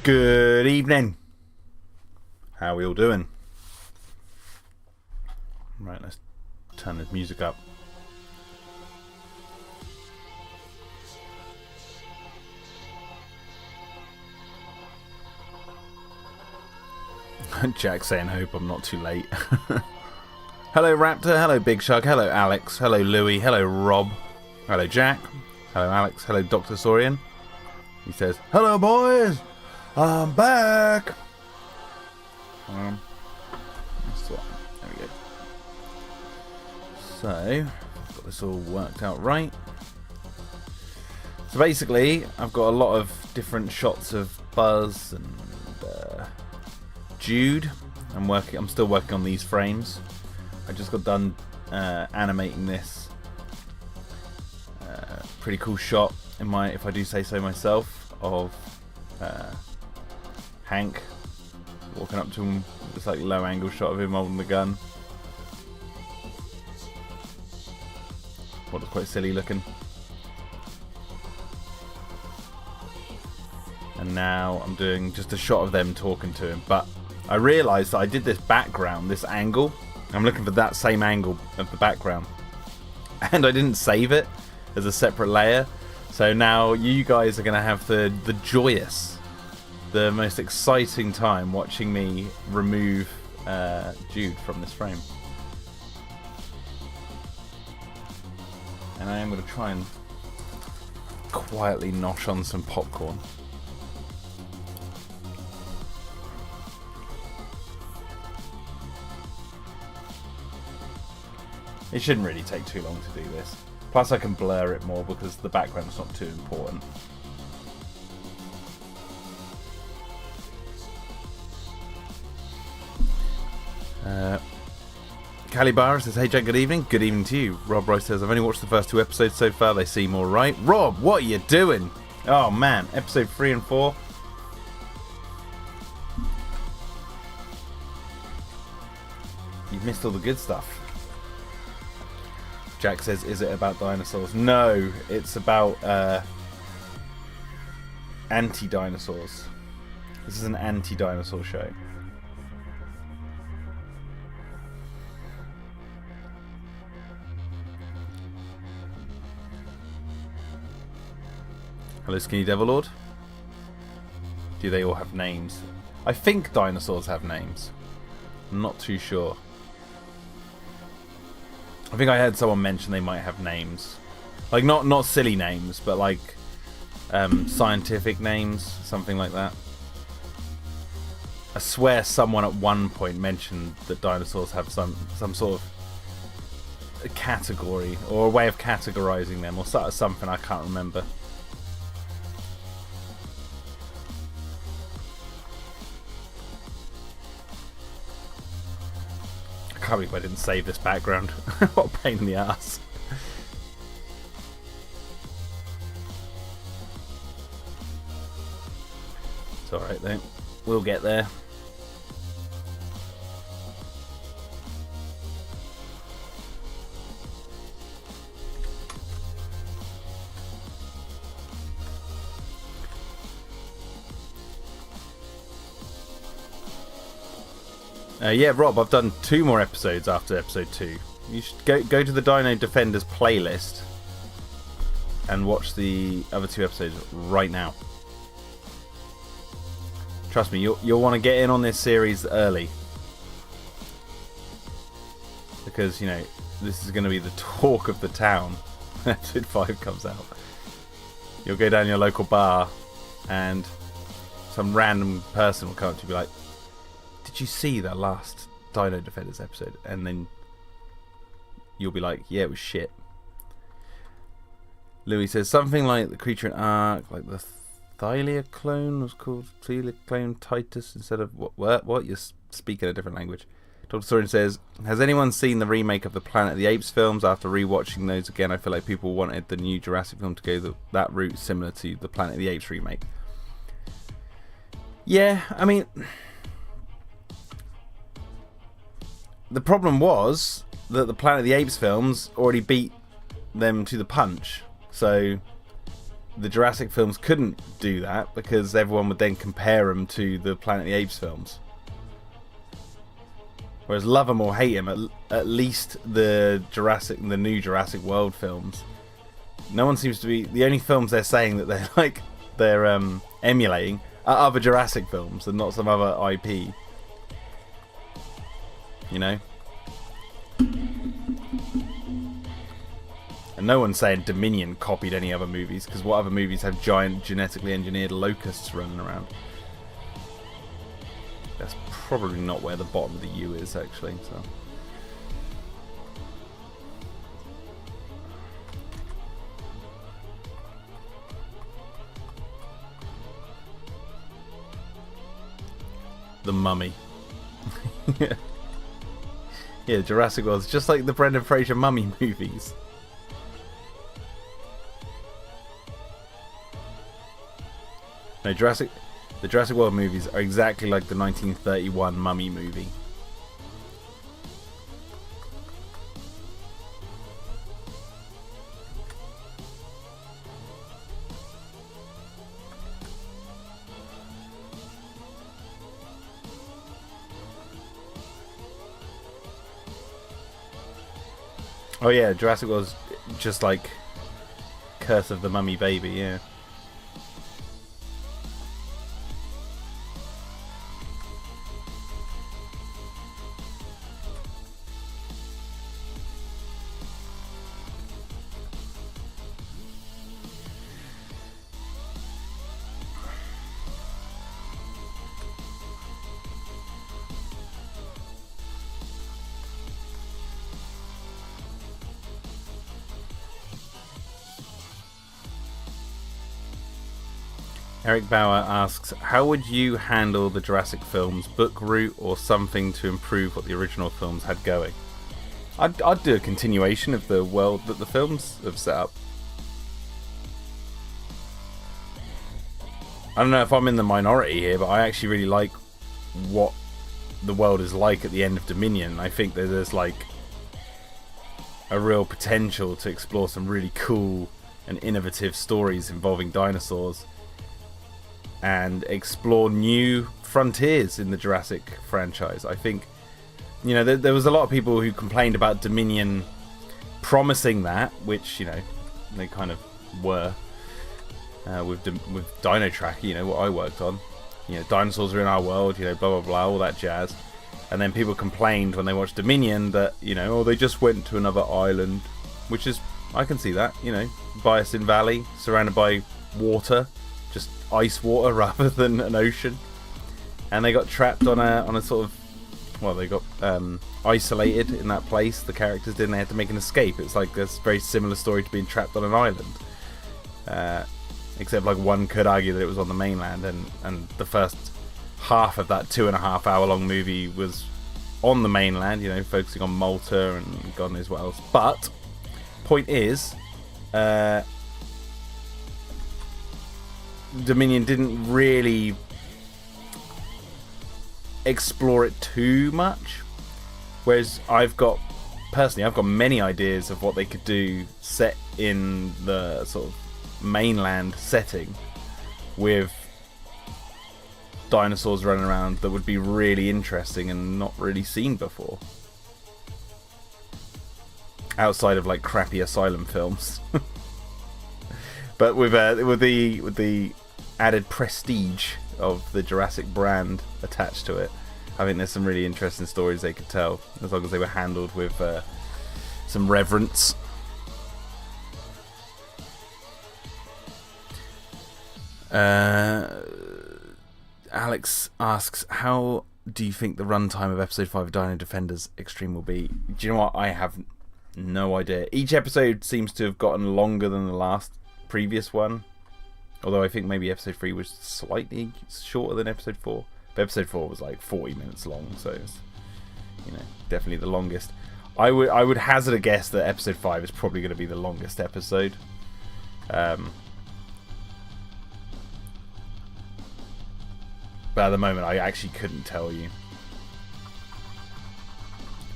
Good evening. How are we all doing? Right, let's turn this music up. Jack saying, hope I'm not too late. Hello Raptor, hello Big Shark, hello Alex, hello Louis, hello Rob, hello Jack, hello Alex, hello Dr. Saurian. He says, hello boys, I'm back. There we go. So, I've got this all worked out right. So basically, I've got a lot of different shots of Buzz and Jude. I'm still working on these frames. I just got done animating this pretty cool shot if I do say so myself, of Hank walking up to him. This like low angle shot of him holding the gun. What was quite silly looking. And now I'm doing just a shot of them talking to him, but I realised that I did this background, this angle. I'm looking for that same angle of the background, and I didn't save it as a separate layer. So now you guys are going to have the joyous, the most exciting time watching me remove Jude from this frame. And I am going to try and quietly nosh on some popcorn. It shouldn't really take too long to do this. Plus I can blur it more because the background's not too important. Calibara says, hey Jack, good evening. Good evening to you. Rob Rice says, I've only watched the first 2 episodes so far. They seem alright. Rob, what are you doing? Oh man, episode 3 and 4. You've missed all the good stuff. Jack says, is it about dinosaurs? No, it's about anti-dinosaurs. This is an anti-dinosaur show. Hello, Skinny Devil Lord. Do they all have names? I think dinosaurs have names. I'm not too sure. I think I heard someone mention they might have names. Like, not silly names, but like scientific names, something like that. I swear someone at one point mentioned that dinosaurs have some sort of category, or a way of categorizing them, or something, I can't remember. I can't believe I didn't save this background. What a pain in the ass. It's alright though. We'll get there. Yeah, Rob, I've done 2 more episodes after episode 2. You should go to the Dino Defenders playlist and watch the other 2 episodes right now. Trust me, you'll want to get in on this series early, because you know this is going to be the talk of the town. Episode 5 comes out. You'll go down your local bar, and some random person will come up to you and be like, did you see that last Dino Defenders episode? And then you'll be like, yeah, it was shit. Louis says, something like the creature in Ark, like the Thylia clone was called Thylia clone Titus instead of what? You're speaking a different language. Dr. Soren says, has anyone seen the remake of the Planet of the Apes films? After rewatching those again, I feel like people wanted the new Jurassic film to go that route, similar to the Planet of the Apes remake. Yeah, I mean, the problem was that the Planet of the Apes films already beat them to the punch. So the Jurassic films couldn't do that because everyone would then compare them to the Planet of the Apes films. Whereas love them or hate them, at least the new Jurassic World films, no one seems to be. The only films they're saying that they're emulating are other Jurassic films and not some other IP. You know. And no one's saying Dominion copied any other movies, because what other movies have giant genetically engineered locusts running around? That's probably not where the bottom of the U is, actually. So. The Mummy. Yeah, Jurassic World is just like the Brendan Fraser Mummy movies. No, the Jurassic World movies are exactly like the 1931 Mummy movie. Oh yeah, Jurassic World is just like Curse of the Mummy Baby, yeah. Eric Bauer asks, how would you handle the Jurassic films, book route or something to improve what the original films had going? I'd do a continuation of the world that the films have set up. I don't know if I'm in the minority here, but I actually really like what the world is like at the end of Dominion. I think that there's like a real potential to explore some really cool and innovative stories involving dinosaurs and explore new frontiers in the Jurassic franchise. I think, you know, there was a lot of people who complained about Dominion promising that, which, you know, they kind of were with Dino Tracker, you know, what I worked on. You know, dinosaurs are in our world, you know, blah, blah, blah, all that jazz. And then people complained when they watched Dominion that, you know, oh, they just went to another island, which is, I can see that, you know, Biosyn Valley, surrounded by water, just ice water rather than an ocean, and they got trapped on a sort of, well, they got isolated in that place, the characters did, and they had to make an escape. It's like this very similar story to being trapped on an island, except like one could argue that it was on the mainland, and the first half of that 2.5 hour long movie was on the mainland, you know, focusing on Malta and God knows what else. But point is, Dominion didn't really explore it too much, whereas I've got many ideas of what they could do set in the sort of mainland setting with dinosaurs running around that would be really interesting and not really seen before, outside of like crappy asylum films. But with the added prestige of the Jurassic brand attached to it, I think there's some really interesting stories they could tell, as long as they were handled with some reverence. Alex asks, how do you think the runtime of episode 5 of Dino Defenders Extreme will be? Do you know what? I have no idea. Each episode seems to have gotten longer than the previous one. Although I think maybe episode 3 was slightly shorter than episode 4. But episode 4 was like 40 minutes long, so it's, you know, definitely the longest. I would hazard a guess that episode 5 is probably going to be the longest episode. But at the moment, I actually couldn't tell you.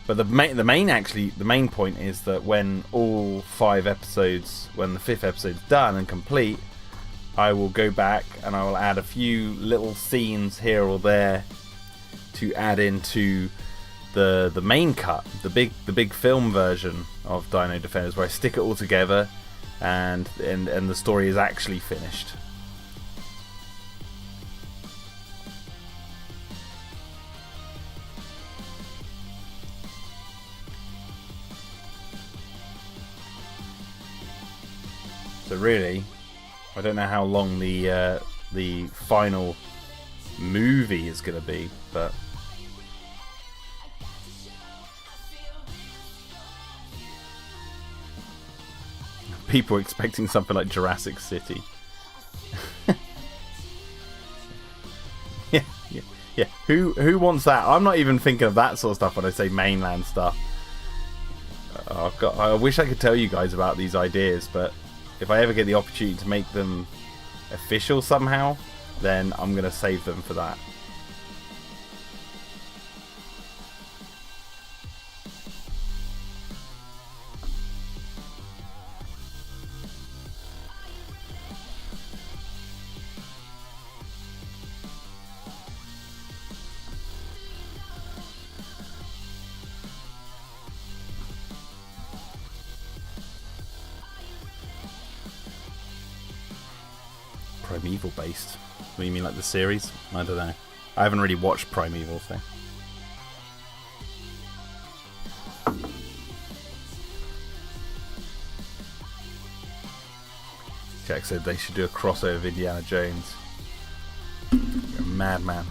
But the main point is that when all 5 episodes, when the 5th episode's done and complete, I will go back and I will add a few little scenes here or there to add into the main cut, the big film version of Dino Defenders, where I stick it all together and the story is actually finished. So really, I don't know how long the final movie is going to be, but people are expecting something like Jurassic City. yeah. Who wants that? I'm not even thinking of that sort of stuff when I say mainland stuff. I wish I could tell you guys about these ideas, but if I ever get the opportunity to make them official somehow, then I'm going to save them for that. Primeval based? What do you mean, like the series? I don't know. I haven't really watched Primeval, so. Jack said they should do a crossover of Indiana Jones. You're a madman.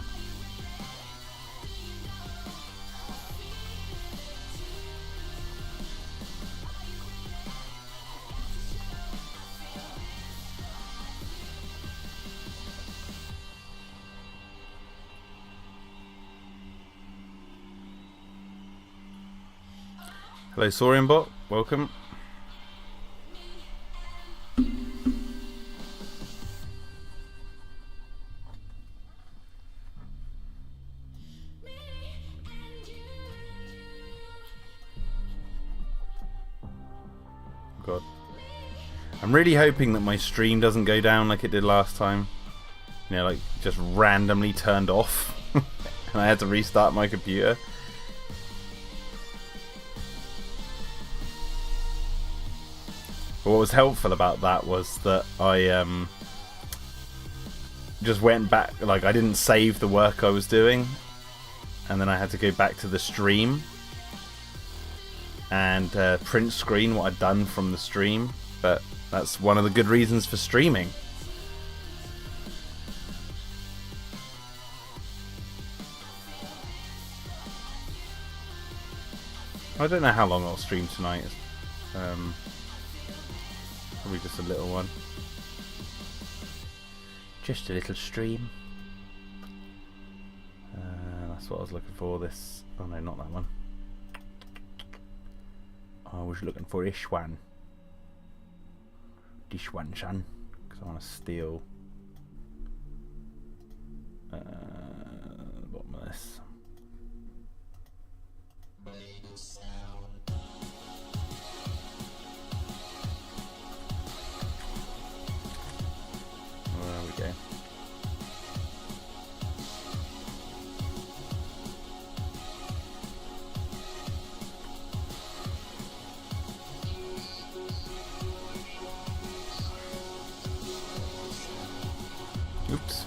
Hello, Saurianbot. Welcome. God. I'm really hoping that my stream doesn't go down like it did last time. You know, like just randomly turned off. And I had to restart my computer. But what was helpful about that was that I just went back, like I didn't save the work I was doing, and then I had to go back to the stream and print screen what I'd done from the stream. But that's one of the good reasons for streaming. I don't know how long I'll stream tonight. Probably just a little one. Just a little stream. That's what I was looking for. This. Oh no, not that one. I was looking for this one. This one, son. Because I want to steal the bottom of this. There we go. Oops.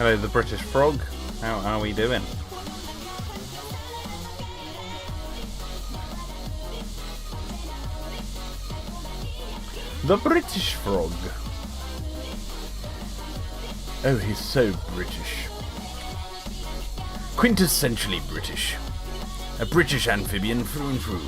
Hello, the British Frog. How are we doing? The British Frog. Oh, he's so British. Quintessentially British. A British amphibian through and through.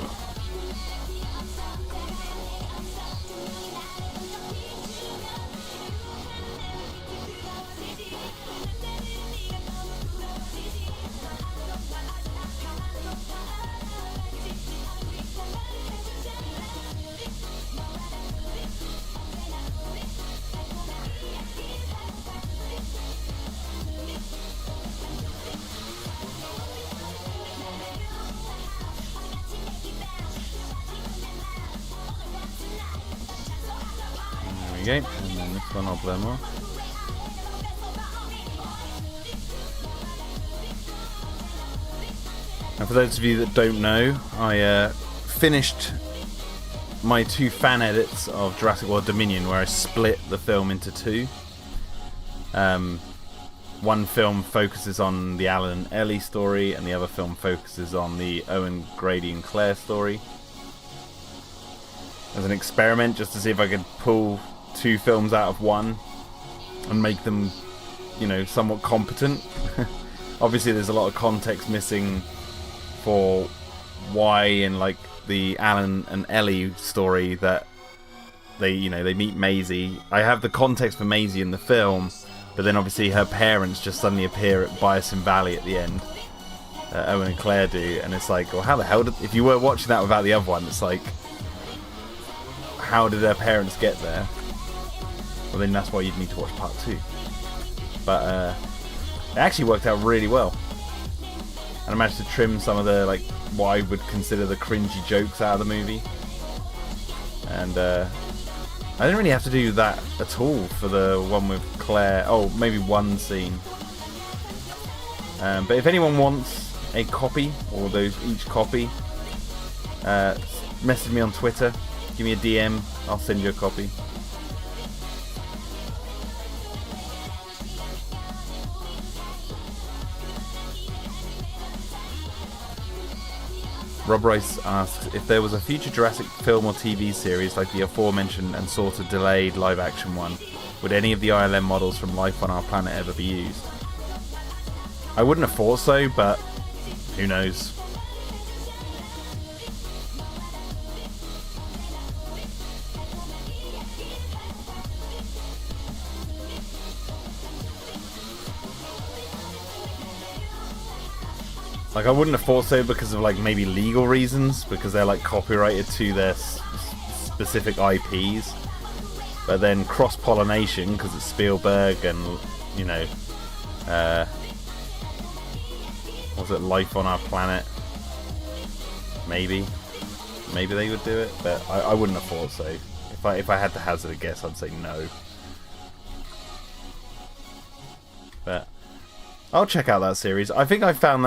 There we go, and then this one I'll blow more. And for those of you that don't know, I finished my 2 fan edits of Jurassic World Dominion, where I split the film into 2. One film focuses on the Alan and Ellie story, and the other film focuses on the Owen, Grady and Claire story. As an experiment, just to see if I could pull 2 films out of one and make them, you know, somewhat competent. Obviously there's a lot of context missing for why in like the Alan and Ellie story that they meet Maisie. I have the context for Maisie in the film, but then obviously her parents just suddenly appear at Bison Valley at the end. Owen and Claire do, and it's like, well, how the hell did, if you were watching that without the other one, it's like, how did their parents get there? Well, then that's why you'd need to watch part 2. But it actually worked out really well, and I managed to trim some of the, like, what I would consider the cringy jokes out of the movie. And I didn't really have to do that at all for the one with Claire. Oh, maybe one scene. But if anyone wants a copy, or those each copy, message me on Twitter. Give me a DM. I'll send you a copy. Rob Rice asks, if there was a future Jurassic film or TV series like the aforementioned and sort of delayed live-action one, would any of the ILM models from Life on Our Planet ever be used? I wouldn't have thought so, but who knows? Like, I wouldn't have thought so because of, like, maybe legal reasons, because they're, like, copyrighted to their specific IPs. But then cross-pollination, because it's Spielberg and, you know, was it Life on Our Planet? Maybe they would do it, but I wouldn't have thought so. If I had to hazard a guess, I'd say no. But I'll check out that series. I think I found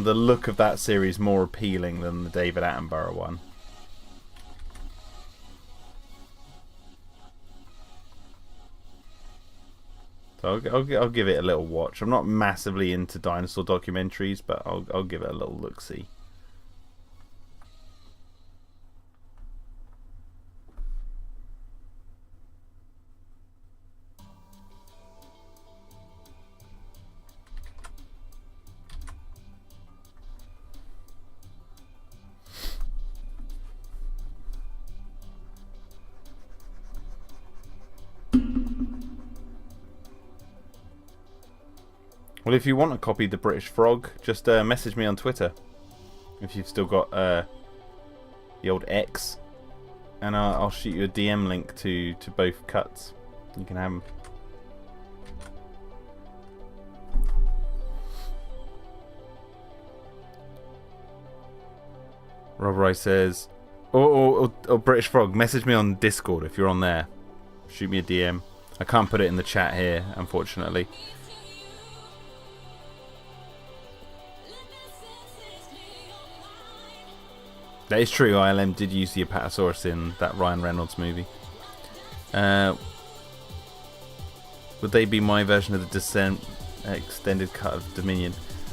the look of that series more appealing than the David Attenborough one. So I'll give it a little watch. I'm not massively into dinosaur documentaries, but I'll give it a little look-see. Well, if you want a copy of The British Frog, just message me on Twitter. If you've still got the old X. And I'll shoot you a DM link to both cuts. You can have them. Rob Rice says, or British Frog, message me on Discord if you're on there. Shoot me a DM. I can't put it in the chat here, unfortunately. That is true, ILM did use the Apatosaurus in that Ryan Reynolds movie. Would they be my version of the Descent extended cut of Dominion?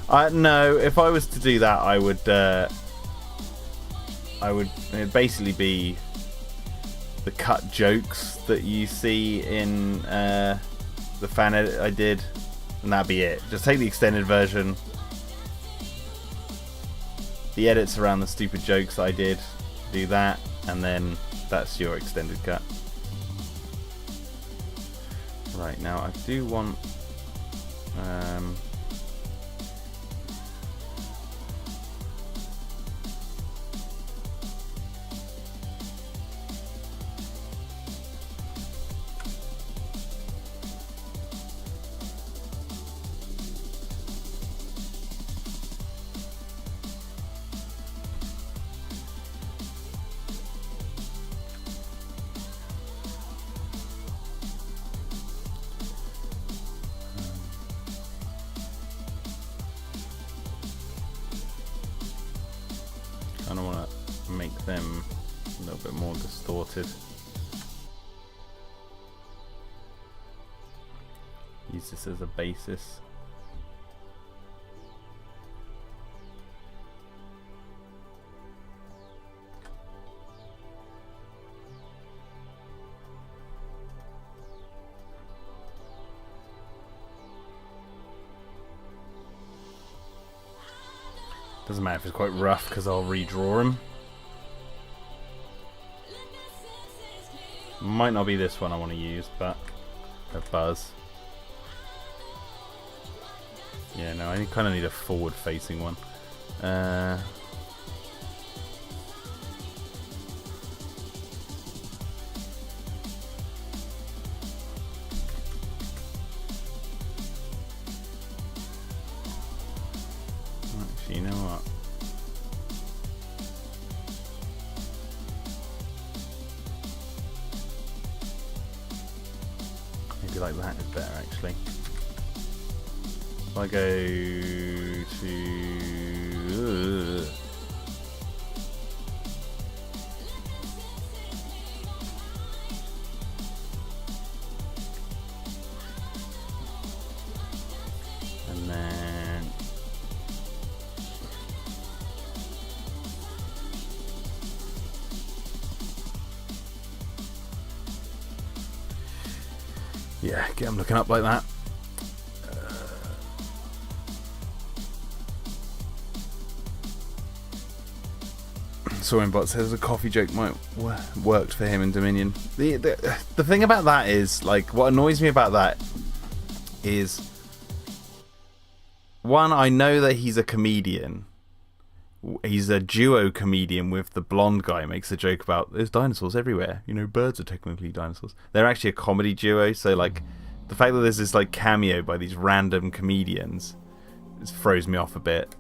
No, if I was to do that, I would it'd basically be the cut jokes that you see in the fan edit I did, and that'd be it. Just take the extended version, the edits around the stupid jokes that I did, do that, and then that's your extended cut. Right, now I do want I don't want to make them a little bit more distorted. Use this as a basis. Doesn't matter if it's quite rough because I'll redraw them. Might not be this one I want to use, but a buzz. Yeah, no, I kind of need a forward-facing one. Actually, you know what? Maybe like that is better, actually. If I go to... and then... yeah, get them looking up like that. Sawinbot says a coffee joke might worked for him in Dominion. The thing about that is, like, what annoys me about that is, one, I know that he's a comedian. He's a duo comedian with the blonde guy. Makes a joke about there's dinosaurs everywhere. You know, birds are technically dinosaurs. They're actually a comedy duo. So, like, the fact that there's this like cameo by these random comedians, it throws me off a bit.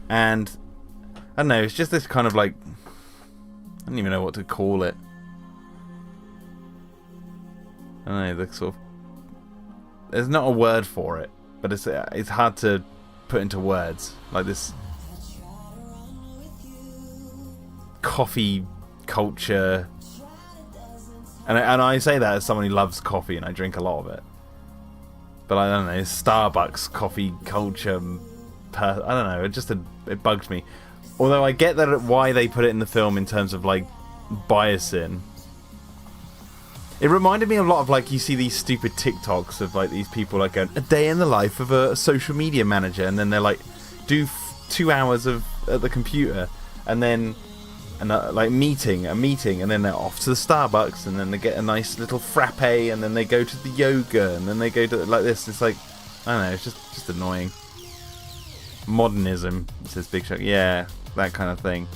And I don't know, it's just this kind of like, I don't even know what to call it. I don't know, the sort of, there's not a word for it, but it's hard to put into words. Like this coffee culture, and I say that as someone who loves coffee and I drink a lot of it. But I don't know, Starbucks coffee culture, I don't know, it bugged me. Although I get that why they put it in the film in terms of like biasing. It reminded me a lot of like you see these stupid TikToks of like these people like going, a day in the life of a social media manager, and then they're like do 2 hours of at the computer, and then like a meeting, and then they're off to the Starbucks, and then they get a nice little frappe, and then they go to the yoga, and then they go to like this. It's like, I don't know, it's just annoying. Modernism, says Big Shock. Yeah, that kind of thing.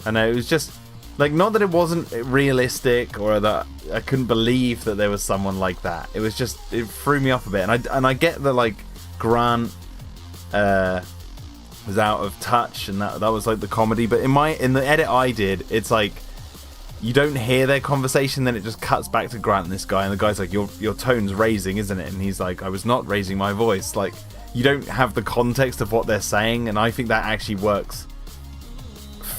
I know, it was just like, not that it wasn't realistic or that I couldn't believe that there was someone like that. It was just, it threw me off a bit. And I get that like Grant was out of touch, and that was like the comedy. But in the edit I did, it's like you don't hear their conversation, then it just cuts back to Grant and this guy, and the guy's like, your tone's raising, isn't it? And he's like, I was not raising my voice. Like, you don't have the context of what they're saying, and I think that actually works.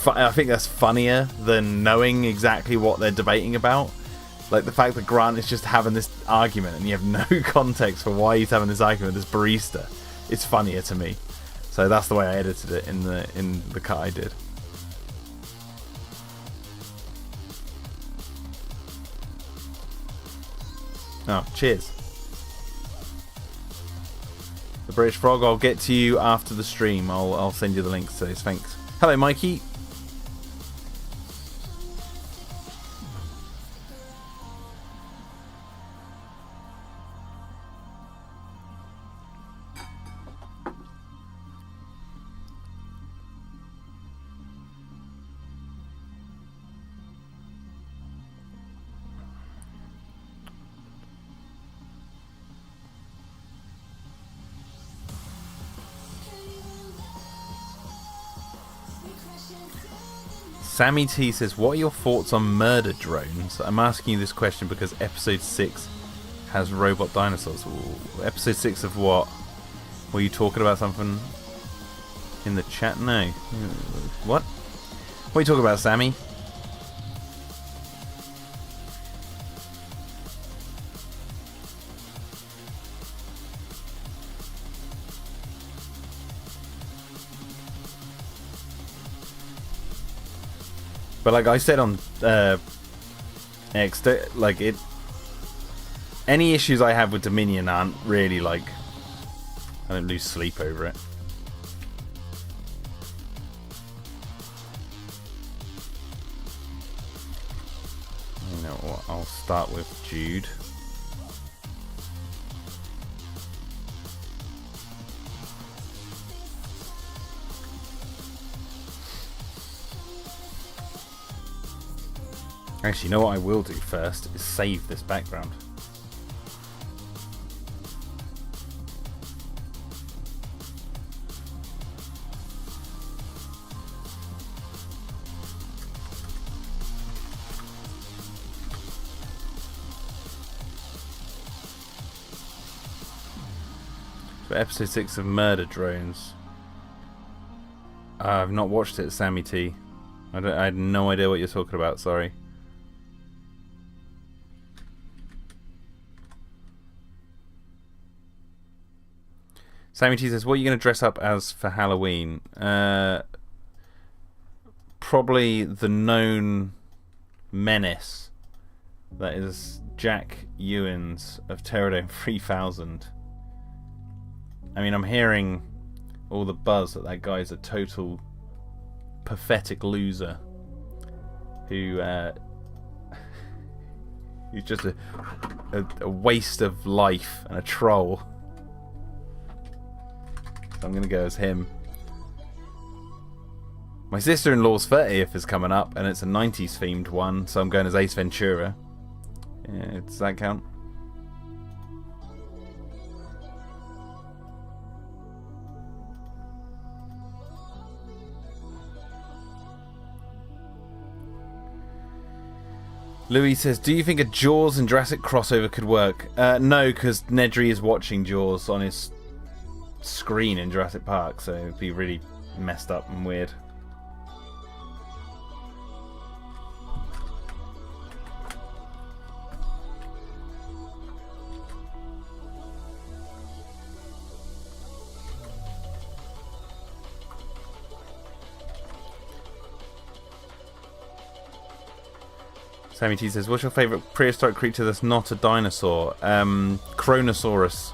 I think that's funnier than knowing exactly what they're debating about. Like the fact that Grant is just having this argument and you have no context for why he's having this argument with this barista. It's funnier to me. So that's the way I edited it in the cut I did. Oh, cheers. The British Frog, I'll get to you after the stream. I'll send you the links to those. Thanks. Hello, Mikey. Sammy T says, what are your thoughts on murder drones? I'm asking you this question because episode 6 has robot dinosaurs. Ooh, episode 6 of what? Were you talking about something in the chat? No. What? What are you talking about, Sammy? But like I said on X, like any issues I have with Dominion aren't really like, I don't lose sleep over it. You know what? I'll start with Jude. Actually, you know what I will do first is save this background. So episode 6 of Murder Drones. I've not watched it, Sammy T. I had no idea what you're talking about, sorry. Sammy T says, what are you going to dress up as for Halloween? Probably the known menace that is Jack Ewens of Pterodome 3000. I mean, I'm hearing all the buzz that guy's a total pathetic loser who he's just a waste of life and a troll. So I'm going to go as him. My sister-in-law's 30th is coming up, and it's a 90s themed one, so I'm going as Ace Ventura. Yeah, does that count? Louis says, do you think a Jaws and Jurassic crossover could work? No, because Nedry is watching Jaws on his screen in Jurassic Park, so it'd be really messed up and weird. Sammy T says, what's your favourite prehistoric creature that's not a dinosaur? Kronosaurus.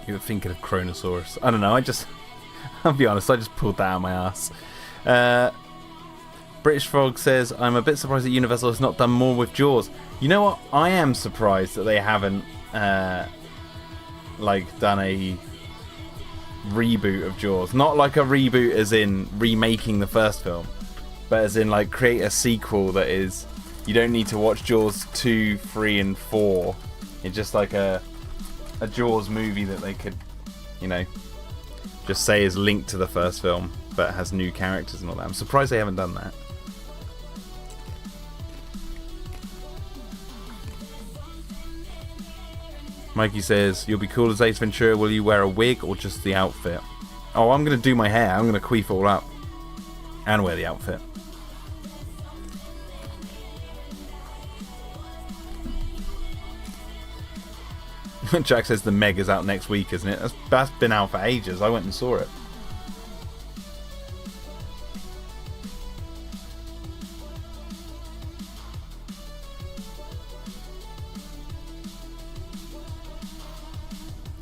You were thinking of Kronosaurus. I don't know, I'll be honest, I just pulled that out of my ass. British Frog says, I'm a bit surprised that Universal has not done more with Jaws. You know what? I am surprised that they haven't like done a reboot of Jaws. Not like a reboot as in remaking the first film, but as in like create a sequel that is, you don't need to watch Jaws 2, 3 and 4. It's just like a Jaws movie that they could, you know, just say is linked to the first film but has new characters and all that. I'm surprised they haven't done that. Mikey says, you'll be cool as Ace Ventura. Will you wear a wig or just the outfit? Oh, I'm going to do my hair. I'm going to queef it all up. And wear the outfit. Jack says the Meg is out next week, isn't it? That's been out for ages. I went and saw it.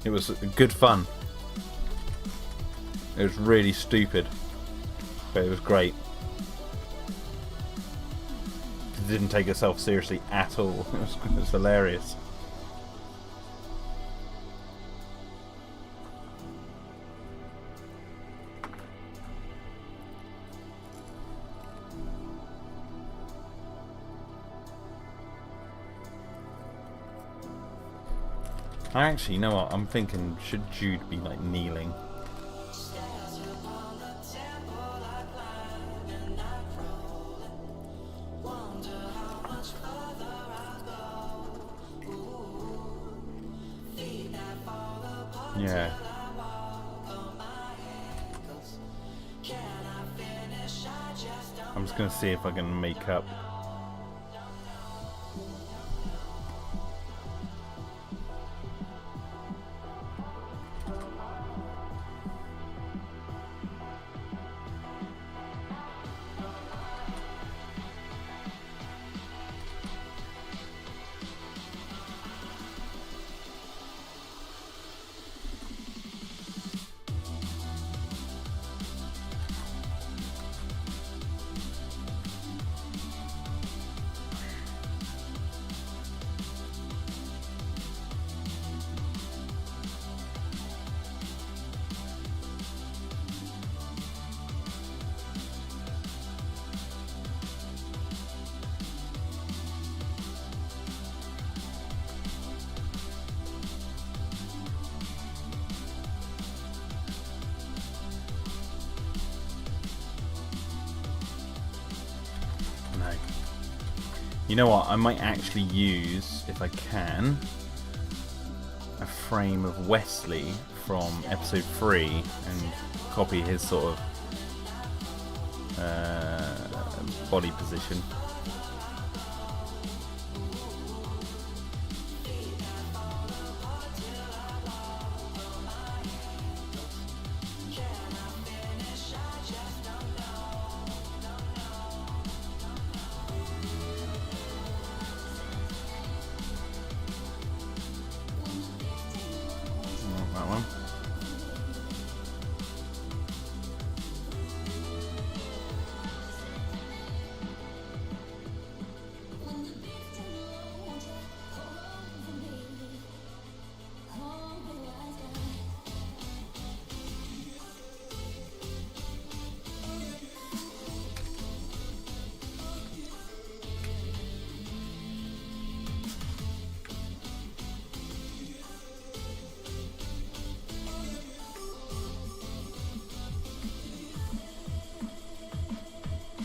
It was good fun. It was really stupid, but it was great. It didn't take itself seriously at all. It was hilarious. Actually, you know what? I'm thinking, should Jude be like kneeling? Yeah. I'm just gonna see if I can make up. You know what? I might actually use, if I can, a frame of Wesley from episode 3 and copy his sort of body position.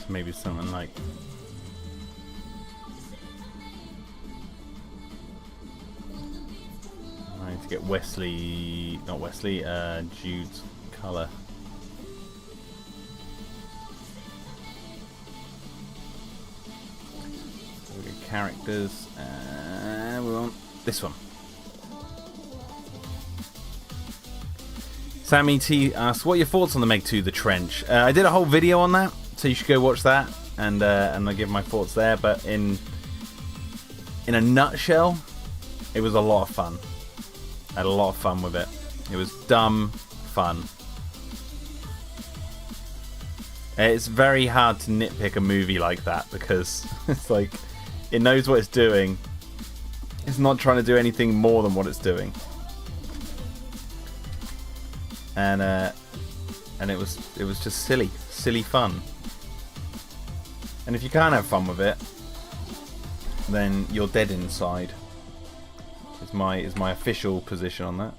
Maybe something like I need to get Wesley, not Wesley, Jude's colour. So we get characters, and we want this one. Sammy T asks, what are your thoughts on the Meg 2 The Trench? I did a whole video on that. So you should go watch that, and I give my thoughts there. But in a nutshell, it was a lot of fun. I had a lot of fun with it. It was dumb fun. It's very hard to nitpick a movie like that because it's like it knows what it's doing. It's not trying to do anything more than what it's doing. And it was just silly fun. And if you can't have fun with it, then you're dead inside. Is my official position on that.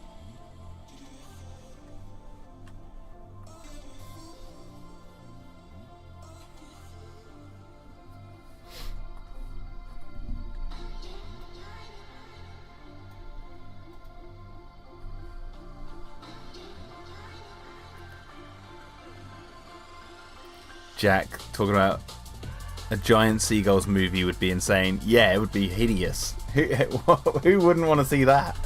Jack talking about a giant seagulls movie would be insane. Yeah, it would be hideous. Who wouldn't want to see that?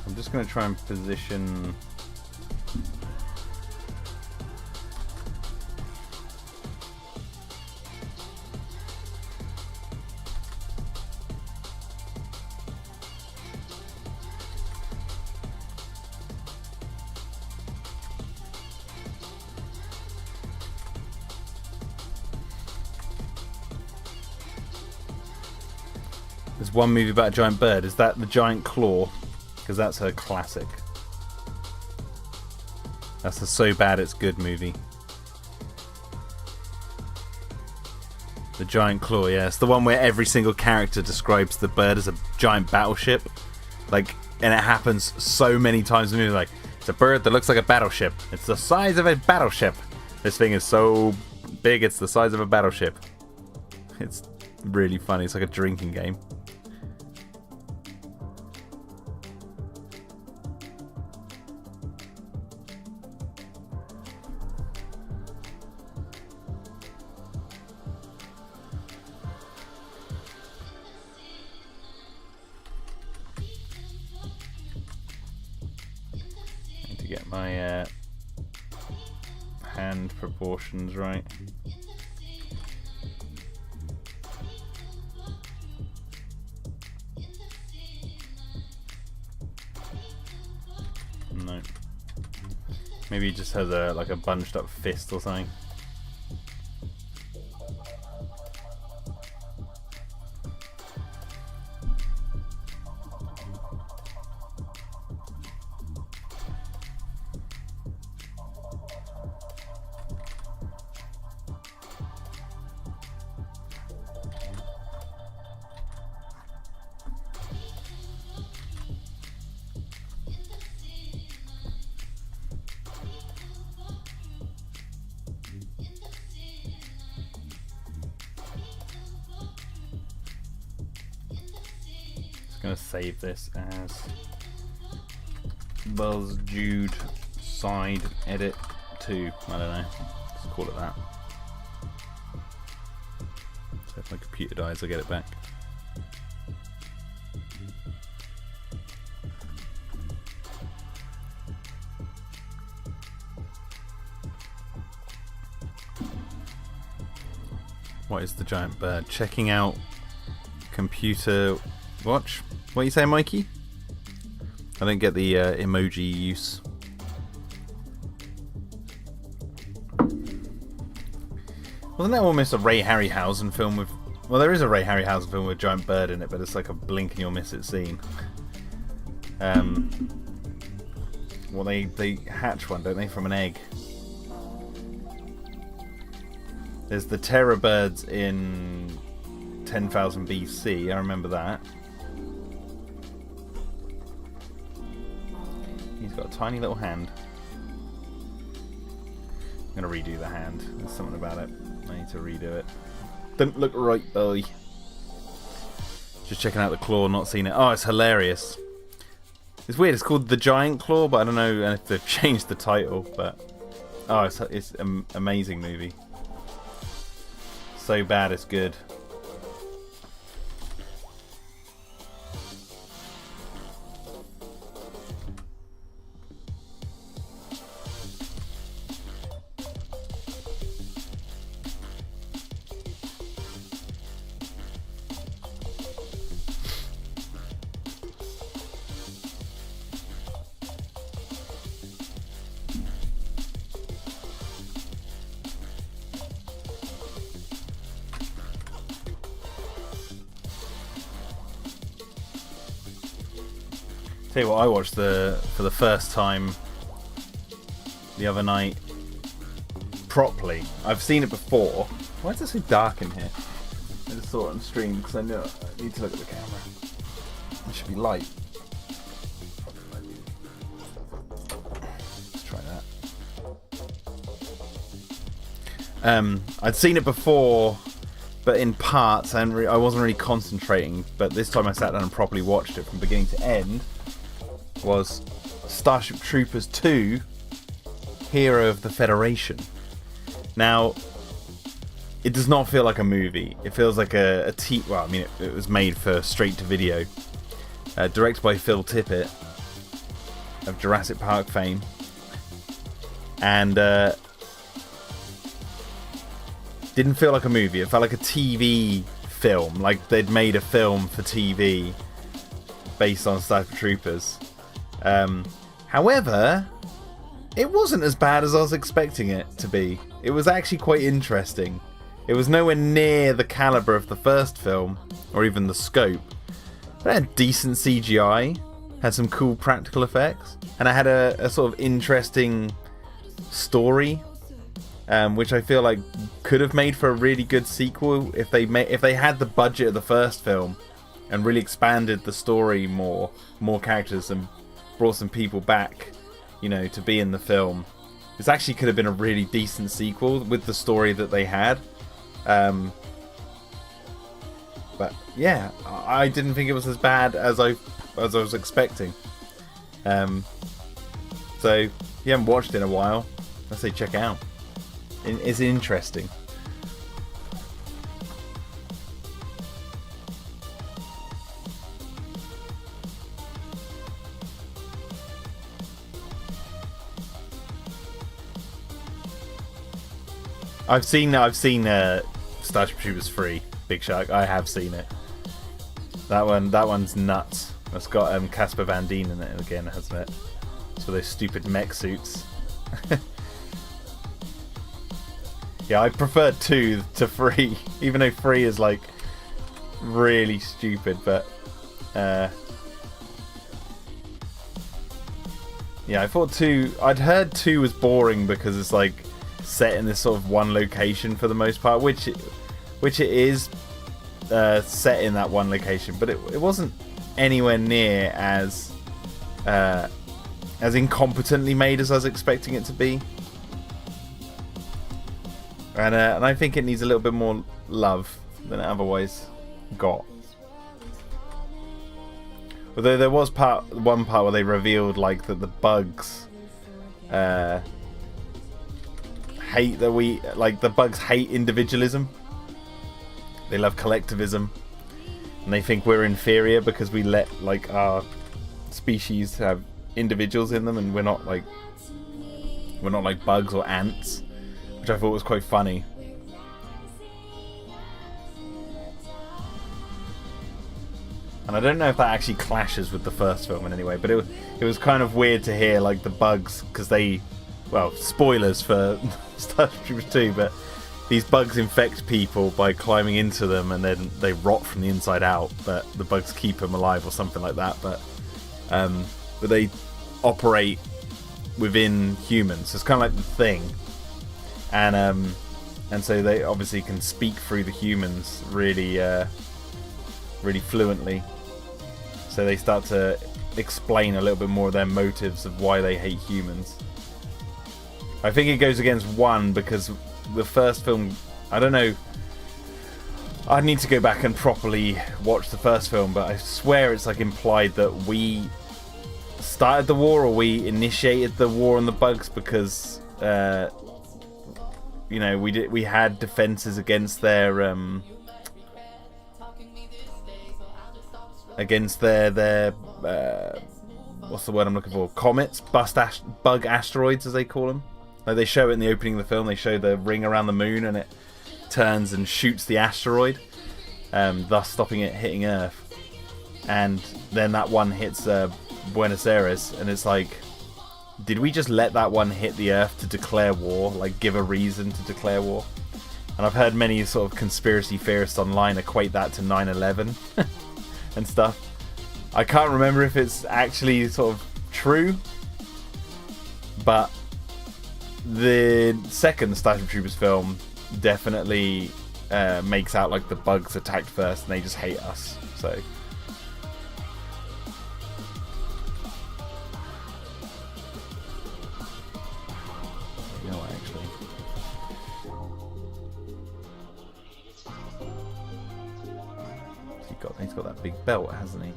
I'm just going to try and position... There's one movie about a giant bird. Is that The Giant Claw? Because that's her classic. That's the So Bad It's Good movie. The Giant Claw, yeah. It's the one where every single character describes the bird as a giant battleship. Like, and it happens so many times in the movie. Like, it's a bird that looks like a battleship. It's the size of a battleship. This thing is so big, it's the size of a battleship. It's really funny. It's like a drinking game. Get my hand proportions right. No. Maybe he just has a like a bunched up fist or something. Gonna save this as Buzz Jude side edit 2. I don't know. Let's call it that. So if my computer dies, I'll get it back. What is the giant bird? Checking out computer watch. What are you saying, Mikey? I don't get the emoji use. Wasn't that almost a Ray Harryhausen film with... Well, there is a Ray Harryhausen film with a giant bird in it, but it's like a blink and you'll miss it scene. Well, they hatch one, don't they, from an egg? There's the terror birds in 10,000 BC, I remember that. He's got a tiny little hand. I'm going to redo the hand. There's something about it. I need to redo it. Don't look right, boy. Just checking out the claw, not seen it. Oh, it's hilarious. It's weird, it's called The Giant Claw, but I don't know if they've changed the title, but... Oh, it's an amazing movie. So bad it's good. Tell you what, I watched for the first time the other night properly. I've seen it before. Why is it so dark in here? I just saw it on stream because I know I need to look at the camera. It should be light. Let's try that. I'd seen it before, but in parts, and I wasn't really concentrating. But this time I sat down and properly watched it from beginning to end. Was Starship Troopers 2, Hero of the Federation. Now, it does not feel like a movie. It feels like it was made for straight-to-video. Directed by Phil Tippett of Jurassic Park fame. And didn't feel like a movie. It felt like a TV film. Like they'd made a film for TV based on Starship Troopers. However, it wasn't as bad as I was expecting it to be. It was actually quite interesting. It was nowhere near the caliber of the first film, or even the scope. But it had decent CGI, had some cool practical effects, and it had a sort of interesting story, which I feel like could have made for a really good sequel if they had the budget of the first film and really expanded the story more characters, and brought some people back, to be in the film. This actually could have been a really decent sequel with the story that they had. But yeah, I didn't think it was as bad as I was expecting. So if you haven't watched it in a while, I say check it out. It's interesting. I've seen Starship Troopers 3, Big Shark. I have seen it. That one's nuts. It's got Casper Van Dien in it again, hasn't it? It's for those stupid mech suits. Yeah, I prefer 2 to 3, even though 3 is like really stupid. But yeah, I thought 2. I'd heard 2 was boring because it's like set in this sort of one location for the most part, which it is set in that one location, but it wasn't anywhere near as incompetently made as I was expecting it to be, and I think it needs a little bit more love than it otherwise got. Although there was one part where they revealed like that the bugs the bugs hate individualism. They love collectivism, and they think we're inferior because we let like our species have individuals in them, and we're not like bugs or ants, which I thought was quite funny. And I don't know if that actually clashes with the first film in any way, but it was kind of weird to hear like the bugs, because spoilers for Starship Troopers 2, but these bugs infect people by climbing into them, and then they rot from the inside out, but the bugs keep them alive or something like that. But they operate within humans, so it's kind of like the Thing, and so they obviously can speak through the humans really fluently. So they start to explain a little bit more of their motives of why they hate humans. I think it goes against 1 because the first film, I don't know, I'd need to go back and properly watch the first film, but I swear it's like implied that we started the war, or we initiated the war on the bugs, because we had defenses against their what's the word I'm looking for? Comets, bug asteroids, as they call them. Like they show it in the opening of the film. They show the ring around the moon, and it turns and shoots the asteroid, thus stopping it hitting Earth. And then that one hits Buenos Aires, and it's like, did we just let that one hit the Earth to declare war? Like, give a reason to declare war? And I've heard many sort of conspiracy theorists online equate that to 9/11 and stuff. I can't remember if it's actually sort of true, but the second Starship Troopers film definitely makes out like the bugs attacked first and they just hate us. So you know what, actually, he's got that big belt, hasn't he?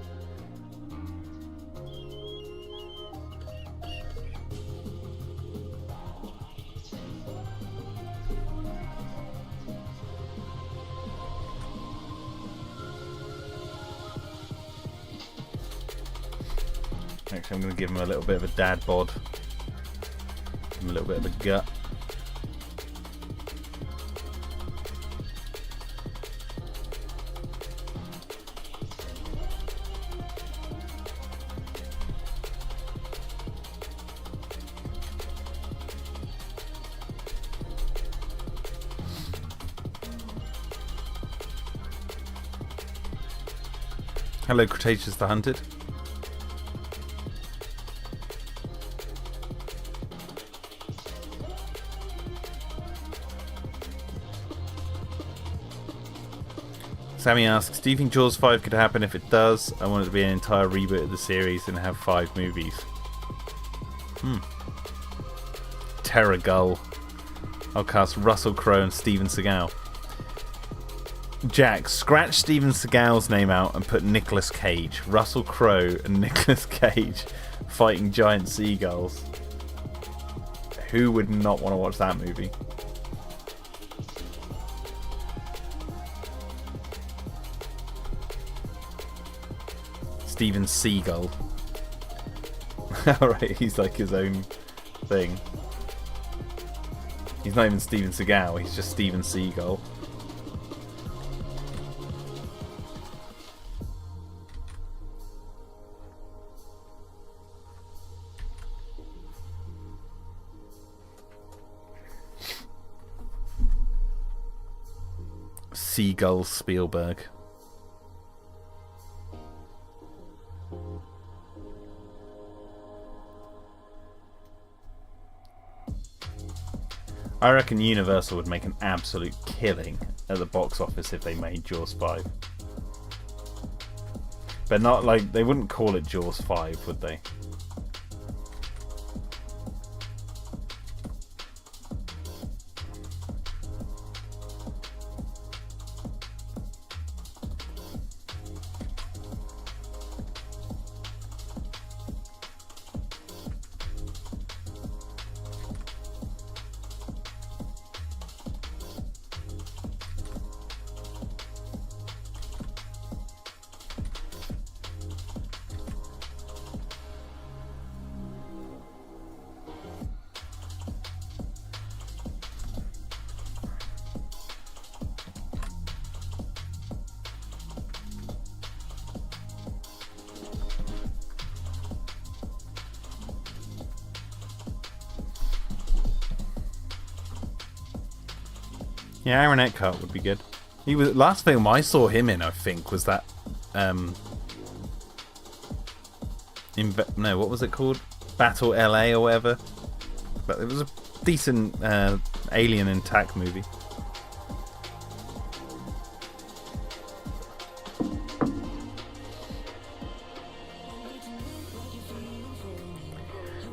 Actually, I'm going to give him a little bit of a dad bod. Give him a little bit of a gut. Hello, Cretaceous the Hunted. Sammy asks, do you think Jaws 5 could happen? If it does, I want it to be an entire reboot of the series and have 5 movies. Terror Gull. I'll cast Russell Crowe and Steven Seagal. Jack, scratch Steven Seagal's name out and put Nicolas Cage. Russell Crowe and Nicolas Cage fighting giant seagulls. Who would not want to watch that movie? Steven Seagal. Alright, he's like his own thing. He's not even Steven Seagal, he's just Steven Seagal. Seagull Spielberg. I reckon Universal would make an absolute killing at the box office if they made Jaws 5. But not like, they wouldn't call it Jaws 5, would they? Yeah, Aaron Eckhart would be good. He was last film I saw him in, I think, was that no, what was it called? Battle LA or whatever. But it was a decent alien attack movie.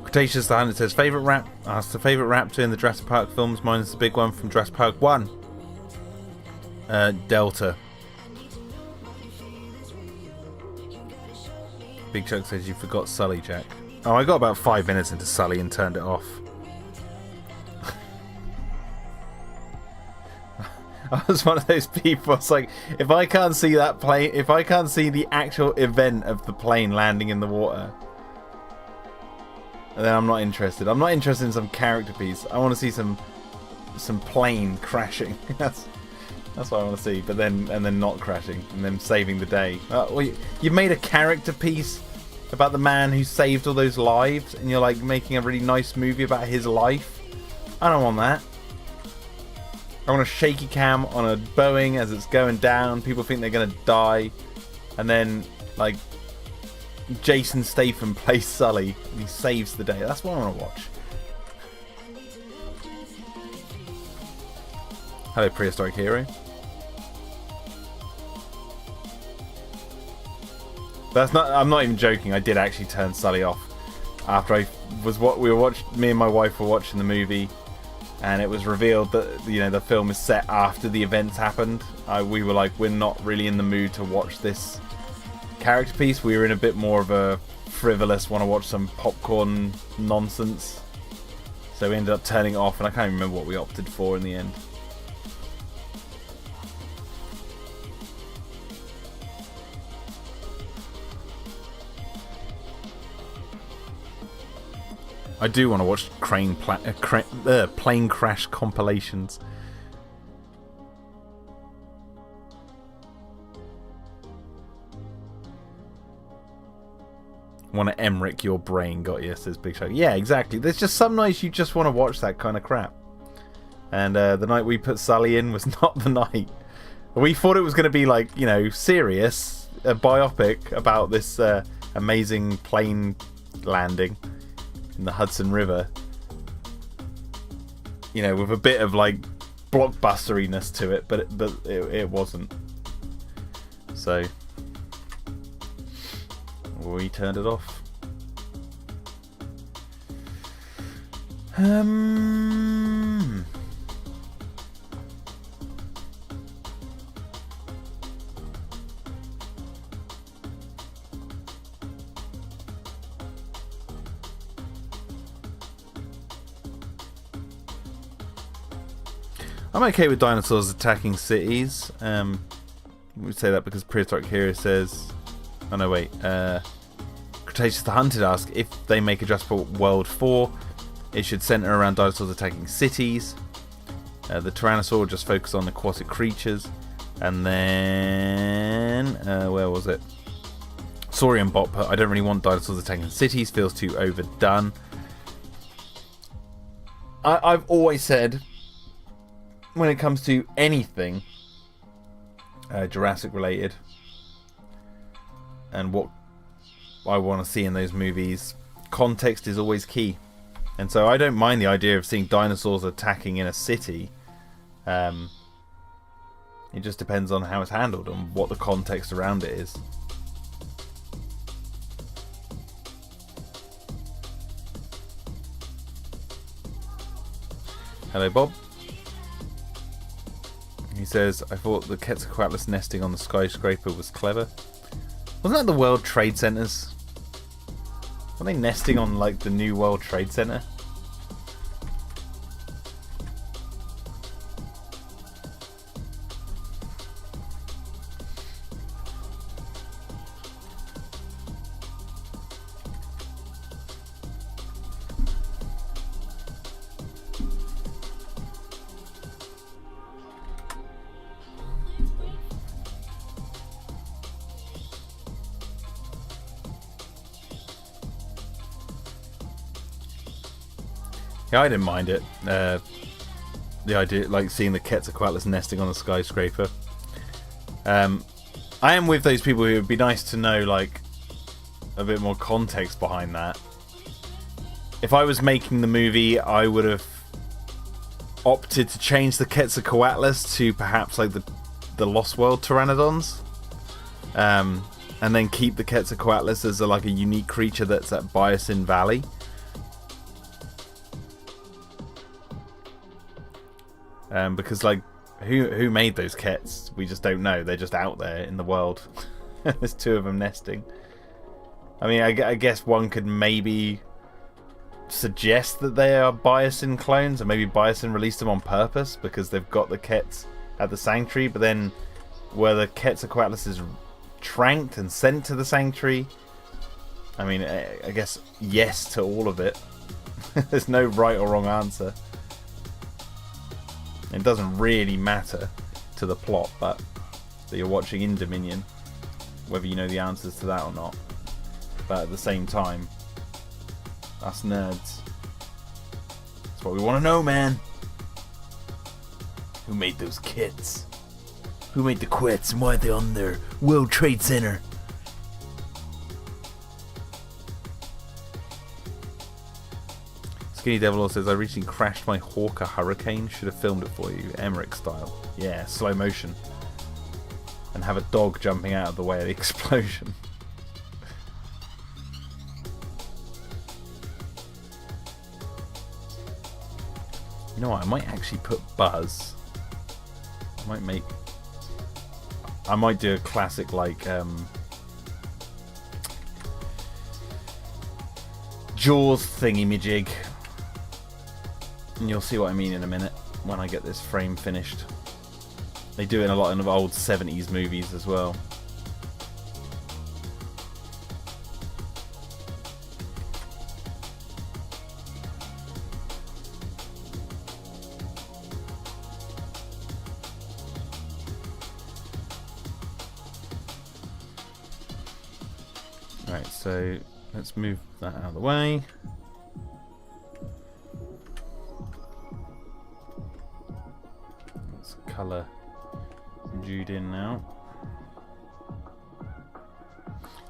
Cretaceous the Hunter says, favourite raptor in the Jurassic Park films, minus the big one from Jurassic Park 1. Delta. Big Chuck says you forgot Sully, Jack. Oh, I got about 5 minutes into Sully and turned it off. I was one of those people. It's like, if I can't see that plane, if I can't see the actual event of the plane landing in the water, then I'm not interested. I'm not interested in some character piece. I want to see some plane crashing. That's what I want to see. But then not crashing and then saving the day. Well, you've made a character piece about the man who saved all those lives, and you're like making a really nice movie about his life. I don't want that. I want a shaky cam on a Boeing as it's going down. People think they're gonna die, and then like Jason Statham plays Sully and he saves the day. That's what I want to watch. Hello, Prehistoric Hero. That's not. I'm not even joking. I did actually turn Sully off after me and my wife were watching the movie, and it was revealed that the film is set after the events happened. We were like, we're not really in the mood to watch this character piece. We were in a bit more of a frivolous, want to watch some popcorn nonsense. So we ended up turning it off, and I can't even remember what we opted for in the end. I do want to watch plane crash compilations. Want to Emmerich your brain, got you, says Big Show. Yeah, exactly. There's just some nights you just want to watch that kind of crap. And the night we put Sully in was not the night. We thought it was going to be like, serious, a biopic about this amazing plane landing in the Hudson River, with a bit of like blockbusteriness to it, but it wasn't. So we turned it off. I'm okay with dinosaurs attacking cities. We say that because Prehistoric Hero says... Oh no, wait. Cretaceous the Hunted asks, if they make a Jurassic World 4, it should centre around dinosaurs attacking cities. The Tyrannosaur just focus on aquatic creatures. And then... where was it? Saurian Bot put, I don't really want dinosaurs attacking cities. Feels too overdone. I've always said... when it comes to anything Jurassic related and what I want to see in those movies, context is always key. And so I don't mind the idea of seeing dinosaurs attacking in a city. It just depends on how it's handled and what the context around it is. Hello, Bob. He says, I thought the Quetzalcoatlus nesting on the skyscraper was clever. Wasn't that the World Trade Centers? Were they nesting on like the new World Trade Center? Yeah, I didn't mind it. The idea, like seeing the Quetzalcoatlus nesting on a skyscraper. I am with those people who would be nice to know, like, a bit more context behind that. If I was making the movie, I would have opted to change the Quetzalcoatlus to perhaps like the Lost World Pteranodons, and then keep the Quetzalcoatlus as like a unique creature that's at Biosyn Valley. Because like who made those Kets? We just don't know. They're just out there in the world. There's two of them nesting. I mean, I guess one could maybe suggest that they are Biosyn clones, and maybe Biosyn released them on purpose because they've got the Kets at the sanctuary. But then, were the Quetzalcoatluses tranked and sent to the sanctuary? I mean, I guess yes to all of it. There's no right or wrong answer. It doesn't really matter to the plot, but that you're watching in Dominion, whether you know the answers to that or not. But at the same time, us nerds, that's what we want to know, man. Who made those kits? Who made the Quets and why are they on their World Trade Center? Skinny Devil says, I recently crashed my Hawker Hurricane. Should have filmed it for you, Emmerich style. Yeah, slow motion. And have a dog jumping out of the way of the explosion. You know what, I might actually put Buzz. I might do a classic like Jaws thingy-majig. And you'll see what I mean in a minute when I get this frame finished. They do it in a lot of old 70s movies as well. Right, so let's move that out of the way. Let's colour Jude in now.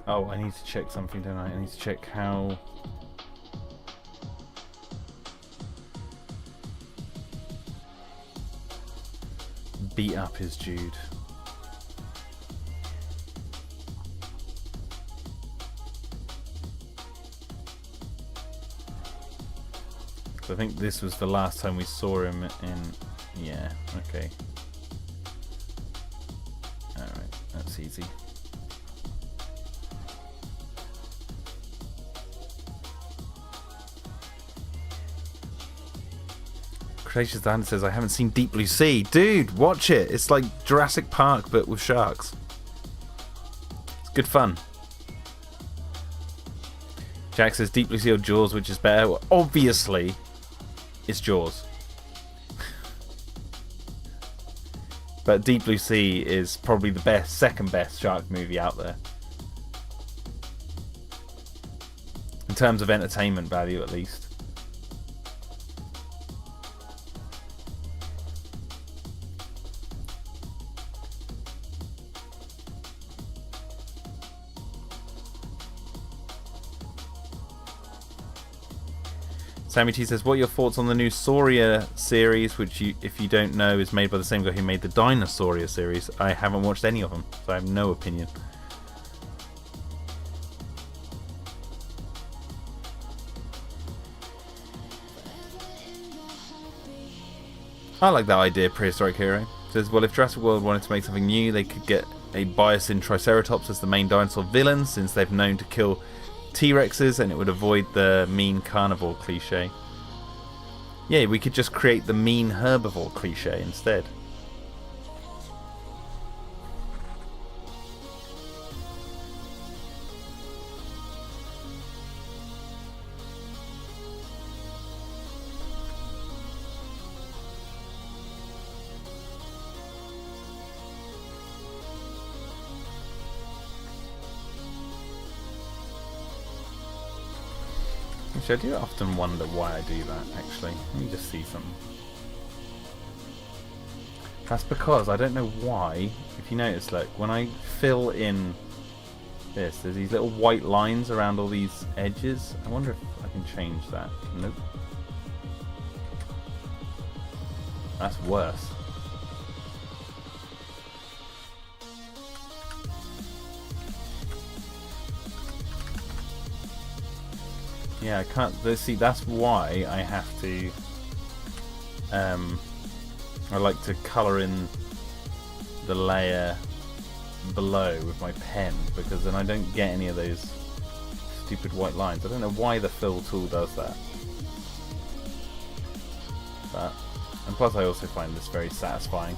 Oh, I need to check something, don't I? I need to check how... beat up is Jude. I think this was the last time we saw him in... yeah, okay. Alright, that's easy. Cretaceous Dan says, I haven't seen Deep Blue Sea. Dude, watch it! It's like Jurassic Park, but with sharks. It's good fun. Jack says, Deep Blue Sea or Jaws, which is better? Well, obviously... it's Jaws. But Deep Blue Sea is probably the best, second best shark movie out there. In terms of entertainment value, at least. Sammy T says, what are your thoughts on the new Sauria series, which, if you don't know, is made by the same guy who made the Dinosauria series? I haven't watched any of them, so I have no opinion. I like that idea, Prehistoric Hero. Says, well, if Jurassic World wanted to make something new, they could get a Biosyn Triceratops as the main dinosaur villain, since they've known to kill T-Rexes, and it would avoid the mean carnivore cliche. Yeah, we could just create the mean herbivore cliche instead. I do often wonder why I do that, actually. Let me just see something. That's because, I don't know why, if you notice, look, when I fill in this, there's these little white lines around all these edges. I wonder if I can change that. Nope. That's worse. Yeah, I can't. See, that's why I have to. I like to colour in the layer below with my pen, because then I don't get any of those stupid white lines. I don't know why the fill tool does that. But, and plus, I also find this very satisfying.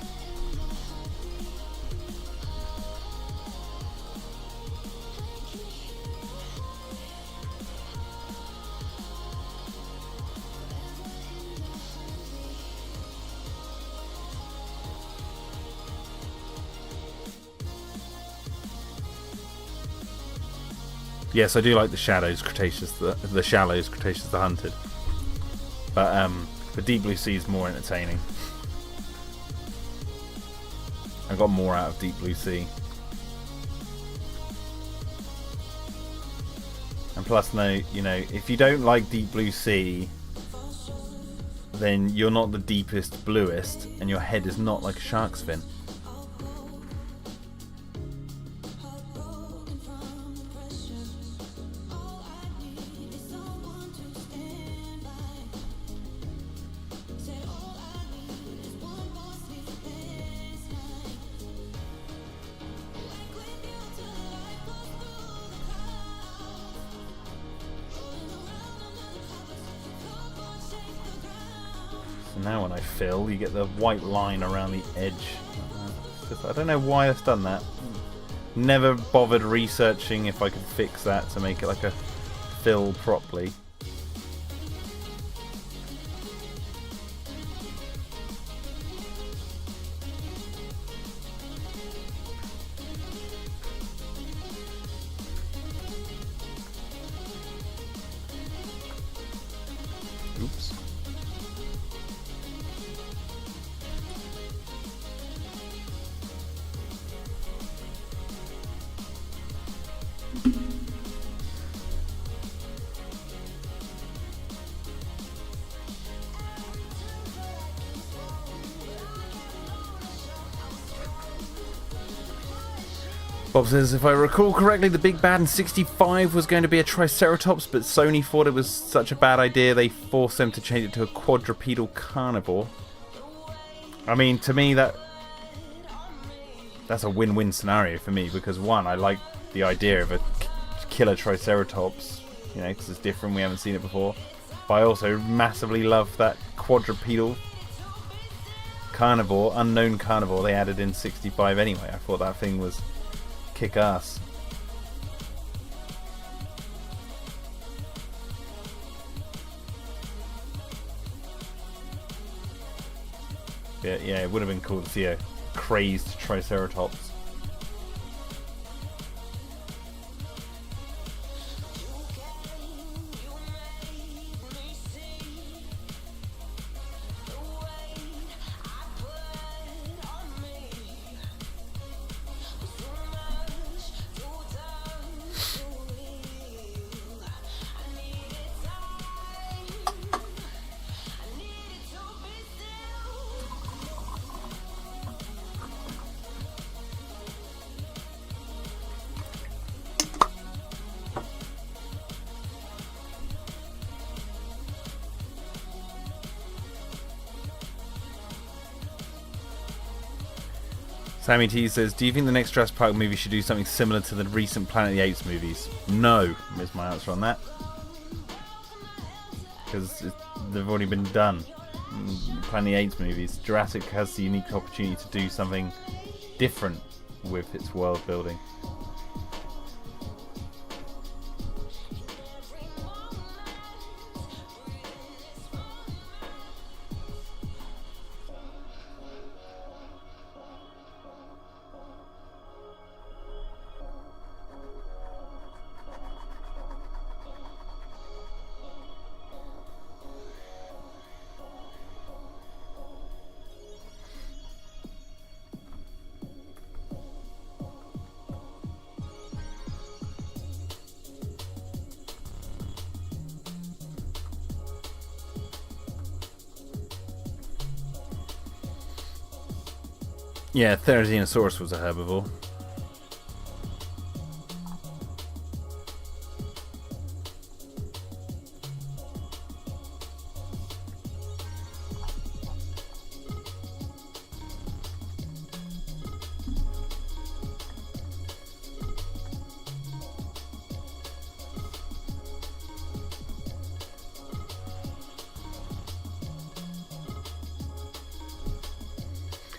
Yes, I do like the shadows, Cretaceous, the shallows, Cretaceous the Hunted. But the Deep Blue Sea is more entertaining. I got more out of Deep Blue Sea. And plus, no, you know, if you don't like Deep Blue Sea, then you're not the deepest, bluest, and your head is not like a shark's fin. Now when I fill, you get the white line around the edge. I don't know why I've done that. Never bothered researching if I could fix that to make it like a fill properly. Oops. Bob says, if I recall correctly, the big bad in 65 was going to be a Triceratops, but Sony thought it was such a bad idea they forced them to change it to a quadrupedal carnivore. I mean, to me, that's a win-win scenario for me, because one, I like the idea of a killer Triceratops, you know, because it's different, we haven't seen it before. But I also massively love that quadrupedal carnivore, unknown carnivore they added in 65 anyway. I thought that thing was kick ass. Yeah, it would have been cool to see a crazed Triceratops. Sammy T says, do you think the next Jurassic Park movie should do something similar to the recent Planet of the Apes movies? No, is my answer on that. Because they've already been done. Planet of the Apes movies. Jurassic has the unique opportunity to do something different with its world building. Yeah, Therizinosaurus was a herbivore.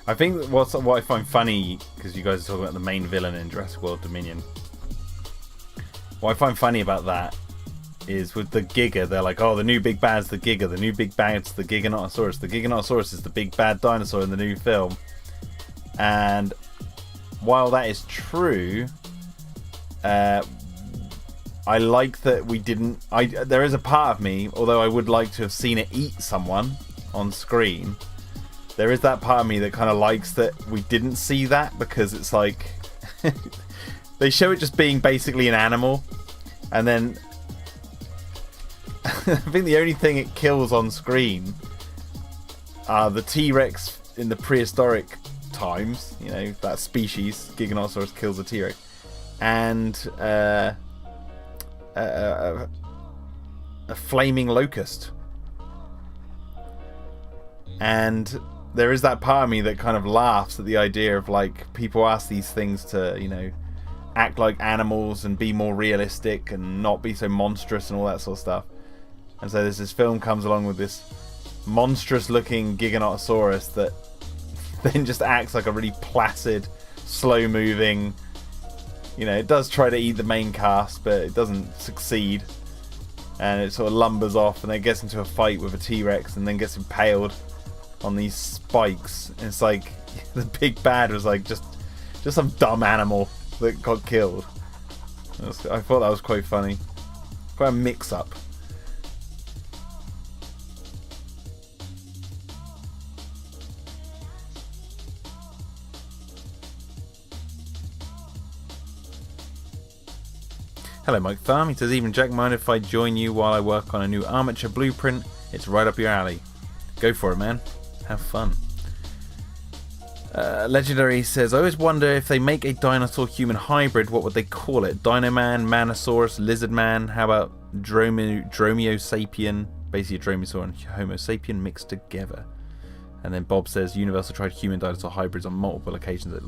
I think what I find funny, because you guys are talking about the main villain in Jurassic World Dominion, what I find funny about that is with the Giga, they're like, oh, the new big bad's the Giga, the new big bad's the Giganotosaurus. The Giganotosaurus is the big bad dinosaur in the new film. And while that is true, I like that we didn't... there is a part of me, although I would like to have seen it eat someone on screen, there is that part of me that kind of likes that we didn't see that, because it's like... they show it just being basically an animal, and then... I think the only thing it kills on screen are the T-Rex in the prehistoric times. You know, that species, Giganotosaurus, kills a T-Rex, and a flaming locust. And there is that part of me that kind of laughs at the idea of, like, people ask these things to, you know, act like animals and be more realistic and not be so monstrous and all that sort of stuff. And so there's this film comes along with this monstrous looking Giganotosaurus that then just acts like a really placid, slow moving, you know, it does try to eat the main cast, but it doesn't succeed. And it sort of lumbers off and then gets into a fight with a T-Rex and then gets impaled on these spikes. And it's like the big bad was like just some dumb animal that got killed. I thought that was quite funny. Quite a mix-up. Hello, Mike Thumb. He says, even Jack, mind if I join you while I work on a new armature blueprint? It's right up your alley. Go for it, man. Have fun. Legendary says, I always wonder if they make a dinosaur-human hybrid, what would they call it? Dino Man, Manosaurus, Lizard Man? How about Dromaeosapien? Basically a Dromaeosaur and Homo sapien mixed together. And then Bob says, Universal tried human dinosaur hybrids on multiple occasions at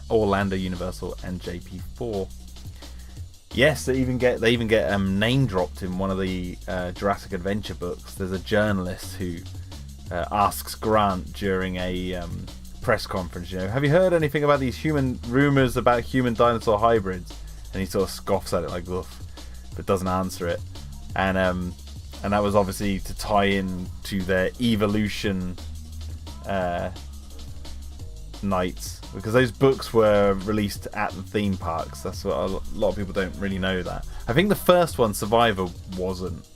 Orlando Universal and JP4. Yes, they even get name dropped in one of the Jurassic Adventure books. There's a journalist who asks Grant during a press conference, you know, have you heard anything about these rumors about human dinosaur hybrids? And he sort of scoffs at it like, oof, but doesn't answer it. And that was obviously to tie in to their evolution nights, because those books were released at the theme parks. That's what a lot of people don't really know that. I think the first one, Survivor, wasn't.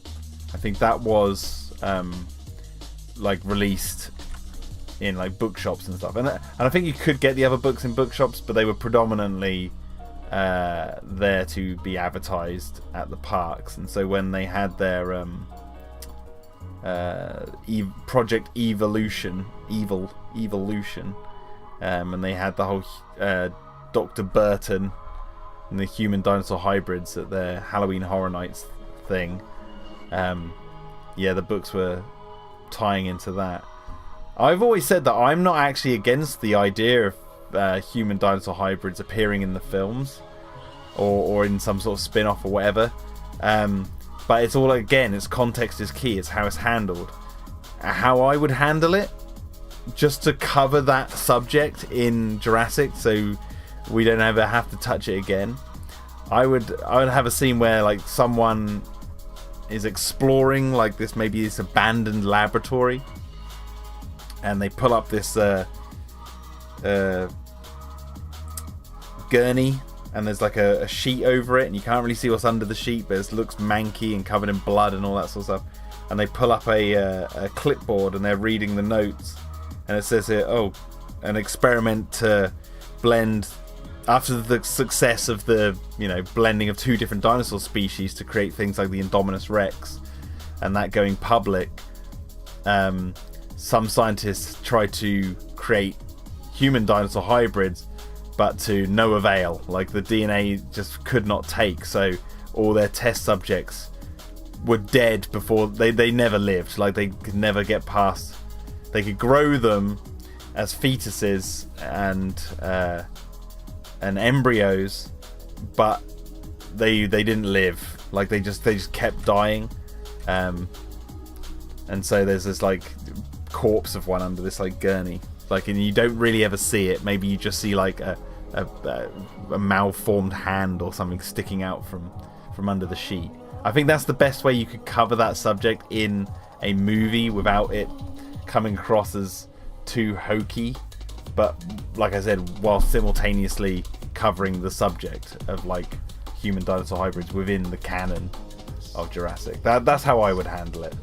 I think that was like released in like bookshops and stuff, and I think you could get the other books in bookshops, but they were predominantly there to be advertised at the parks. And so when they had their Project Evolution, and they had the whole Dr. Burton and the human dinosaur hybrids at their Halloween Horror Nights thing. Yeah, the books were tying into that. I've always said that I'm not actually against the idea of human dinosaur hybrids appearing in the films or in some sort of spin-off or whatever. But it's all, again, it's context is key. It's how it's handled. How I would handle it, just to cover that subject in Jurassic, so we don't ever have to touch it again. I would have a scene where like someone is exploring like this, maybe this abandoned laboratory, and they pull up this gurney, and there's like a sheet over it, and you can't really see what's under the sheet, but it looks manky and covered in blood and all that sort of stuff. And they pull up a clipboard and they're reading the notes. And it says here, an experiment to blend, after the success of the, blending of two different dinosaur species to create things like the Indominus Rex, and that going public, some scientists tried to create human dinosaur hybrids, but to no avail. Like the DNA just could not take, so all their test subjects were dead before they never lived. Like they could never get past. They could grow them as fetuses and embryos, but they didn't live. Like they just kept dying, and so there's this like corpse of one under this like gurney. Like, and you don't really ever see it. Maybe you just see like a malformed hand or something sticking out from under the sheet. I think that's the best way you could cover that subject in a movie without it coming across as too hokey, but like I said, while simultaneously covering the subject of like human dinosaur hybrids within the canon of Jurassic. That's how I would handle it.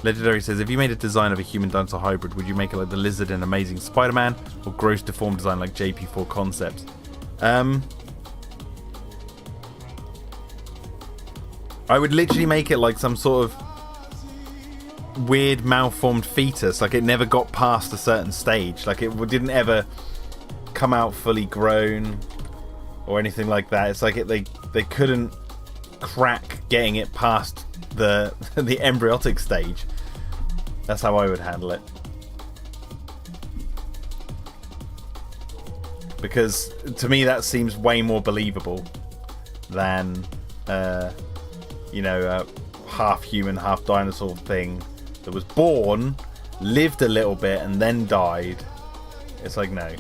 Legendary says, if you made a design of a human dinosaur hybrid, would you make it like the Lizard in Amazing Spider-Man, or gross deformed design like JP4 Concepts? I would literally make it like some sort of weird malformed fetus. Like it never got past a certain stage. Like it didn't ever come out fully grown or anything like that. It's like they couldn't crack getting it past the the embryotic stage. That's how I would handle it. Because to me that seems way more believable than you know, a half human, half dinosaur thing that was born, lived a little bit, and then died. It's like, no.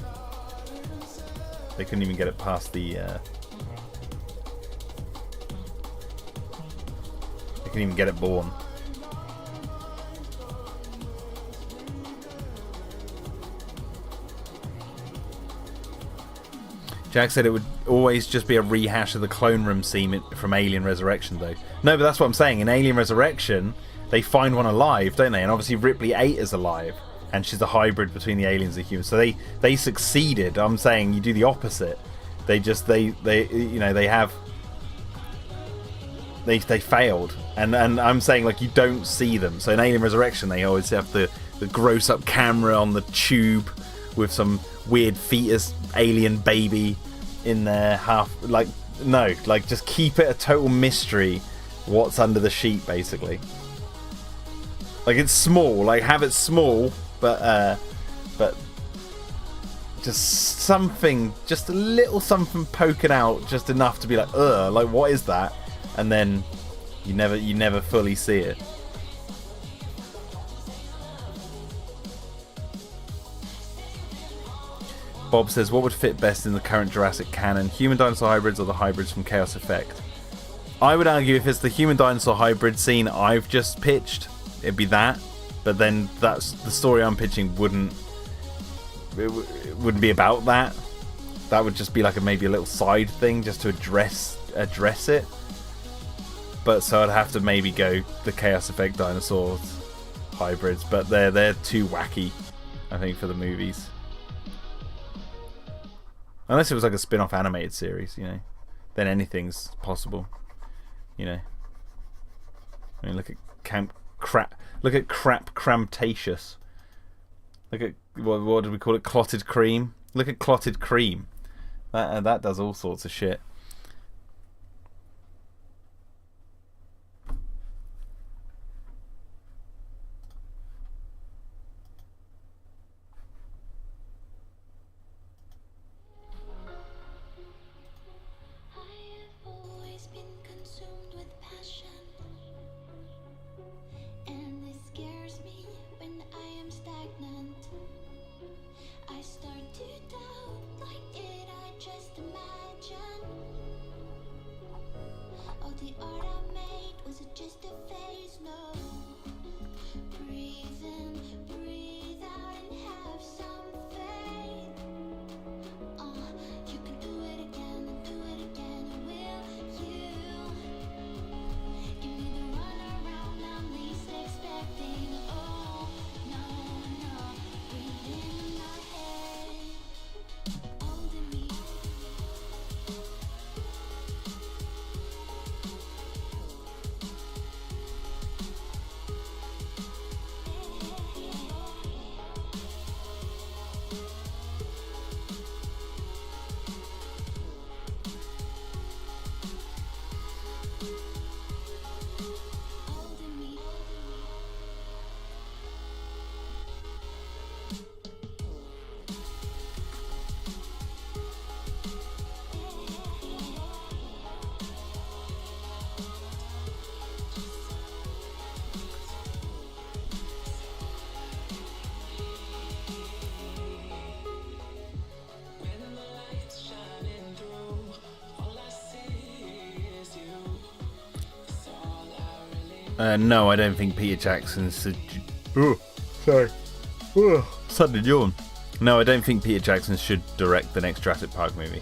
They couldn't even get it past the... they couldn't even get it born. Jack said it would always just be a rehash of the clone room scene from Alien Resurrection, though. No, but that's what I'm saying. In Alien Resurrection, they find one alive, don't they? And obviously Ripley 8 is alive, and she's a hybrid between the aliens and humans. So they succeeded. I'm saying you do the opposite. They you know, they failed. And I'm saying, like, you don't see them. So in Alien Resurrection, they always have the gross up camera on the tube with some weird fetus alien baby in there, half like, no, like, just keep it a total mystery what's under the sheet, basically. Like, it's small, like, have it small, but just something, just a little something poking out, just enough to be like, ugh, like, what is that? And then you never fully see it. Bob says, what would fit best in the current Jurassic canon? Human dinosaur hybrids or the hybrids from Chaos Effect? I would argue if it's the human dinosaur hybrid scene I've just pitched, it'd be that. But then that's the story I'm pitching wouldn't be about that. That would just be like maybe a little side thing just to address it. But so I'd have to maybe go the Chaos Effect dinosaurs hybrids, but they're too wacky, I think, for the movies. Unless it was like a spin-off animated series, you know, then anything's possible, you know. I mean, look at Cramptatious. Look at what did we call it? Clotted cream. Look at clotted cream. That does all sorts of shit. No, I don't think Peter Jackson's... Sudden yawn. No, I don't think Peter Jackson should direct the next Jurassic Park movie.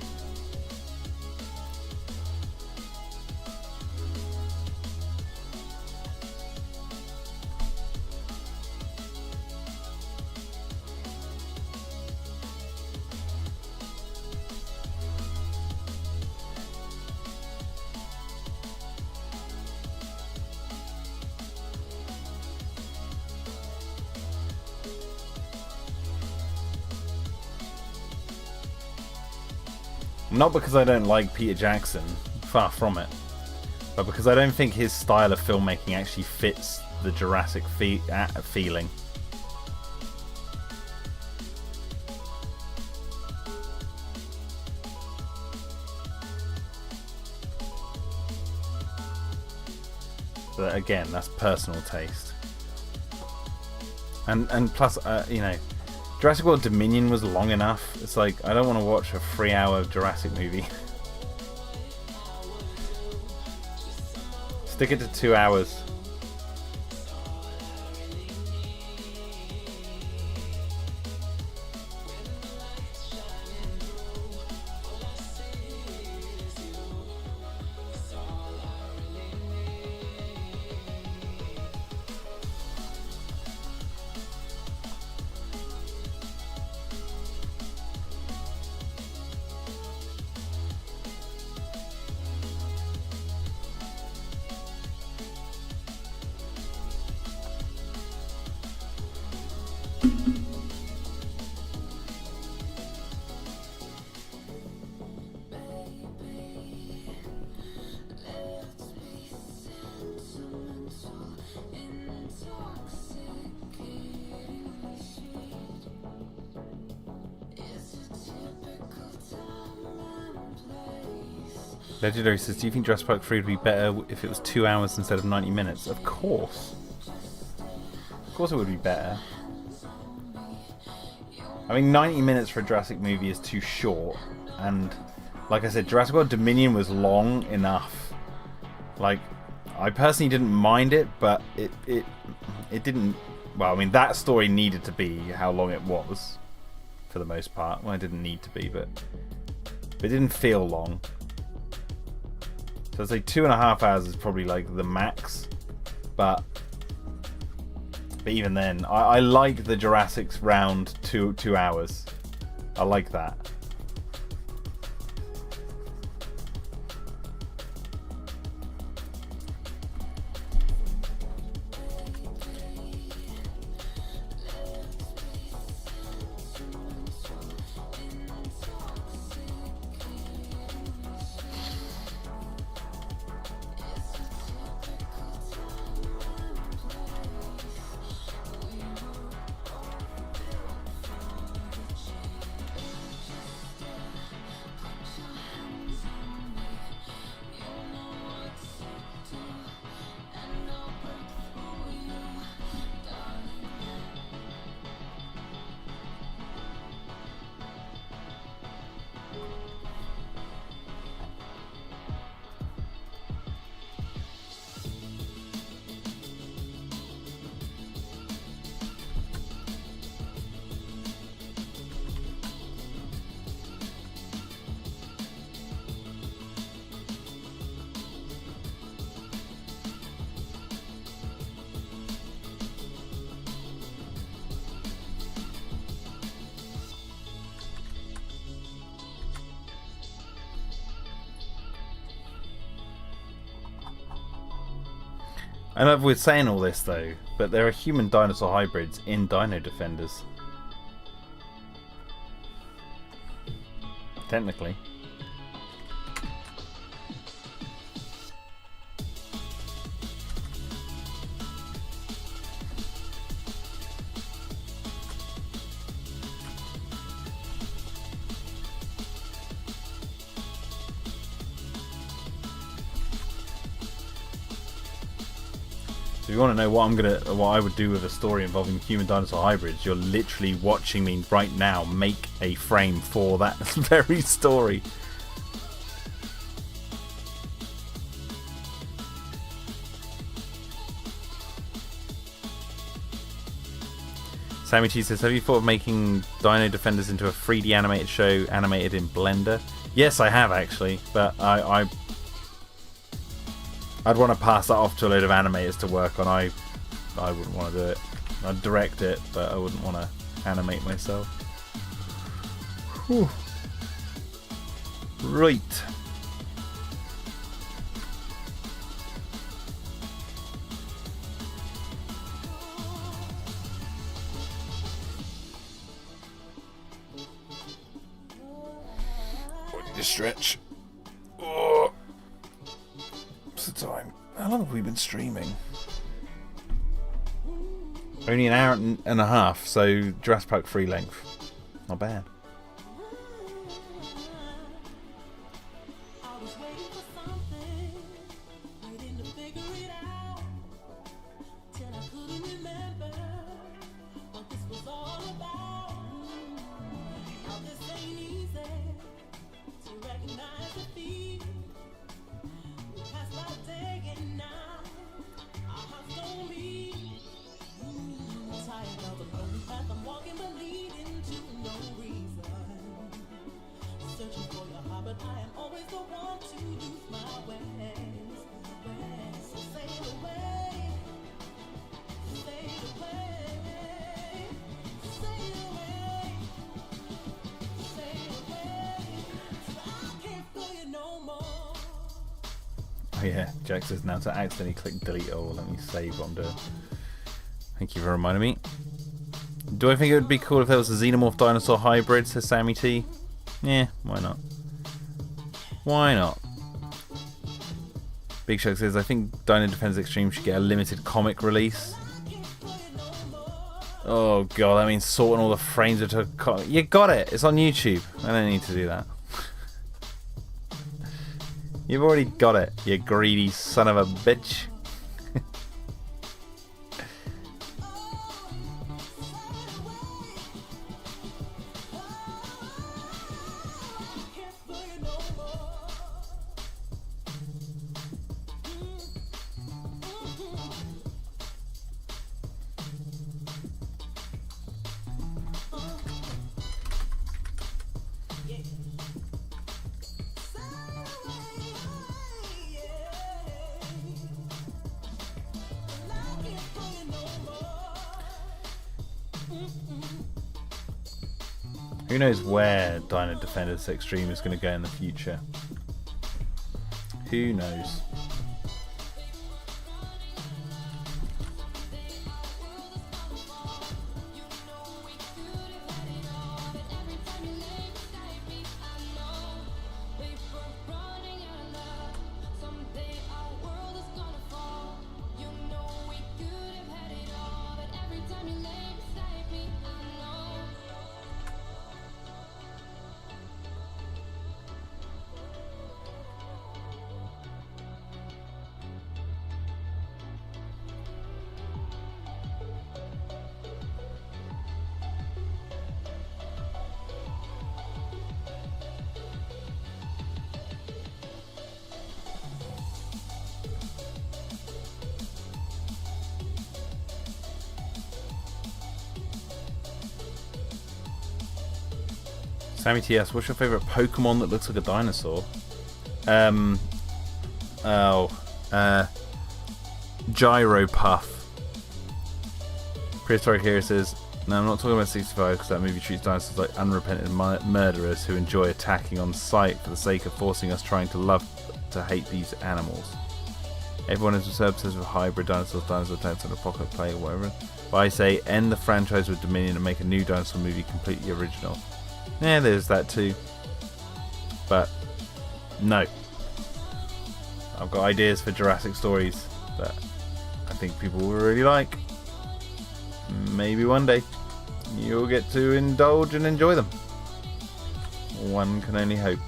Not because I don't like Peter Jackson, far from it, but because I don't think his style of filmmaking actually fits the Jurassic feeling. But again, that's personal taste. And plus, you know, Jurassic World Dominion was long enough. It's like, I don't want to watch a 3-hour Jurassic movie. Stick it to 2 hours. Legendary says, do you think Jurassic Park 3 would be better if it was 2 hours instead of 90 minutes? Of course. Of course it would be better. I mean, 90 minutes for a Jurassic movie is too short. And, like I said, Jurassic World Dominion was long enough. Like, I personally didn't mind it, but it didn't... Well, I mean, that story needed to be how long it was, for the most part. Well, it didn't need to be, but it didn't feel long. So I'd say 2.5 hours is probably like the max, but even then, I like the Jurassic's round 2 hours. I like that. I know we're saying all this though, but there are human-dinosaur hybrids in Dino Defenders. Technically. If you want to know what I would do with a story involving human dinosaur hybrids, you're literally watching me right now make a frame for that very story. Sammy Cheese says, have you thought of making Dino Defenders into a 3D animated show animated in Blender? Yes, I have actually, but I'd want to pass that off to a load of animators to work on. I wouldn't want to do it. I'd direct it, but I wouldn't want to animate myself. Whew. Right. a stretch. Oh. What's the time? How long have we been streaming? Only an hour and a half, so Jurassic Park free length. Not bad. Oh yeah, Jack says now to accidentally click delete all. Let me save what I'm doing. Thank you for reminding me. Do I think it would be cool if there was a xenomorph dinosaur hybrid, says Sammy T? Yeah, why not? Why not? Big Shark says, I think Dino Defenders Extreme should get a limited comic release. Oh god, that means sorting all the frames into a comic. You got it! It's on YouTube. I don't need to do that. You've already got it, you greedy son of a bitch. Who knows where Dino Defenders Extreme is going to go in the future? Who knows? Sammy TS, what's your favourite Pokemon that looks like a dinosaur? Gyropuff. Prehistoric Hero says, no, I'm not talking about 65 because that movie treats dinosaurs like unrepentant murderers who enjoy attacking on sight for the sake of forcing us trying to love to hate these animals. Everyone is obsessed with hybrid dinosaurs, dinosaur attacks on Apocalypse Play or whatever. But I say end the franchise with Dominion and make a new dinosaur movie completely original. Yeah, there's that too. But no. I've got ideas for Jurassic stories that I think people will really like. Maybe one day you'll get to indulge and enjoy them. One can only hope.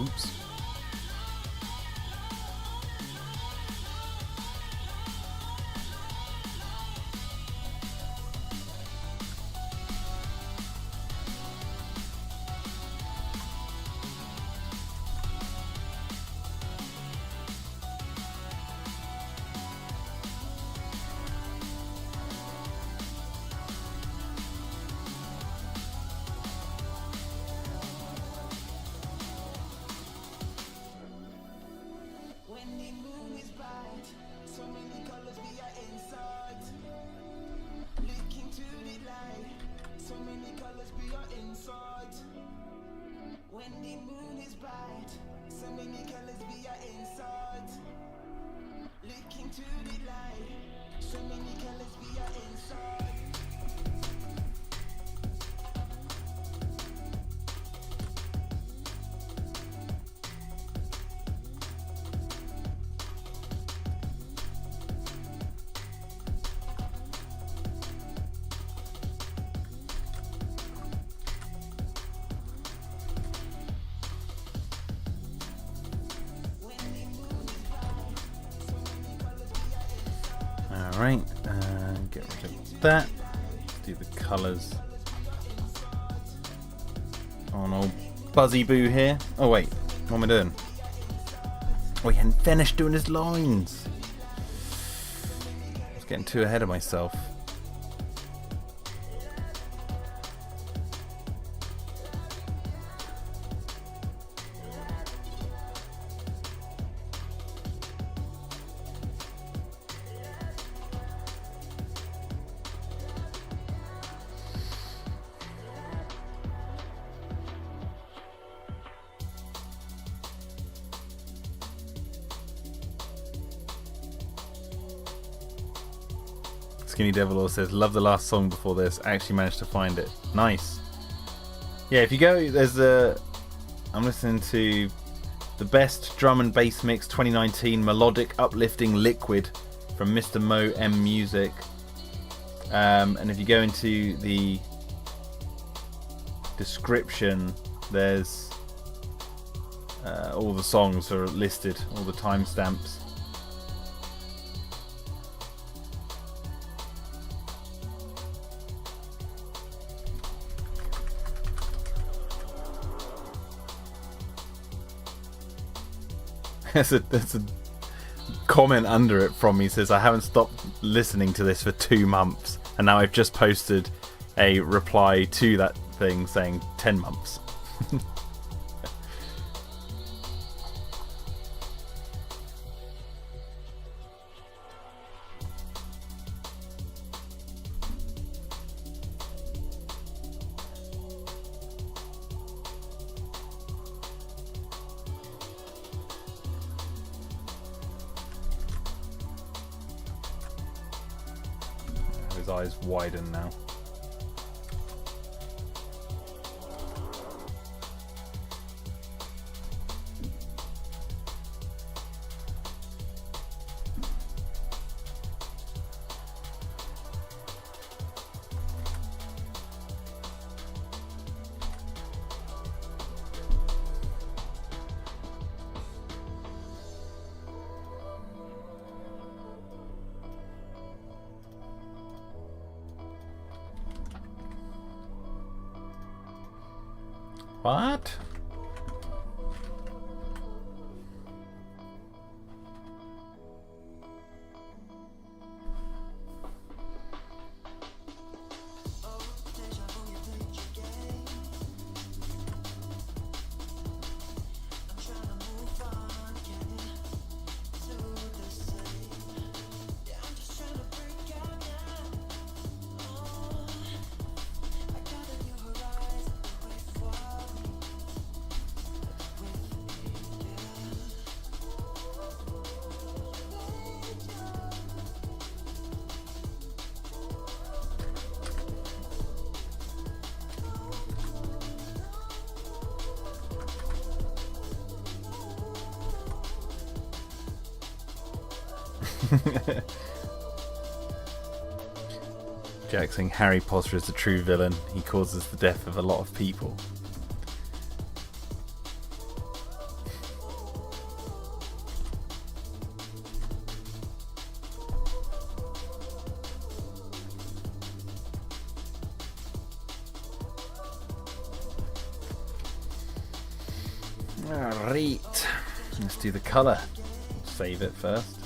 Oops. Alright, get rid of that. Let's do the colours on old Buzzy Boo here. Oh wait, what am I doing? Oh, he hadn't finished doing his lines. I was getting too ahead of myself. Skinny Devil says, love the last song before this. I actually managed to find it. Nice. Yeah, if you go, I'm listening to the best drum and bass mix 2019 melodic uplifting liquid from Mr. Mo M Music. And if you go into the description, there's all the songs are listed, all the timestamps. There's a comment under it from me, says I haven't stopped listening to this for 2 months and now I've just posted a reply to that thing saying 10 months. His eyes widen now. What? Jack saying Harry Potter is the true villain. He causes the death of a lot of people. Alright. Let's do the colour. Save it first.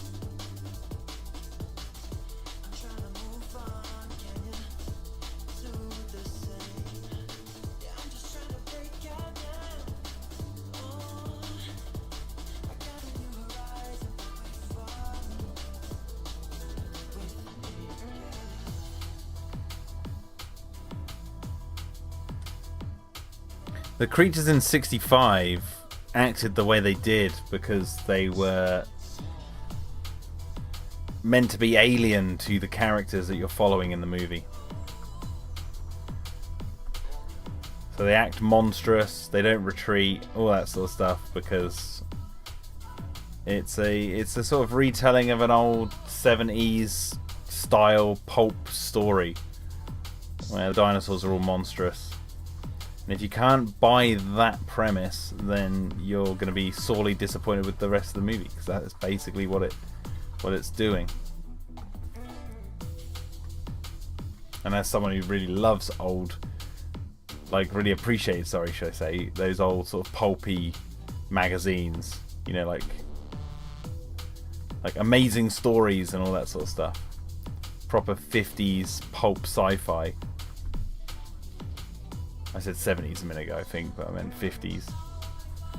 The creatures in 65 acted the way they did because they were meant to be alien to the characters that you're following in the movie. So they act monstrous, they don't retreat, all that sort of stuff, because it's a sort of retelling of an old 70s style pulp story where the dinosaurs are all monstrous. And if you can't buy that premise, then you're going to be sorely disappointed with the rest of the movie, because that is basically what it's doing. And as someone who really loves old, like really appreciates, should I say, those old sort of pulpy magazines, you know, like Amazing Stories and all that sort of stuff. Proper 50s pulp sci-fi. I said 70s a minute ago, I think, but I meant 50s.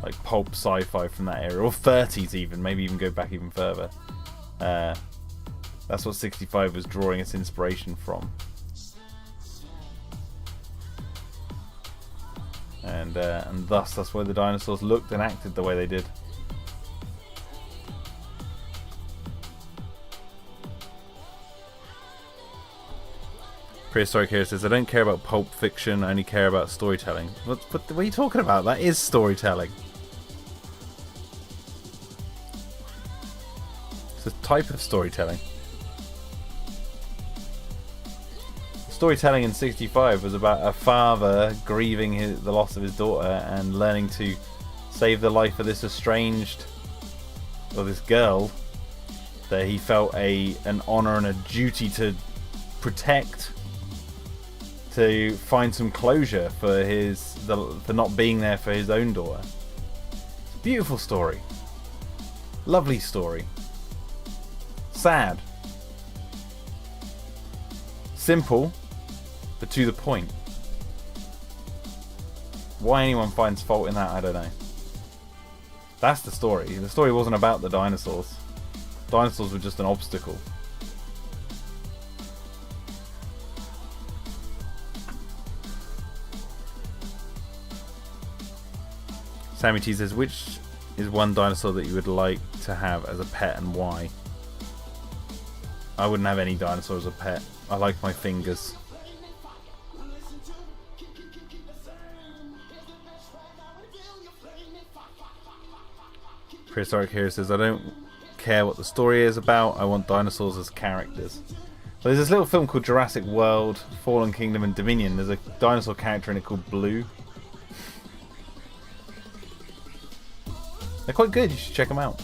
Like pulp sci-fi from that era. Or 30s even, maybe even go back even further. That's what 65 was drawing its inspiration from. And thus, that's why the dinosaurs looked and acted the way they did. Prehistoric Hero says, I don't care about pulp fiction, I only care about storytelling. What are you talking about? That is storytelling. It's a type of storytelling. Storytelling in 65 was about a father grieving the loss of his daughter and learning to save the life of this estranged, or this girl that he felt an honour and a duty to protect, to find some closure for for not being there for his own daughter. It's a beautiful story. Lovely story. Sad. Simple, but to the point. Why anyone finds fault in that, I don't know. That's the story. The story wasn't about the dinosaurs. Dinosaurs were just an obstacle. Sammy T says, which is one dinosaur that you would like to have as a pet and why? I wouldn't have any dinosaur as a pet. I like my fingers. Prehistoric Hero says, I don't care what the story is about, I want dinosaurs as characters. Well, there's this little film called Jurassic World, Fallen Kingdom and Dominion. There's a dinosaur character in it called Blue. They're quite good, you should check them out.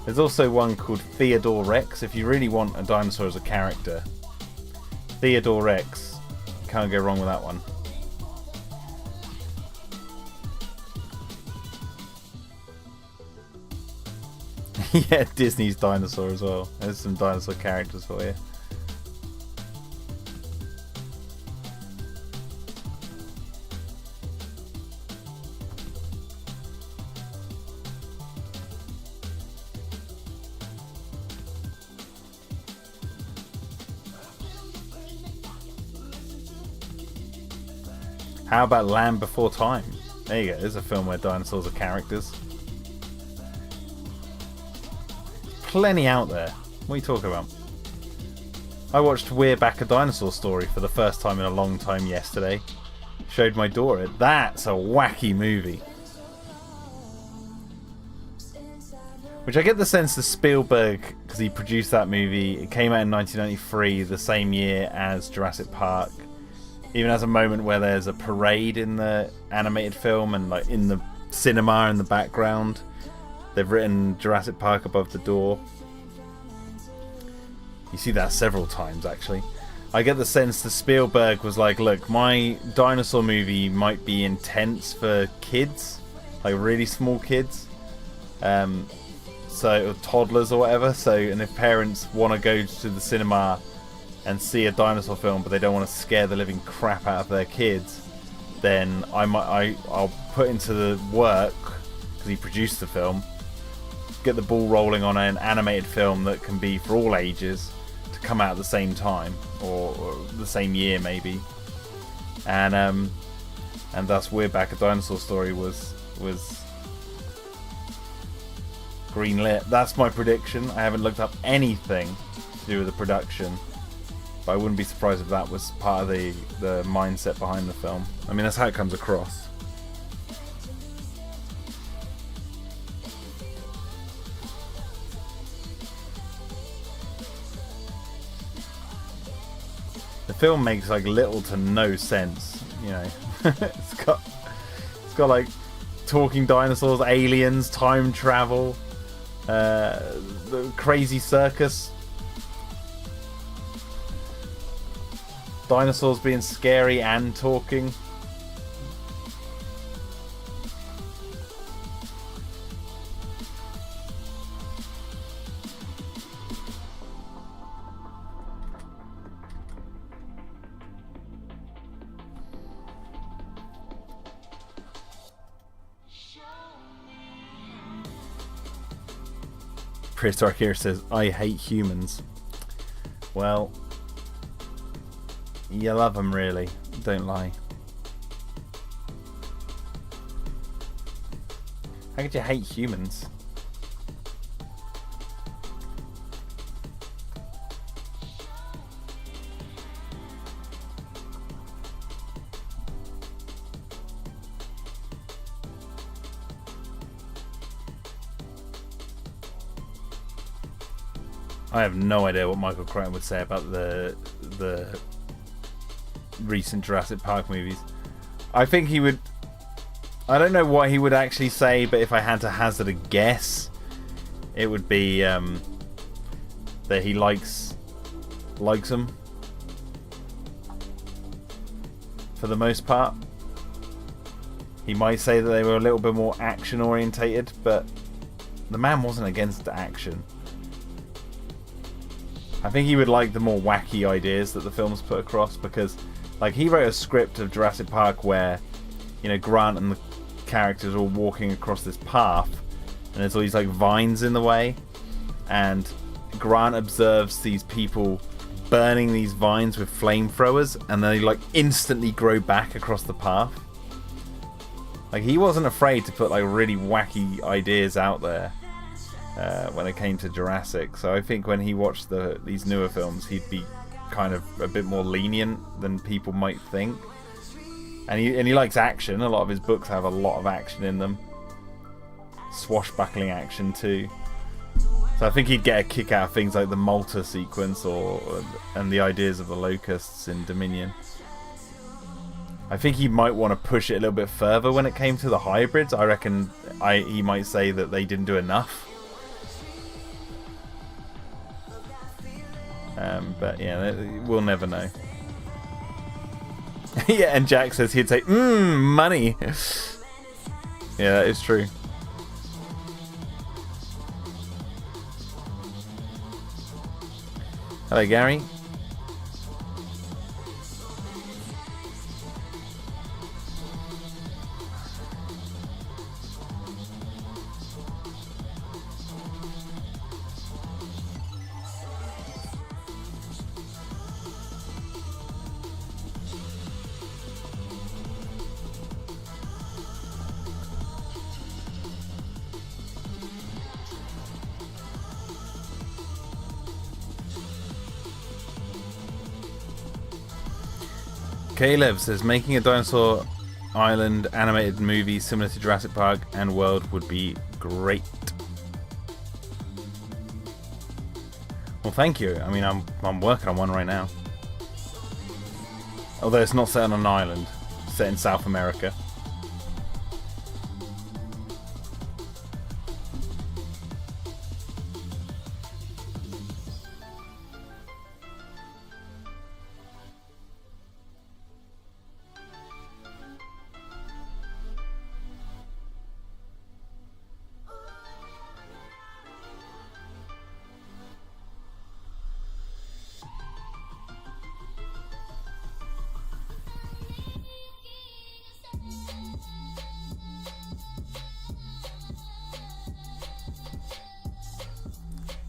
There's also one called Theodore Rex. If you really want a dinosaur as a character, Theodore Rex, can't go wrong with that one. Yeah, Disney's dinosaur as well. There's some dinosaur characters for you. How about Land Before Time? There you go, there's a film where dinosaurs are characters. Plenty out there. What are you talking about? I watched We're Back, a Dinosaur Story for the first time in a long time yesterday. Showed my daughter it. That's a wacky movie. Which I get the sense that Spielberg, because he produced that movie, it came out in 1993, the same year as Jurassic Park. Even has a moment where there's a parade in the animated film, and like in the cinema in the background, they've written Jurassic Park above the door. You see that several times, actually. I get the sense that Spielberg was like, look, my dinosaur movie might be intense for kids, like really small kids, so toddlers or whatever. So, and if parents want to go to the cinema and see a dinosaur film, but they don't want to scare the living crap out of their kids, then I'll put into the work, because he produced the film, get the ball rolling on an animated film that can be for all ages, to come out at the same time or the same year maybe, and thus We're Back, A Dinosaur Story was greenlit. That's my prediction. I haven't looked up anything to do with the production, but I wouldn't be surprised if that was part of the mindset behind the film. I mean, that's how it comes across. The film makes like little to no sense, you know. it's got like talking dinosaurs, aliens, time travel, the crazy circus, dinosaurs being scary and talking. Prehistoric here says, I hate humans. Well, you love them really, don't lie. How could you hate humans? I have no idea what Michael Crichton would say about the recent Jurassic Park movies. I think he would... I don't know what he would actually say, but if I had to hazard a guess, it would be that he likes them for the most part. He might say that they were a little bit more action orientated, but the man wasn't against action. I think he would like the more wacky ideas that the films put across, because like he wrote a script of Jurassic Park where, you know, Grant and the characters are all walking across this path and there's all these like vines in the way, and Grant observes these people burning these vines with flamethrowers and they like instantly grow back across the path. Like he wasn't afraid to put like really wacky ideas out there when it came to Jurassic. So I think when he watched these newer films, he'd be kind of a bit more lenient than people might think. And he likes action. A lot of his books have a lot of action in them, swashbuckling action too. So I think he'd get a kick out of things like the Malta sequence and the ideas of the locusts in Dominion. I think he might want to push it a little bit further when it came to the hybrids. I reckon he might say that they didn't do enough. But yeah, we'll never know. Yeah, and Jack says he'd say, money. Yeah, that is true. Hello, Gary. Caleb says making a Dinosaur Island animated movie similar to Jurassic Park and World would be great. Well, thank you. I mean, I'm working on one right now. Although it's not set on an island, it's set in South America.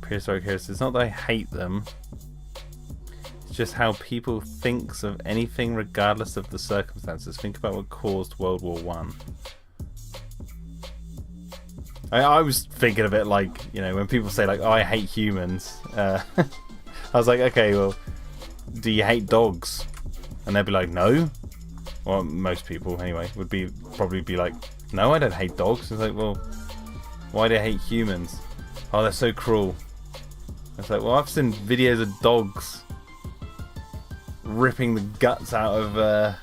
prehistoric heroes. It's not that I hate them. It's just how people thinks of anything regardless of the circumstances. Think about what caused World War One. I was thinking of it like, you know, when people say like, "Oh, I hate humans," I was like, okay, well, do you hate dogs? And they'd be like, no. Well, most people anyway would probably be like, no, I don't hate dogs. It's like, well, why do I hate humans? Oh, they're so cruel. It's like, well, I've seen videos of dogs ripping the guts out of a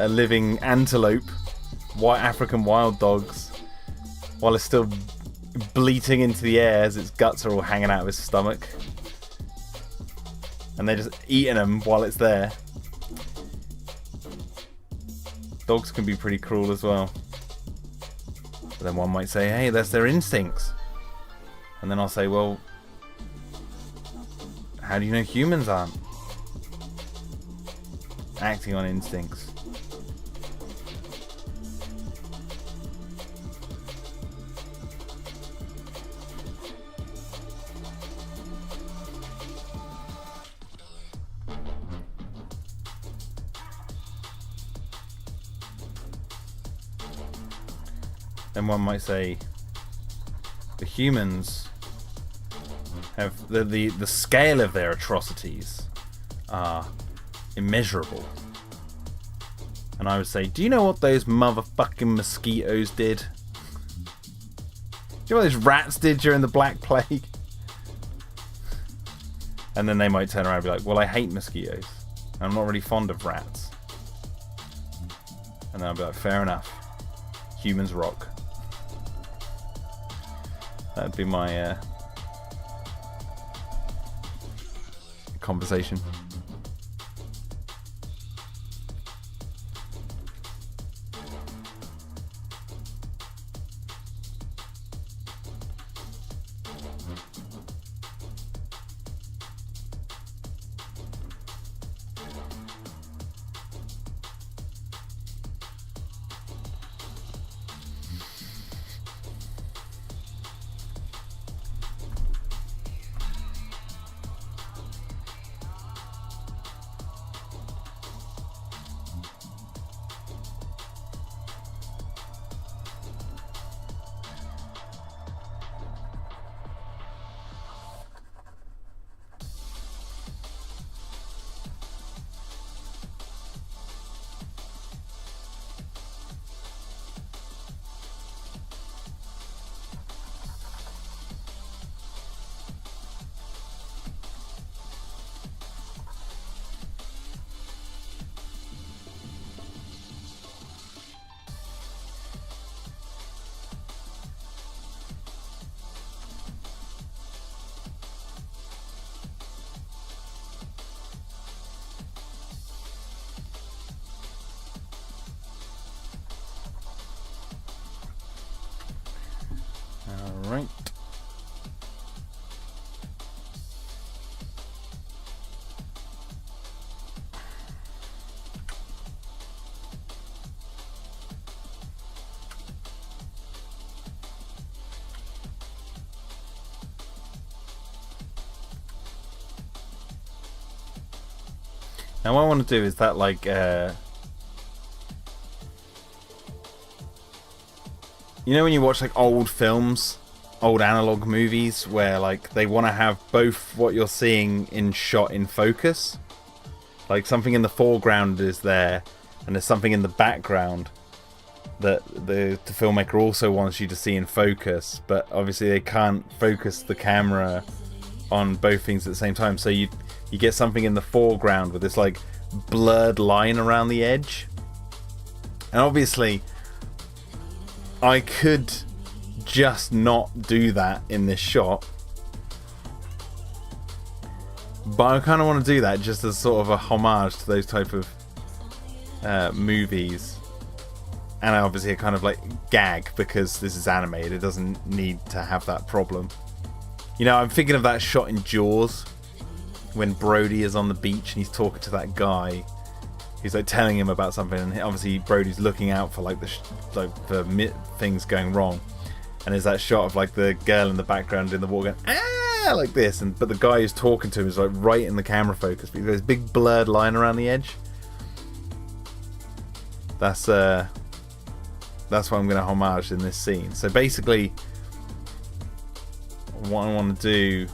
living antelope. White African wild dogs, while it's still bleating into the air as its guts are all hanging out of his stomach, and they're just eating them while it's there. Dogs can be pretty cruel as well. But then one might say, hey, that's their instincts. And then I'll say, well, how do you know humans aren't acting on instincts? Then one might say the humans have the scale of their atrocities are immeasurable. And I would say, do you know what those motherfucking mosquitoes did? Do you know what those rats did during the Black Plague? And then they might turn around and be like, well, I hate mosquitoes. I'm not really fond of rats. And then I'll be like, fair enough. Humans rock. That'd be my conversation. Alright. Now what I want to do is that like you know when you watch like old films, old analog movies, where like they want to have both what you're seeing in shot in focus, like something in the foreground is there and there's something in the background that the filmmaker also wants you to see in focus, but obviously they can't focus the camera on both things at the same time, so you get something in the foreground with this like blurred line around the edge. And obviously I could just not do that in this shot, but I kind of want to do that just as sort of a homage to those type of movies. And I obviously kind of like gag because this is animated, it doesn't need to have that problem. You know, I'm thinking of that shot in Jaws when Brody is on the beach and he's talking to that guy. He's like telling him about something, and obviously Brody's looking out for like the things going wrong. And there's that shot of like the girl in the background in the water going, ah, like this, but the guy who's talking to him is like right in the camera focus. But there's a big blurred line around the edge. That's what I'm going to homage in this scene. So basically, what I want to do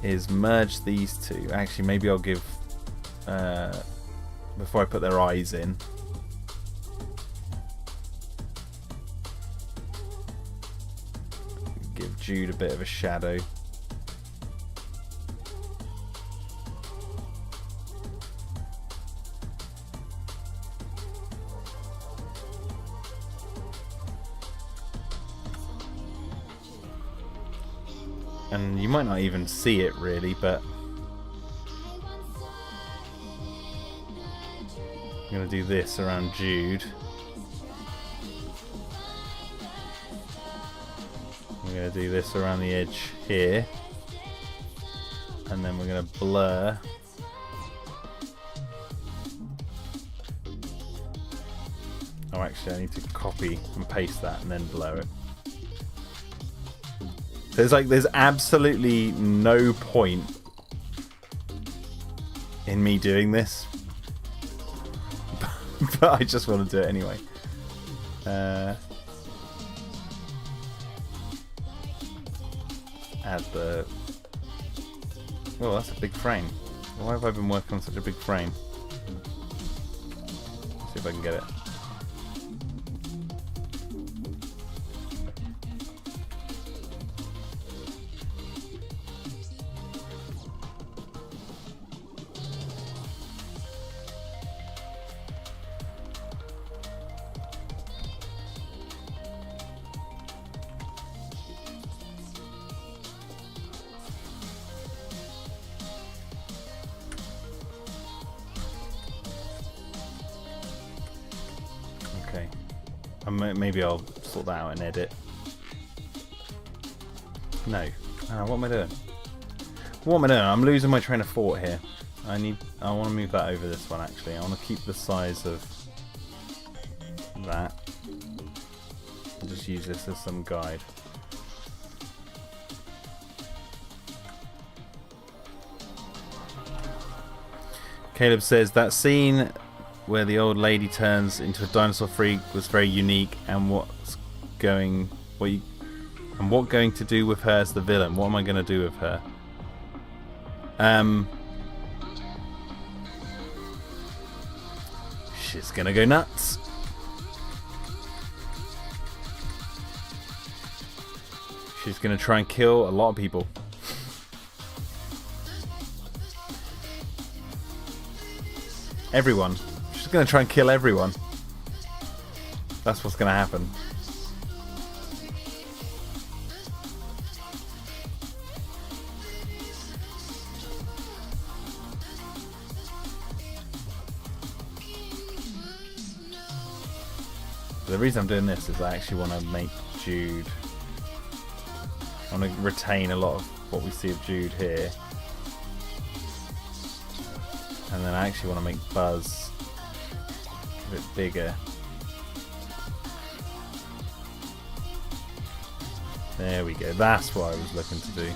is merge these two. Actually, maybe I'll give before I put their eyes in. Give Jude a bit of a shadow. And you might not even see it really, but I'm going to do this around Jude. I'm going to do this around the edge here. And then we're going to blur. Oh, actually, I need to copy and paste that and then blur it. So there's absolutely no point in me doing this. But I just want to do it anyway. Add the... Oh, that's a big frame. Why have I been working on such a big frame? Let's see if I can get it. Okay. Maybe I'll sort that out and edit. No. What am I doing? What am I doing? I'm losing my train of thought here. I want to move that over this one actually. I want to keep the size of that. I'll just use this as some guide. Caleb says that scene where the old lady turns into a dinosaur freak was very unique, and what going to do with her as the villain? What am I going to do with her? She's gonna go nuts. She's gonna try and kill a lot of people. Everyone. She's gonna try and kill everyone. That's what's gonna happen. The reason I'm doing this is I actually want to make Jude... I want to retain a lot of what we see of Jude here. And then I actually want to make Buzz a bit bigger. There we go. That's what I was looking to do.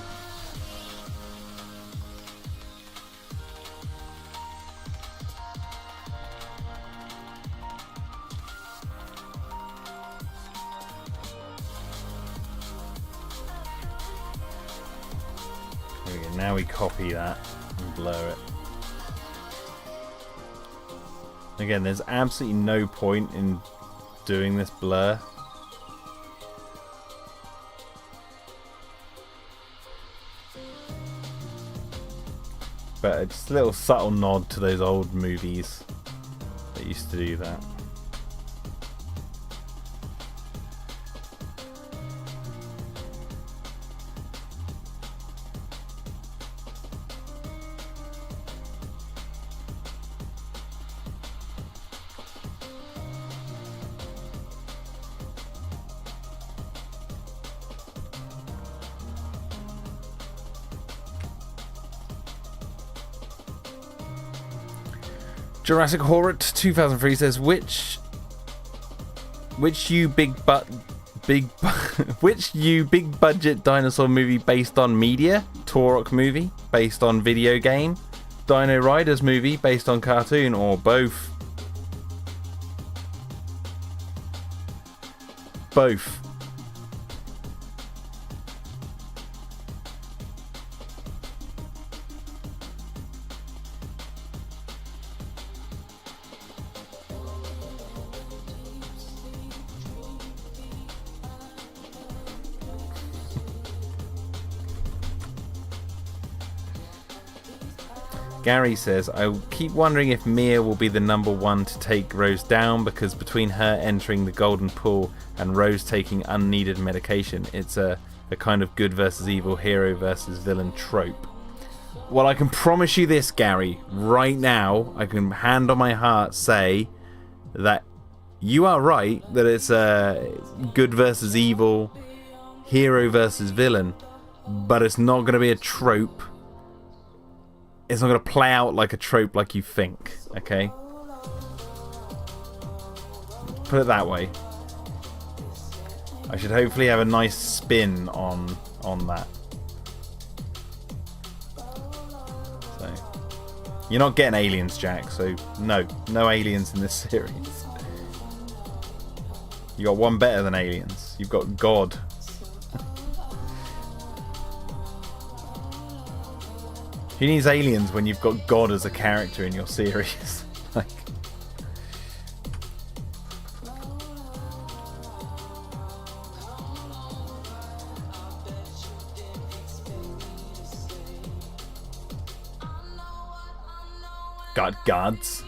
There we go. Now we copy that and blur it. Again, there's absolutely no point in doing this blur. But it's a little subtle nod to those old movies that used to do that. Jurassic Horror 2003 says, which you big butt Which new big budget dinosaur movie based on media? Turok movie based on video game? Dino Riders movie based on cartoon, or both? Both. Gary says, I keep wondering if Mia will be the number one to take Rose down, because between her entering the golden pool and Rose taking unneeded medication, it's a kind of good versus evil, hero versus villain trope. Well, I can promise you this, Gary. Right now, I can hand on my heart say that you are right, that it's a good versus evil, hero versus villain, but it's not going to be a trope. It's not going to play out like a trope like you think, okay? Put it that way. I should hopefully have a nice spin on that. So, you're not getting aliens, Jack, so no aliens in this series. You got one better than aliens. You've got God. Who needs aliens when you've got God as a character in your series? Like, got gods.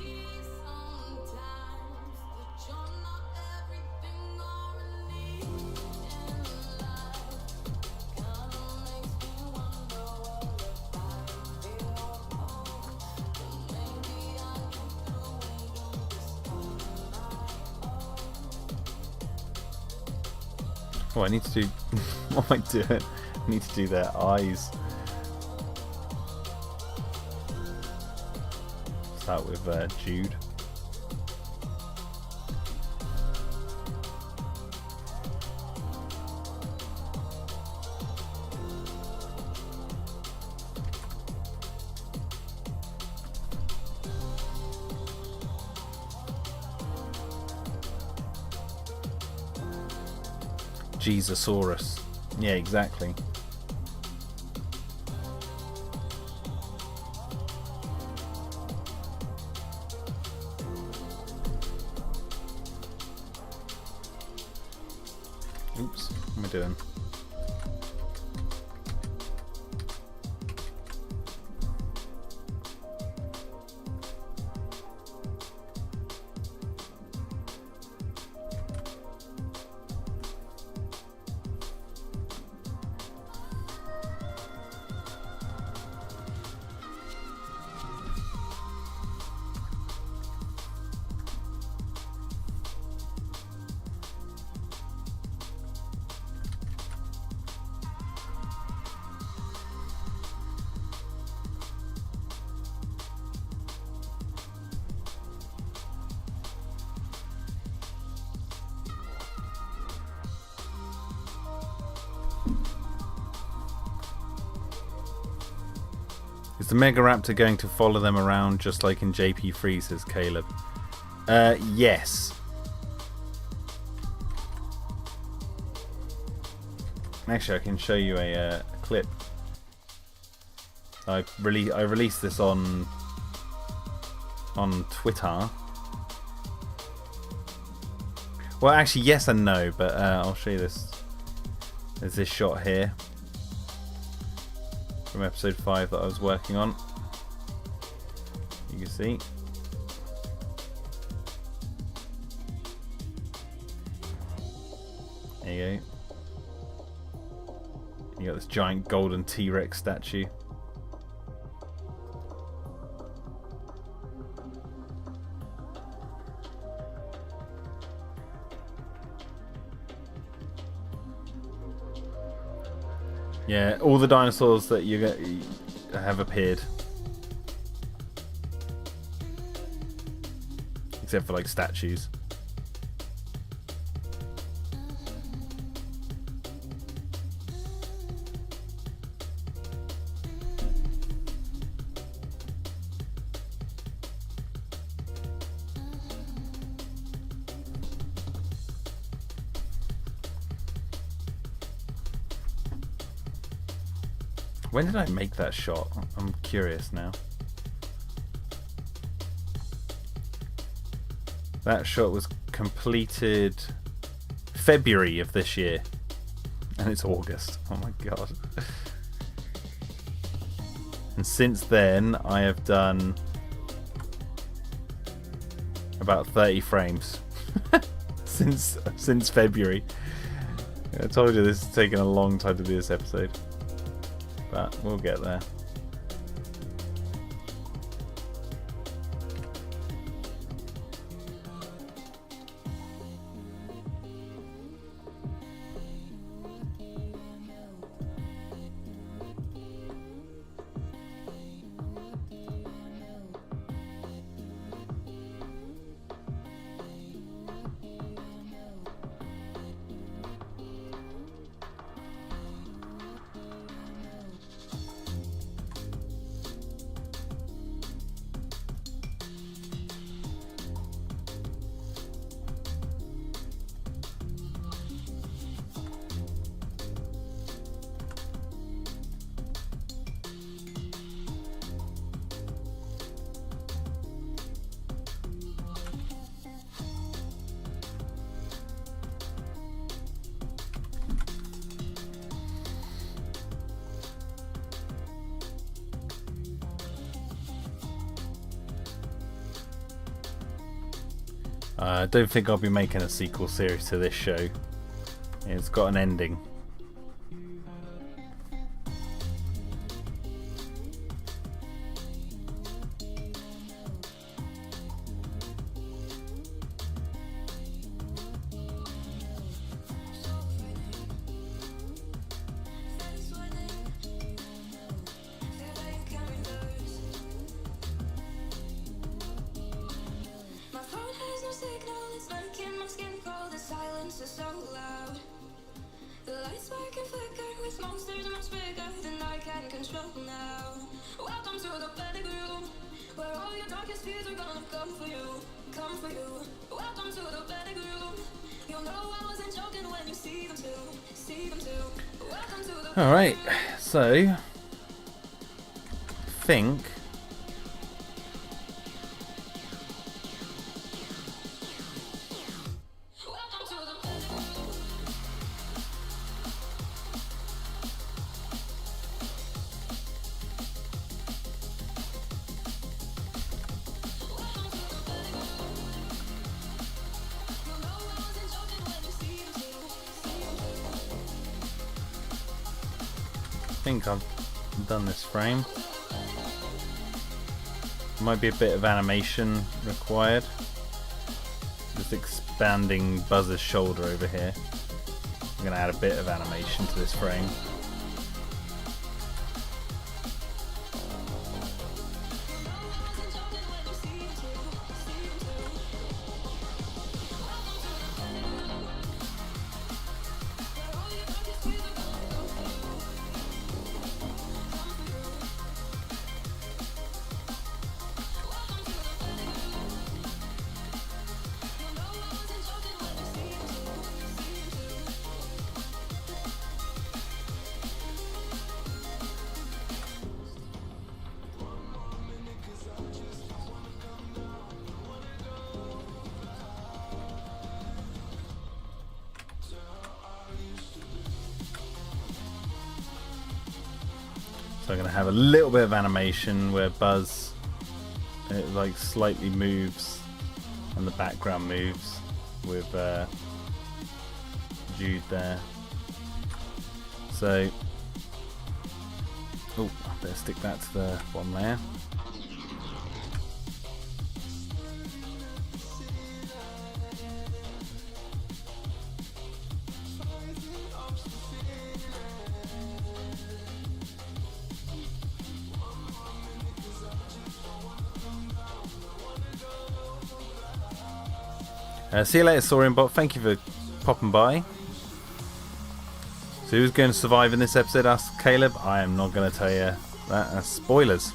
Oh, I need to do... What am I doing? I need to do their eyes. Start with Jude. Jesusaurus. Yeah, exactly. Oops, what am I doing? Is the Megaraptor going to follow them around just like in JP3, says Caleb? Yes. Actually, I can show you a clip. I released this on Twitter. Well, actually, yes and no, but I'll show you this. There's this shot here from episode 5 that I was working on. You can see. There you go. You got this giant golden T-Rex statue. Yeah, all the dinosaurs that you have appeared. Except for like statues. When did I make that shot? I'm curious now. That shot was completed February of this year. And it's August. Oh my god. And since then, I have done about 30 frames. since February. I told you this has taken a long time to do this episode. But we'll get there. I don't think I'll be making a sequel series to this show. It's got an ending. Alright, so I think I've done this frame. Might be a bit of animation required. Just expanding Buzz's shoulder over here. I'm going to add a bit of animation to this frame. So I'm going to have a little bit of animation where Buzz like slightly moves and the background moves with Jude there. So, oh, I better stick that to the bottom layer. See you later, Saurianbot. Thank you for popping by. So who's going to survive in this episode? Asked Caleb. I am not going to tell you that. That's spoilers.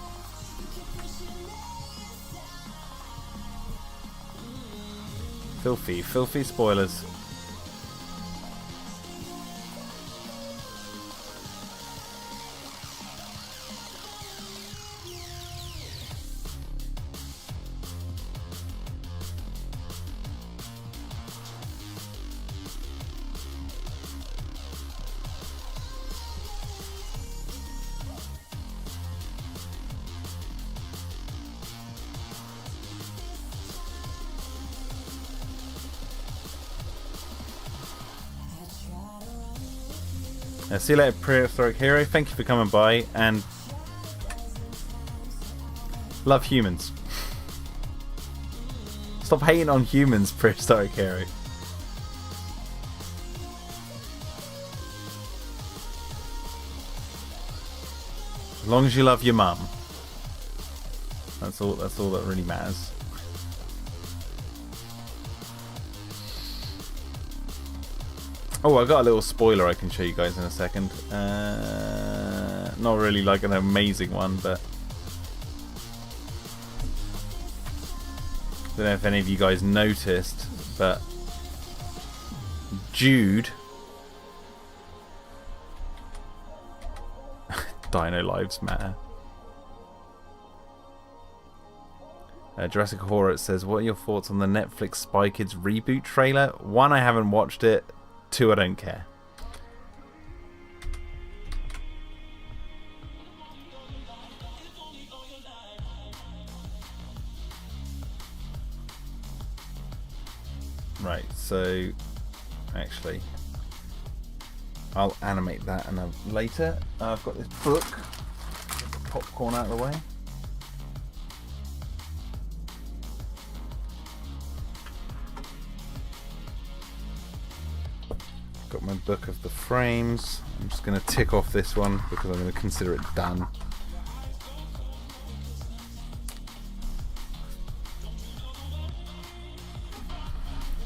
Filthy, filthy spoilers. See you later, Prehistoric Hero. Thank you for coming by, and love humans. Stop hating on humans, Prehistoric Hero. As long as you love your mum. That's all that really matters. Oh, I got a little spoiler I can show you guys in a second. Not really like an amazing one, but I don't know if any of you guys noticed, but Jude, Dino Lives Matter. Jurassic Horror, it says, what are your thoughts on the Netflix Spy Kids reboot trailer? 1, I haven't watched it. 2, I don't care. Right, so actually I'll animate that later. I've got this book. Get the popcorn out of the way. Got my book of the frames. I'm just going to tick off this one because I'm going to consider it done.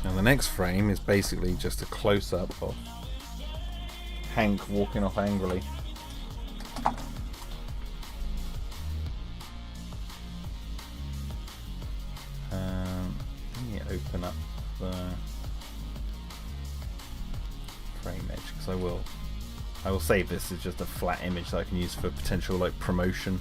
Now the next frame is basically just a close-up of Hank walking off angrily. Let me open up the frame edge, because I will save this as just a flat image that I can use for potential like promotion.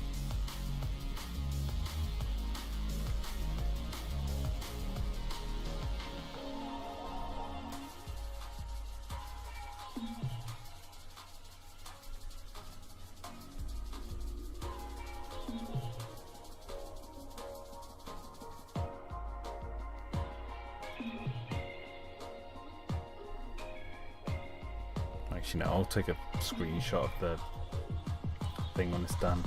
Actually, no, I'll take a screenshot of the thing when it's done.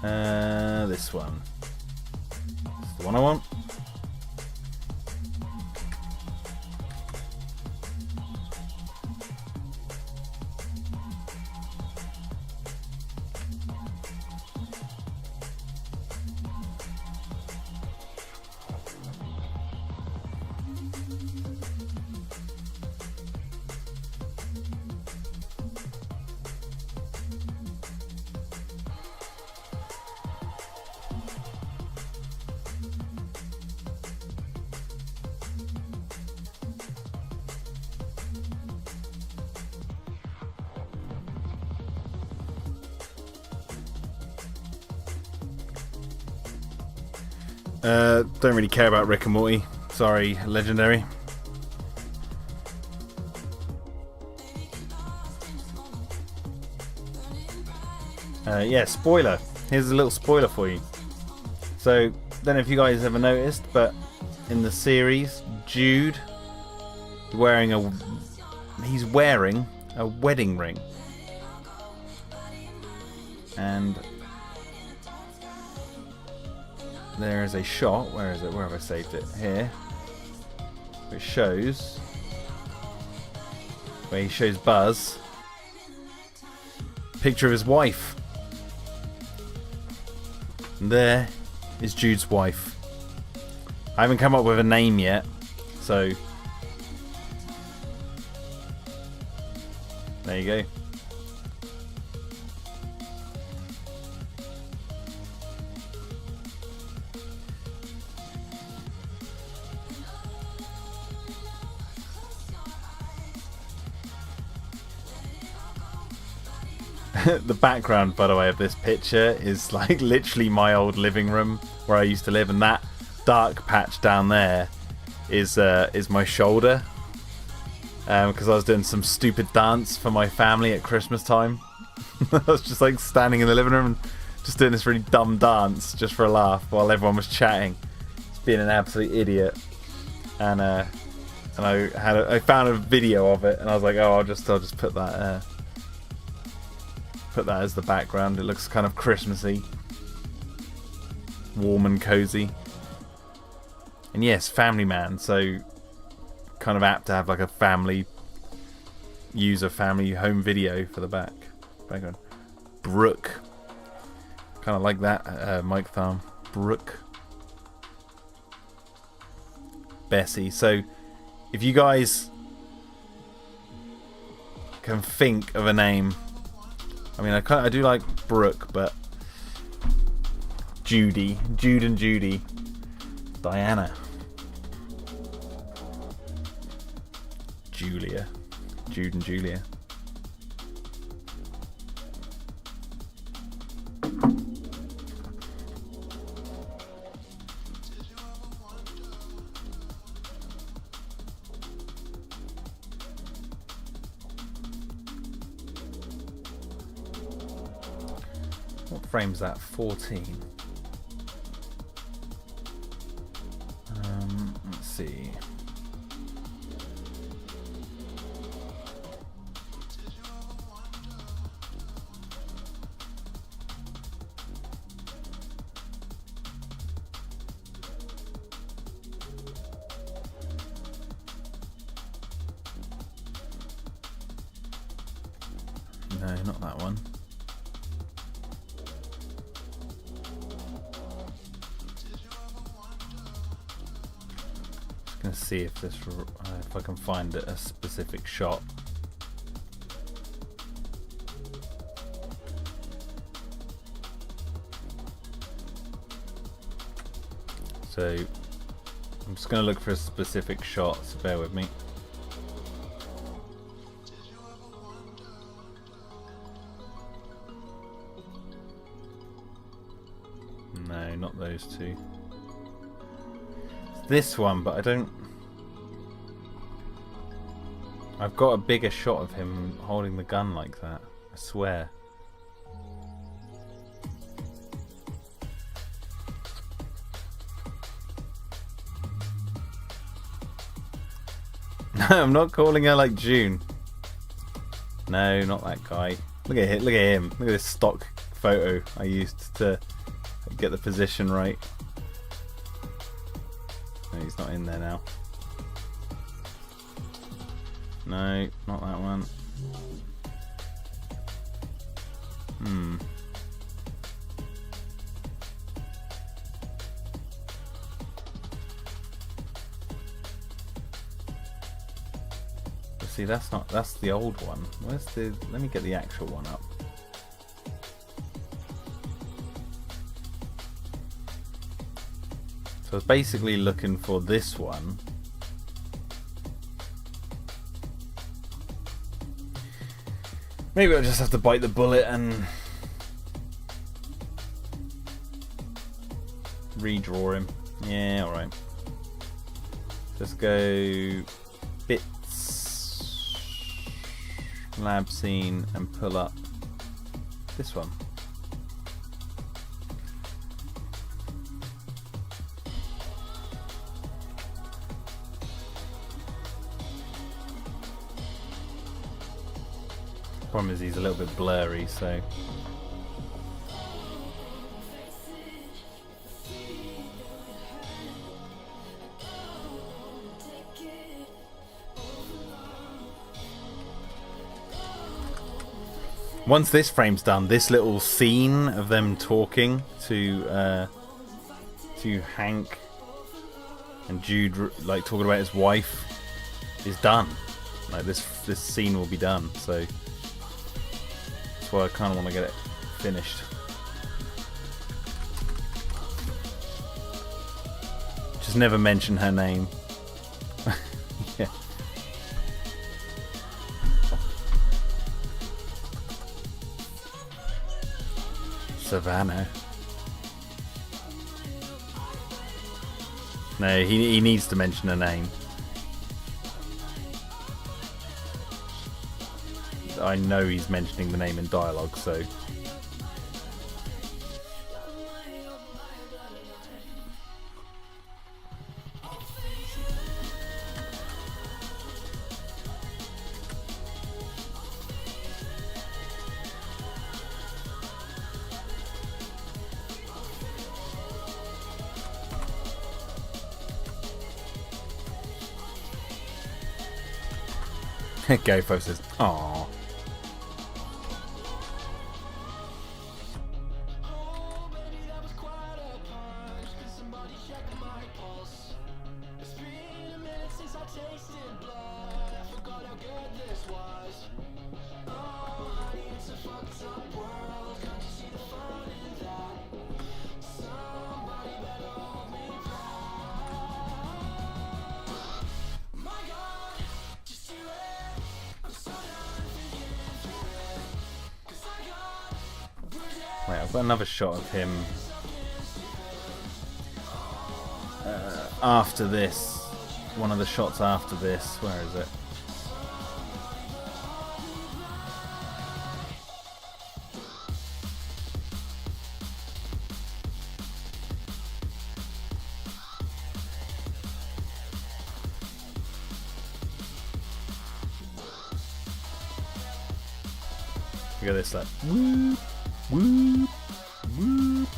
This one. This is the one I want. Don't really care about Rick and Morty. Sorry, Legendary. Yeah, spoiler. Here's a little spoiler for you. So, don't know if you guys ever noticed, but in the series, Jude he's wearing a wedding ring. And there is a shot, where is it? Where have I saved it? Here. Which shows where he shows Buzz a picture of his wife. And there is Jude's wife. I haven't come up with a name yet, so there you go. The background, by the way, of this picture is like literally my old living room where I used to live, and that dark patch down there is my shoulder, because I was doing some stupid dance for my family at Christmas time. I was just like standing in the living room and just doing this really dumb dance just for a laugh while everyone was chatting, just being an absolute idiot. And and I found a video of it, and I was like, oh, I'll just put that as the background. It looks kind of Christmassy, warm and cozy. And yes, family man, so kind of apt to have like a family family home video for the background. Brooke, kind of like that. Mike Thumb, Brooke, Bessie. So if you guys can think of a name, I mean, I do like Brooke, but Jude and Judy, Diana, Julia, Jude and Julia. What frame's that? 14. Let's see. No, not that one. Just gonna see if if I can find a specific shot. So I'm just gonna look for a specific shot. So bear with me. No, not those two. It's this one, but I don't... I've got a bigger shot of him holding the gun like that, I swear. No, I'm not calling her like June. No, not that guy. Look at him, look at him. Look at this stock photo I used to get the position right. No, he's not in there now. No, not that one. But see, that's the old one. Where's the... Let me get the actual one up. So I was basically looking for this one. Maybe I'll just have to bite the bullet and redraw him. Yeah, alright. Let's go bits, lab scene, and pull up this one. Problem is he's a little bit blurry, so once this frame's done, this little scene of them talking to Hank and Jude, like talking about his wife, is done. Like this scene will be done. So that's why I kind of want to get it finished. Just never mention her name. Yeah. Savannah. No, he needs to mention her name. I know he's mentioning the name in dialogue, so... Gary Fo says, "Aww." Wait, I've got another shot of him after this. One of the shots after this. Where is it? Look at this, like whoop, whoop, whoop.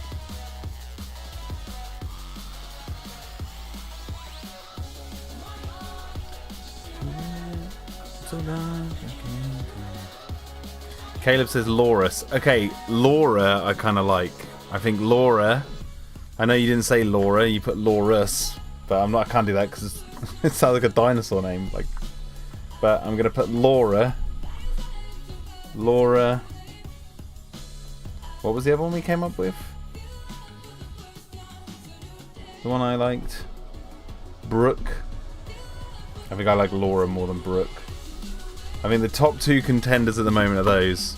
Caleb says Laurus. Okay, Laura I kind of like. I think Laura. I know you didn't say Laura, you put Laurus, but I can't do that because it sounds like a dinosaur name. Like, but I'm gonna put Laura. Laura. What was the other one we came up with? The one I liked? Brooke. I think I like Laura more than Brooke. I mean, the top two contenders at the moment are those.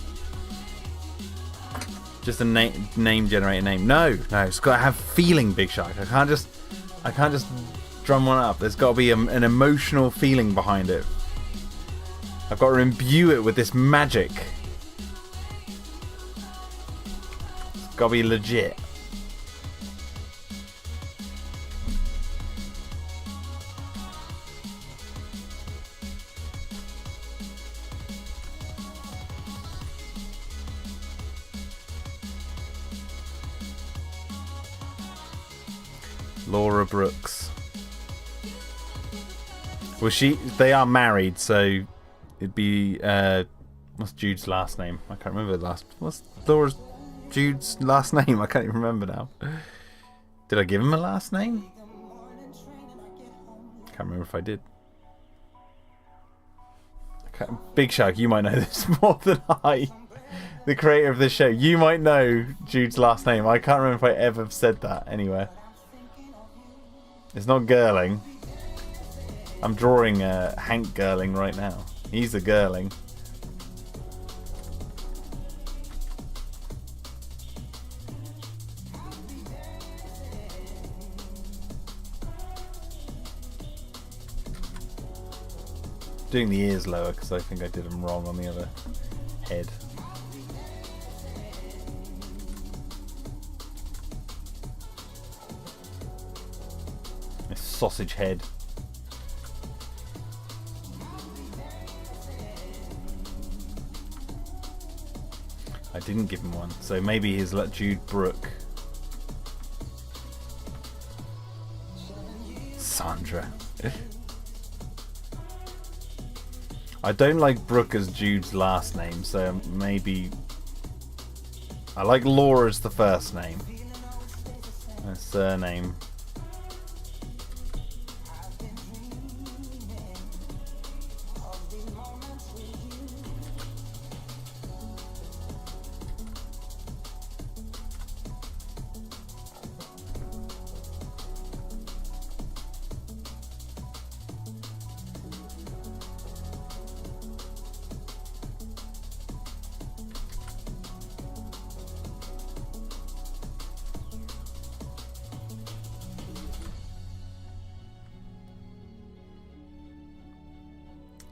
Just a name generator name. No, it's got to have feeling, Big Shark. I can't just drum one up. There's got to be an emotional feeling behind it. I've got to imbue it with this magic. It's got to be legit. Laura Brooks. Well, they are married, so it'd be what's Jude's last name? I can't remember what's Jude's last name? I can't even remember now. Did I give him a last name? Can't remember if I did. Big Shark, you might know this more than I. The creator of this show, you might know Jude's last name. I can't remember if I ever said that anywhere. It's not Girling. I'm drawing Hank Girling right now. He's a Girling. Doing the ears lower because I think I did them wrong on the other head. Sausage head. I didn't give him one, so maybe he's like Jude Brooke. Sandra. I don't like Brooke as Jude's last name, so maybe I like Laura as the first name. Her surname.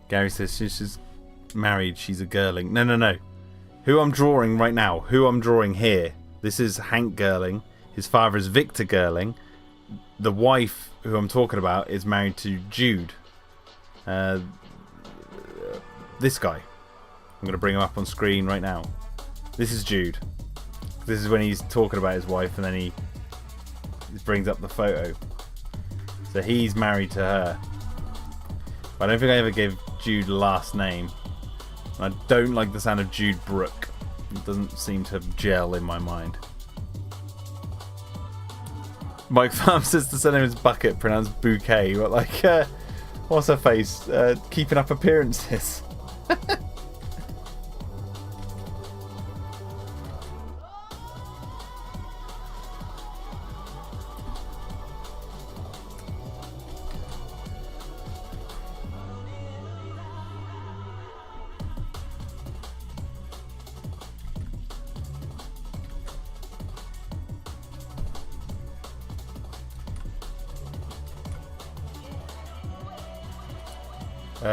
Gary says she's married, she's a Girling. No. Who I'm drawing right now, who I'm drawing here. This is Hank Girling. His father is Victor Girling. The wife who I'm talking about is married to Jude. This guy. I'm going to bring him up on screen right now. This is Jude. This is when he's talking about his wife and then he brings up the photo. So he's married to her. But I don't think I ever gave Jude last name. I don't like the sound of Jude Brook. It doesn't seem to gel in my mind. Mike Farm says the surname is Bucket, pronounced bouquet. But like, what's her face? Keeping up appearances.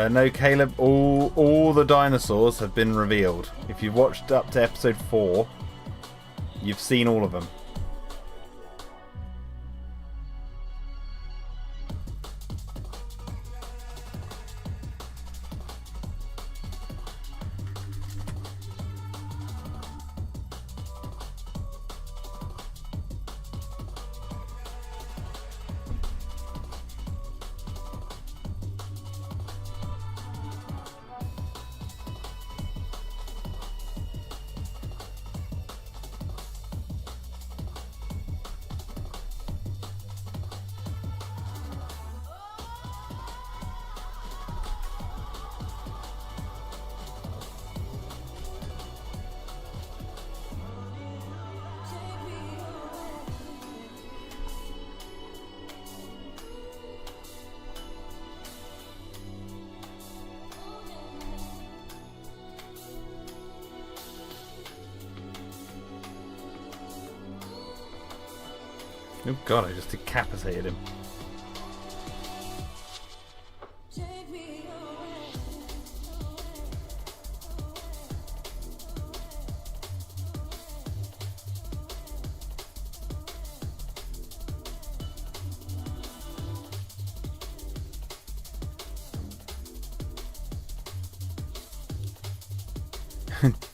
No, Caleb, all the dinosaurs have been revealed. If you've watched up to episode 4, you've seen all of them. Oh god, I just decapitated him.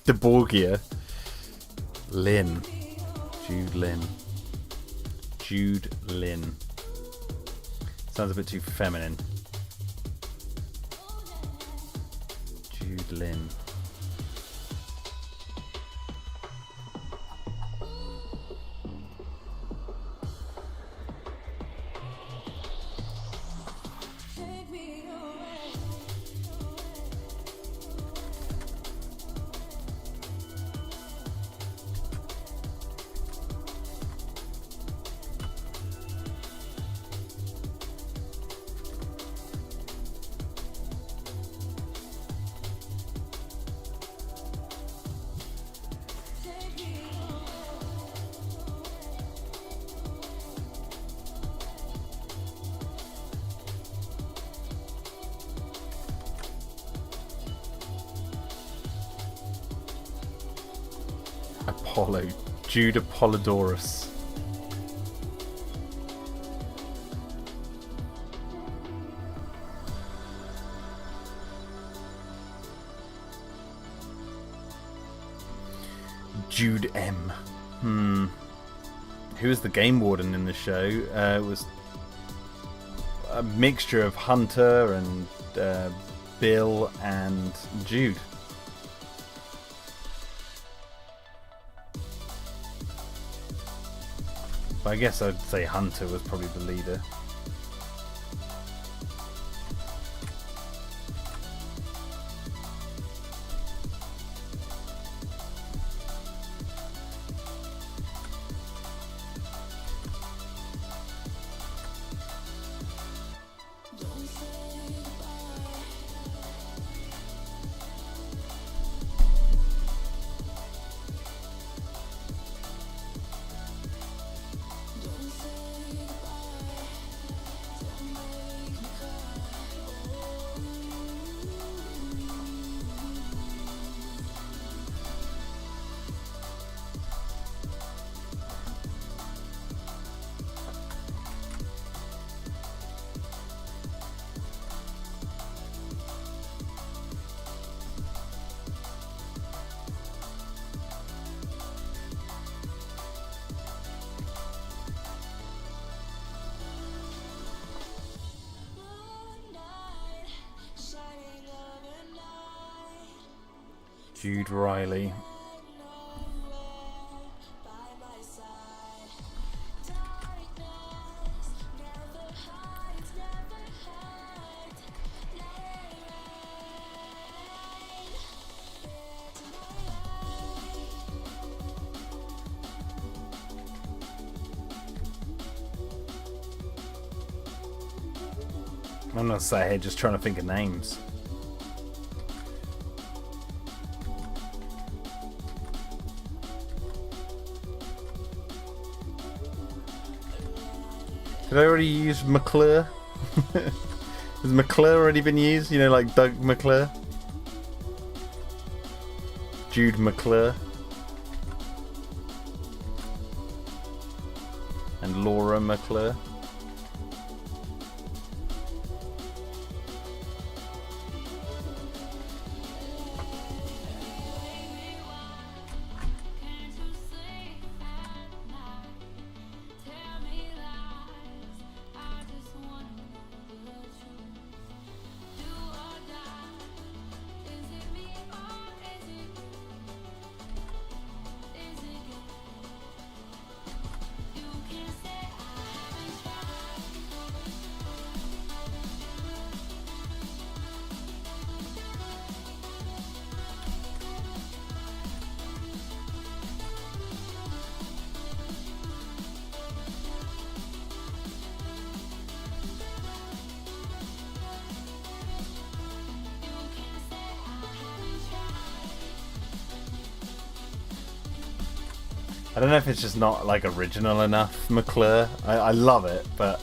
DeBorgia. Lynn. Jude Lynn. Jude Lynn. Sounds a bit too feminine. Jude Lynn. Apollo. Jude Apollodorus. Jude M. Who was the game warden in the show? It was a mixture of Hunter and Bill and Jude. But I guess I'd say Hunter was probably the leader. Jude Riley. I'm not sat here just trying to think of names. Did I already use McClure? Has McClure already been used? You know, like Doug McClure? Jude McClure? And Laura McClure? I don't know if it's just not like original enough, McClure. I love it, but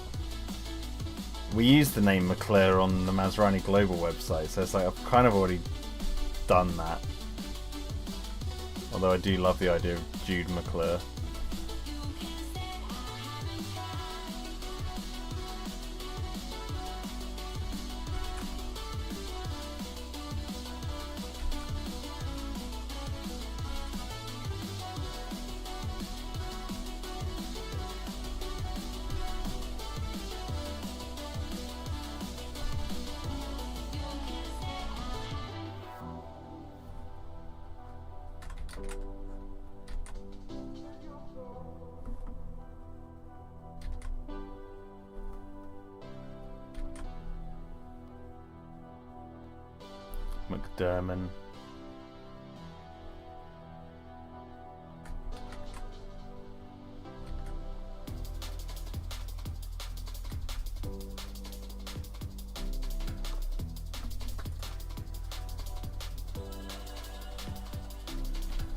we use the name McClure on the Masrani Global website, so it's like I've kind of already done that. Although I do love the idea of Jude McClure. McDermott.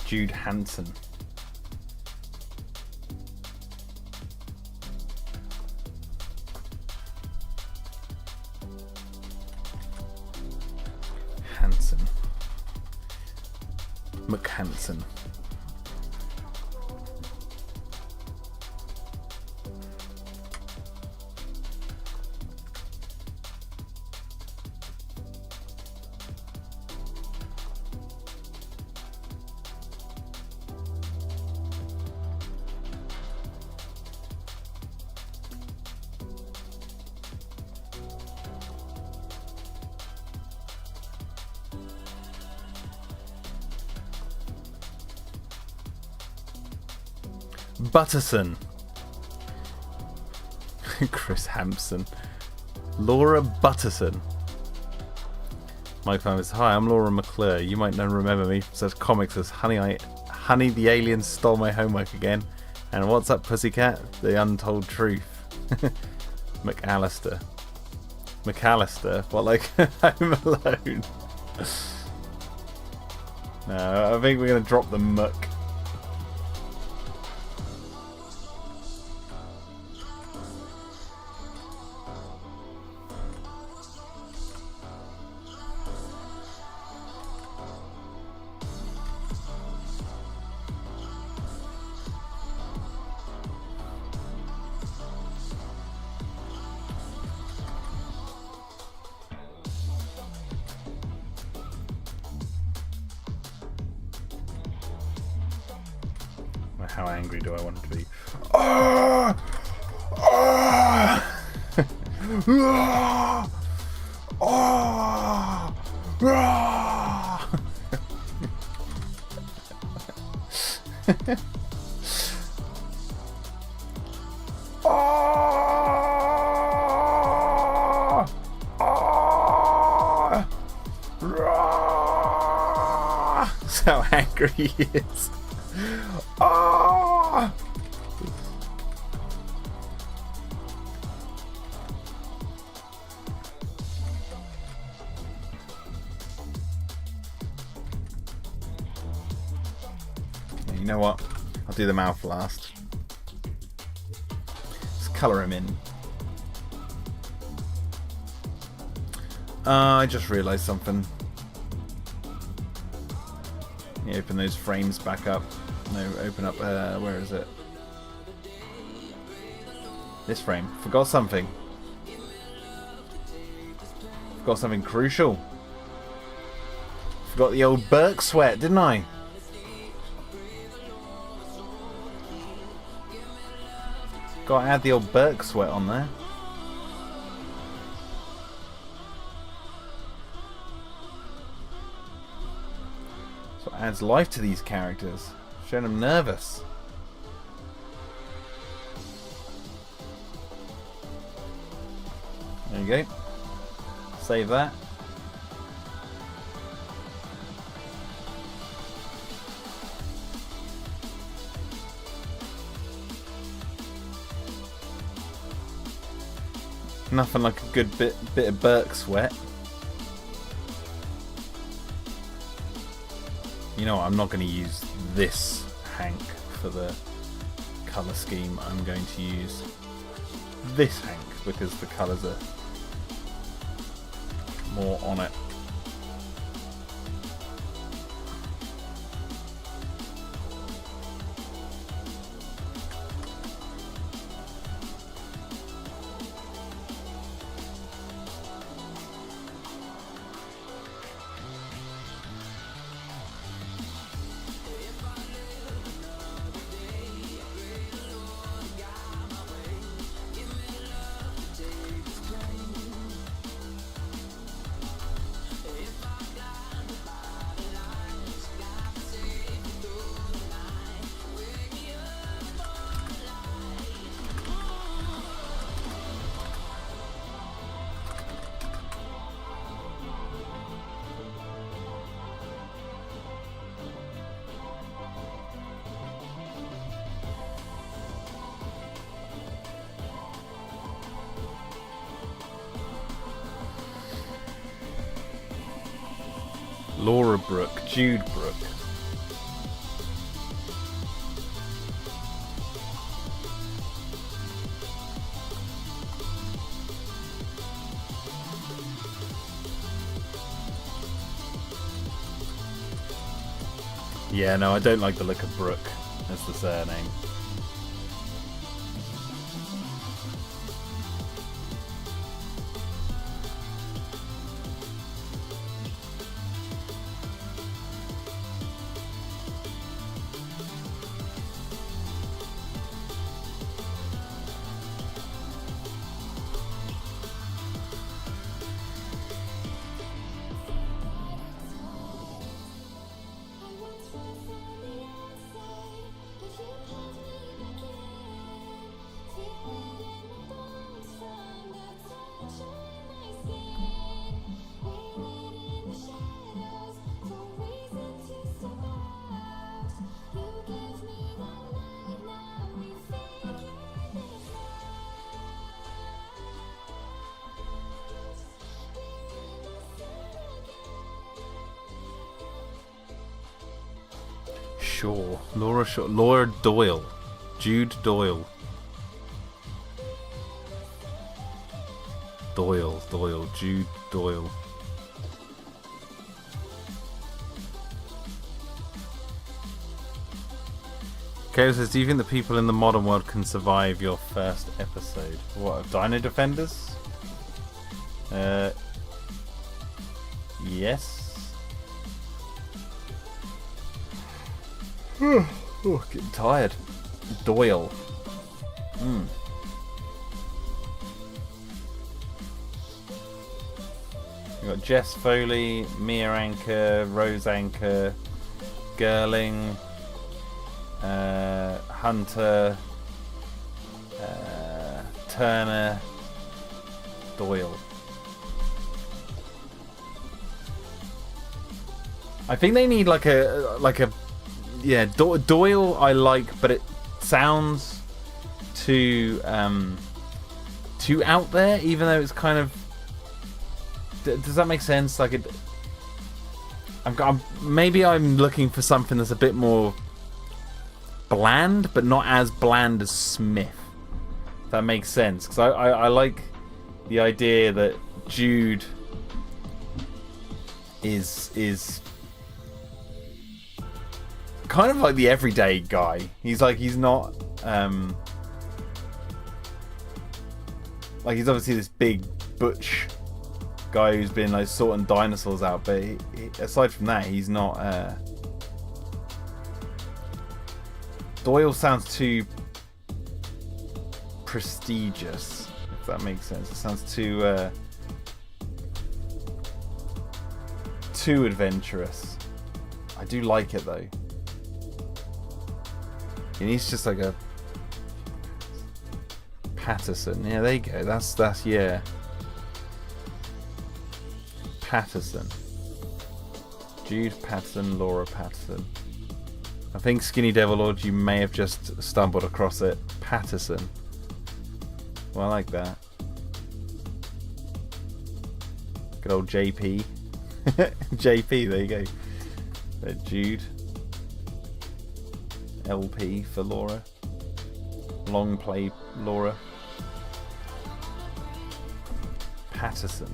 Jude Hansen. Hansen. McHanson. Butterson. Chris Hampson. Laura Butterson. Mike Farmers. Hi, I'm Laura McClure. You might not remember me from such comics as Honey the Alien Stole My Homework Again, and What's Up Pussycat? The Untold Truth. McAllister. McAllister? What, like Home Alone? No, I think we're going to drop the muck. How angry do I want to be? Oh! Oh! Roar! That's how angry he is. Oh! You know what? I'll do the mouth last. Let's colour him in. I just realised something. You open those frames back up. No, open up. Where is it? This frame. Forgot something. Forgot something crucial. Forgot the old Burke sweat, didn't I? Got to add the old Burke sweat on there. So it adds life to these characters, showing them nervous. There you go. Save that. Nothing like a good bit of Burke sweat. You know what, I'm not going to use this Hank for the colour scheme. I'm going to use this Hank because the colours are more on it. Laura Brooke, Jude Brooke. Yeah, no, I don't like the look of Brooke as the surname. Shaw. Laura Shaw. Laura Doyle. Jude Doyle. Doyle. Jude Doyle. Kale says, do you think the people in the modern world can survive your first episode? What, Dino Defenders? Yes. Oh, getting tired. Doyle. We've got Jess Foley, Mia Anchor, Rose Anchor, Gerling, Hunter, Turner, Doyle. I think they need like a yeah, Doyle I like, but it sounds too out there, even though it's kind of, does that make sense? Like it, maybe I'm looking for something that's a bit more bland, but not as bland as Smith. If that makes sense, because I like the idea that Jude is kind of like the everyday guy. He's not like, he's obviously this big butch guy who's been like sorting dinosaurs out, but aside from that, he's not. Doyle sounds too prestigious, if that makes sense. It sounds too adventurous. I do like it though. And he's just like a Patterson. Yeah, there you go. That's yeah. Patterson. Jude Patterson, Laura Patterson. I think Skinny Devil Lord, you may have just stumbled across it. Patterson. Well, I like that. Good old JP. JP, there you go. Jude. LP for Laura. Long play Laura. Patterson.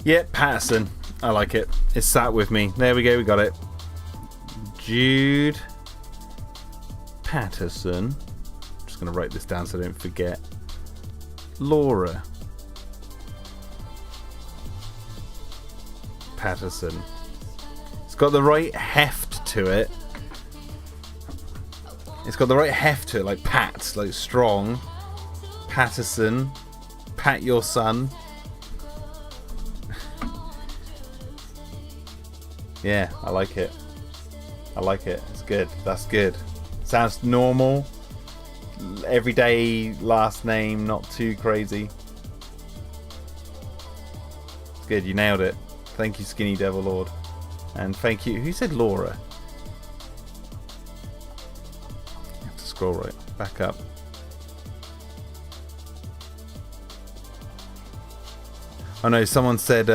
Yeah, Patterson. I like it. It's sat with me. There we go, we got it. Jude Patterson. I'm just going to write this down so I don't forget. Laura Patterson. It's got the right heft to it. It's got the right heft to it, like Pat, like strong. Patterson. Pat your son. Yeah, I like it. I like it. It's good. That's good. Sounds normal. Everyday last name, not too crazy. It's good. You nailed it. Thank you, Skinny Devil Lord. And thank you. Who said Laura? I have to scroll right back up. Oh no, someone said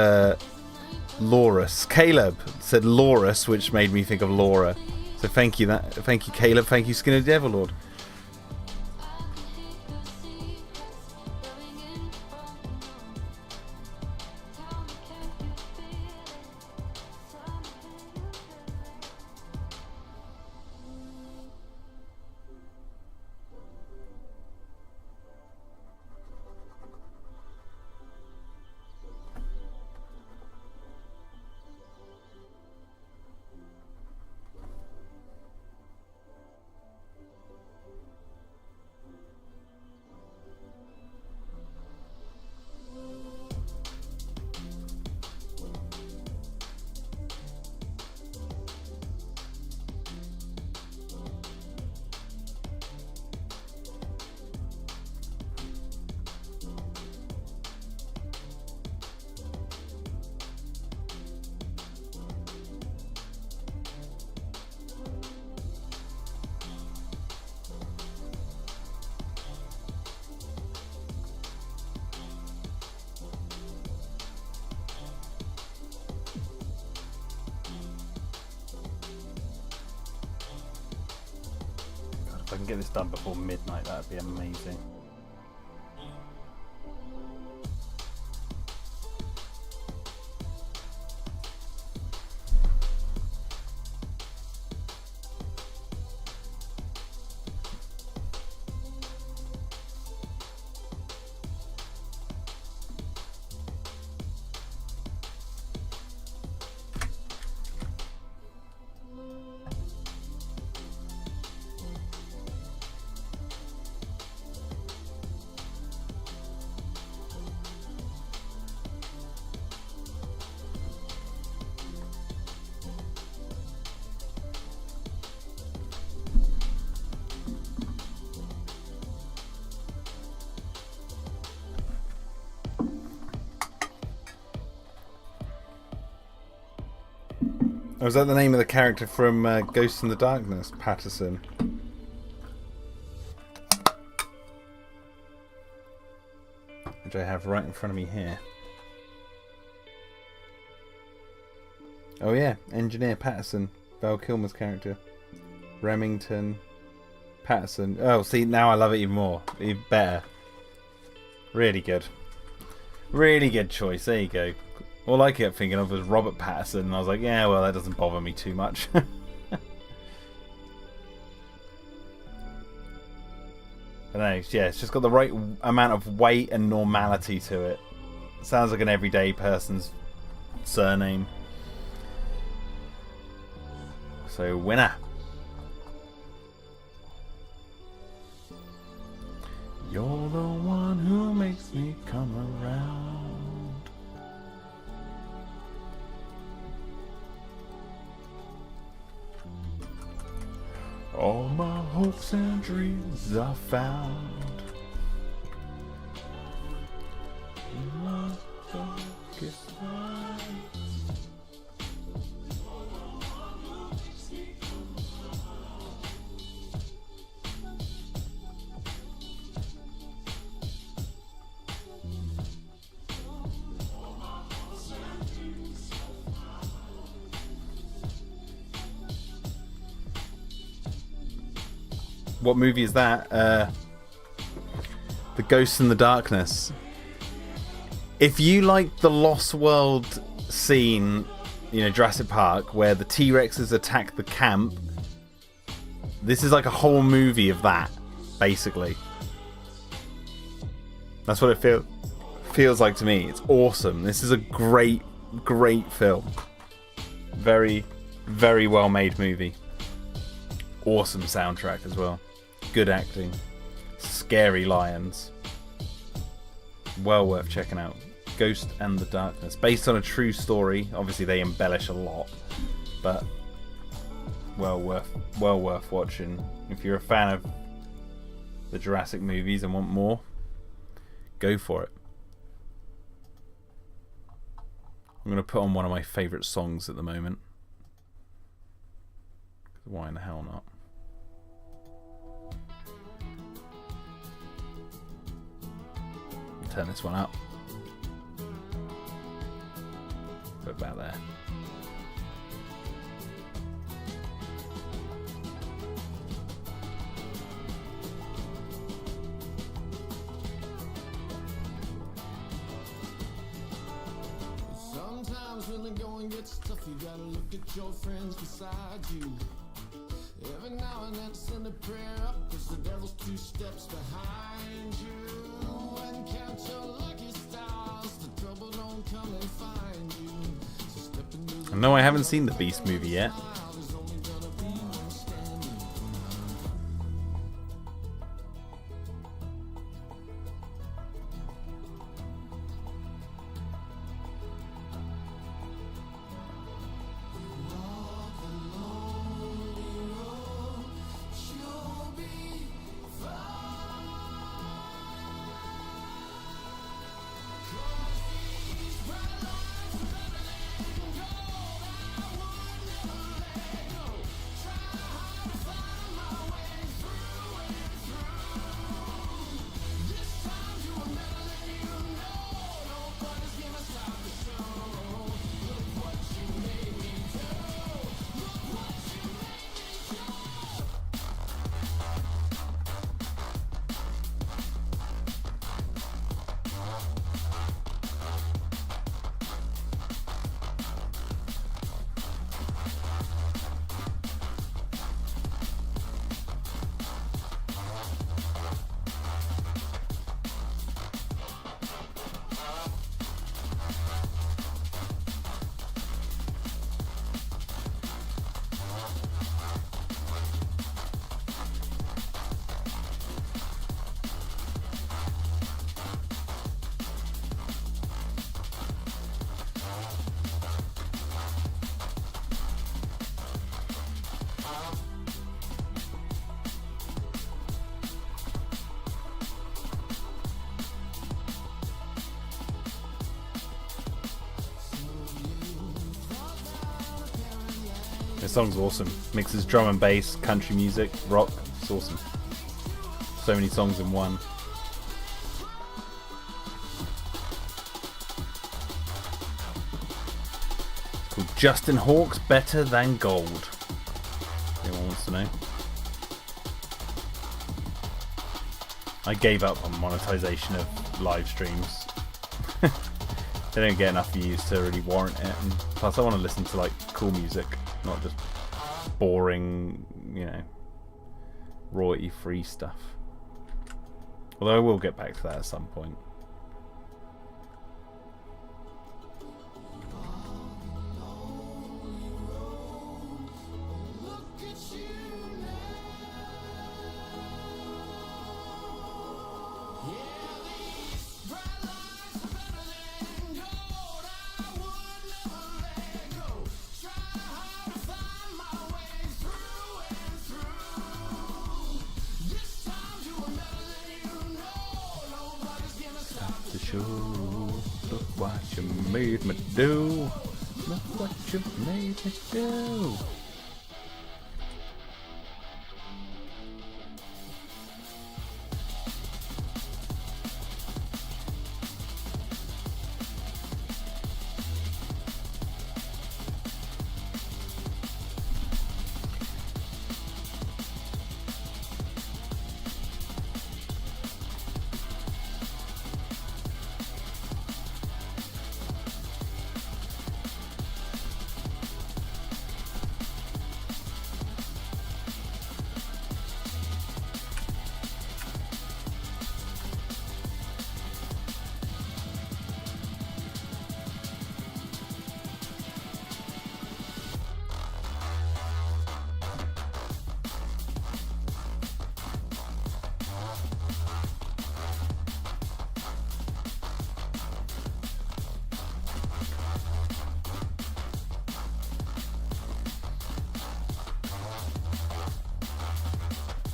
Laurus. Caleb said Laurus, which made me think of Laura. So thank you, thank you, Caleb. Thank you, Skinny Devil Lord. If I can get this done before midnight, that'd be amazing. Oh, is that the name of the character from Ghost in the Darkness, Patterson? Which I have right in front of me here. Oh yeah, Engineer Patterson, Val Kilmer's character. Remington, Patterson. Oh, see, now I love it even more. Even better. Really good. Really good choice. There you go. All I kept thinking of was Robert Patterson, and I was like, yeah, well, that doesn't bother me too much. But no, yeah, it's just got the right amount of weight and normality to it. Sounds like an everyday person's surname. So, winner. You're the one who makes me come around. All my hopes and dreams are found. In my darkest night. What movie is that? The Ghost in the Darkness. If you like the Lost World scene, you know, Jurassic Park, where the T-Rexes attack the camp, this is like a whole movie of that, basically. That's what it feels like to me. It's awesome. This is a great, great film. Very, very well made movie. Awesome soundtrack as well. Good acting. Scary lions. Well worth checking out. Ghost and the Darkness. Based on a true story. Obviously they embellish a lot. But well worth watching. If you're a fan of the Jurassic movies and want more, go for it. I'm going to put on one of my favourite songs at the moment. Why in the hell not? Turn this one up. Put it about there. Sometimes when the going gets tough, you gotta look at your friends beside you. Every now and then send a prayer up, cause the devil's 2 steps behind you. And count your lucky stars, the trouble don't come and find you. So step into the No, I haven't seen the Beast movie yet. there's only gonna be one standing. Walk the lonely road, you'll be fine. 'Cause these bright lights of everything gold, I would never let This song's awesome. Mixes drum and bass, country music, rock. It's awesome. So many songs in one. It's called Justin Hawkes Better Than Gold. Anyone wants to know? I gave up on monetization of live streams. They don't get enough views to really warrant it, and plus I want to listen to like cool music, not just boring, you know, royalty free stuff. Although I will get back to that at some point. Look what you made me do. Look what you made me do.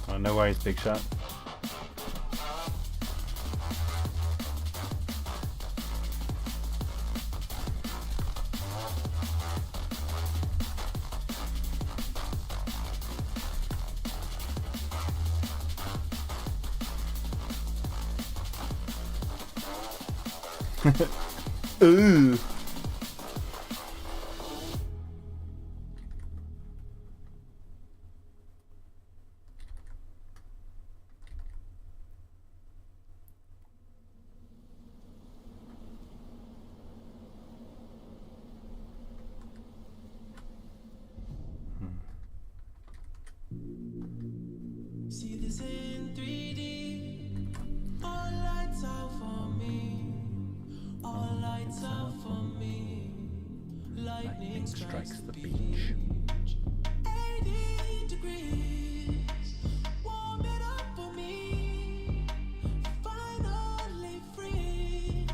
Oh, no worries, big shot. Ooh. See this in 3D. All lights out for me. All lights out for me. Lightning strikes the beach. 80 degrees. Warm it up for me. Finally free.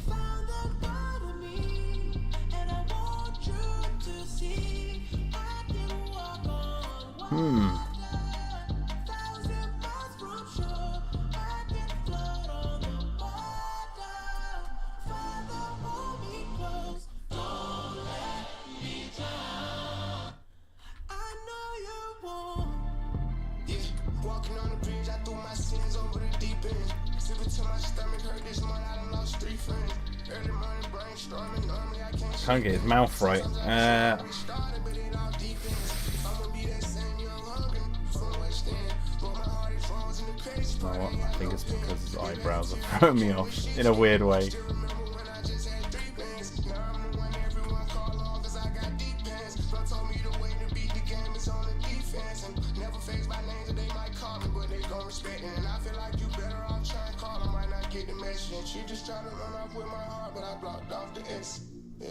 Found the God in me. And I want you to see I can walk on water. Can't get his mouth right. You know what? I think it's because his eyebrows are throwing me off in a weird way. She just tried to run off with my heart, but I blocked off the S. Yeah.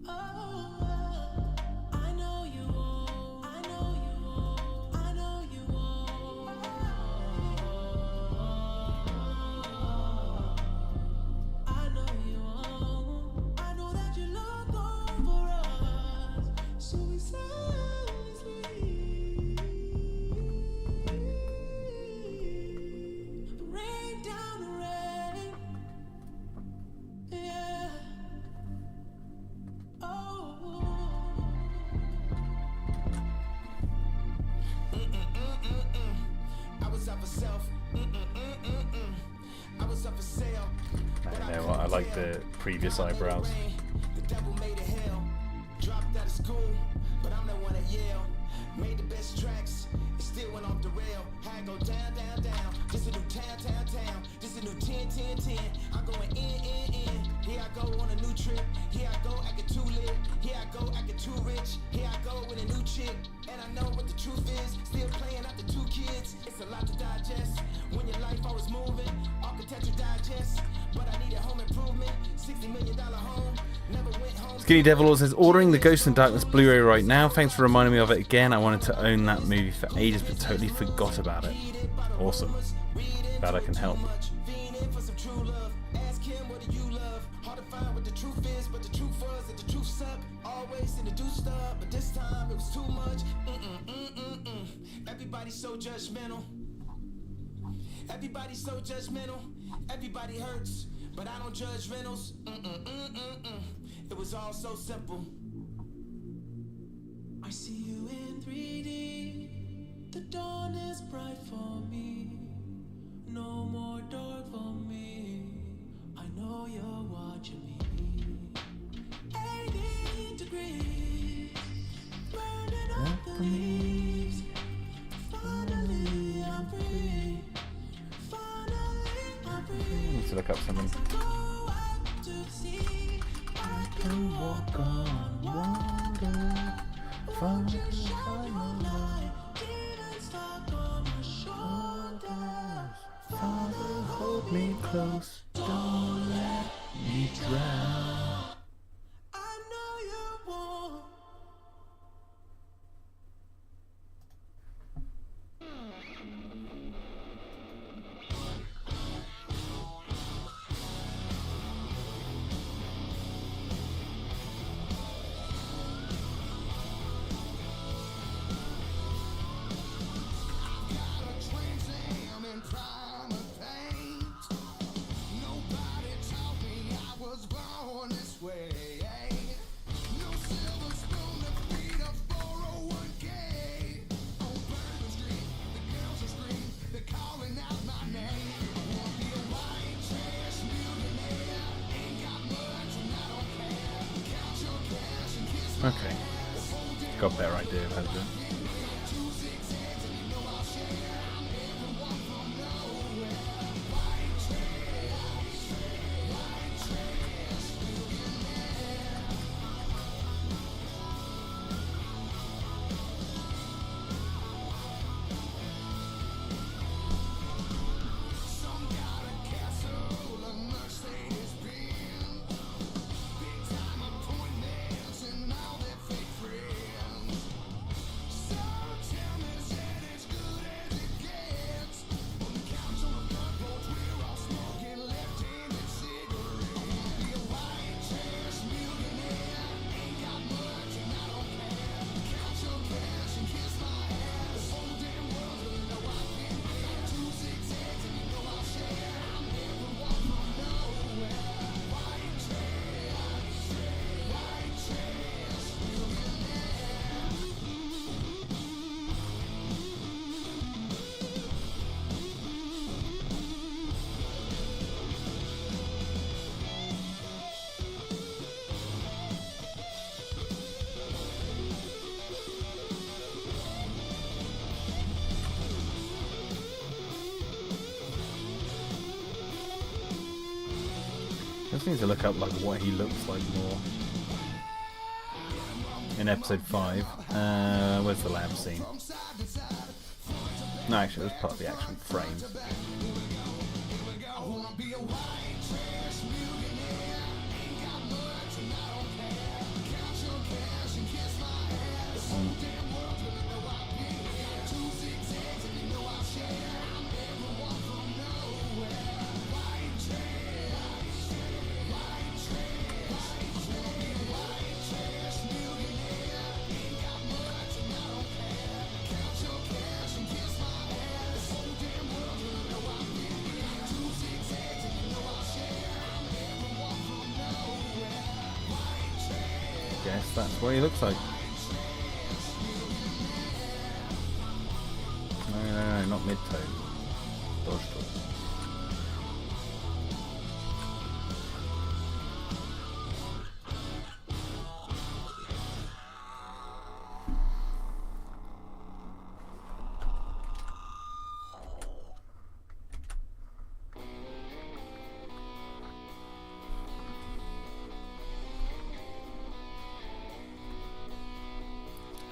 I know you won't. I know you won't. I know you won't. I know you won't. I know that you look over us. So we silently rain down the rain. Yeah. Oh. I know what, I like the previous eyebrows. The devil made a hell. Dropped out of school, but I'm the one at Yale. Made the best tracks, it still went off the rail. Had go down, down, down. This a new town, town, town. This a new 10, 10, 10. I'm going in. Here I go on a new trip. Here I go acting too lit. Here I go acting too rich. Here I go with a new chick. And I know what the truth is. Still playing after 2 kids. It's a lot to digest. When your life always moving. Architecture digest. But I need a home improvement. $60 million home. Never went home. Skinny Devil says, ordering the Ghost in Darkness Blu-ray right now. Thanks for reminding me of it again. I wanted to own that movie for ages but totally forgot about it. Awesome. Glad I can help. Everybody's so judgmental. Everybody's so judgmental. Everybody hurts, but I don't judge rentals. It was all so simple. I see you in 3D. The dawn is bright for me. No more dark for me. I know you're watching me. 80 degrees. Burning up the leaves. Finally I'm free. Finally I'm free. Need to look up something. Go out to sea. I can walk on water. Won't you shine your light? Demons stuck on my shoulders. Father, hold me close. Don't let me drown. I know you won't. Okay. Got a better idea of how to do it. Just need to look up like what he looks like more. In episode 5. Where's the lab scene? No, actually, it was part of the actual frame. Guess that's what he looks like. No, not mid-tone. Dodged it.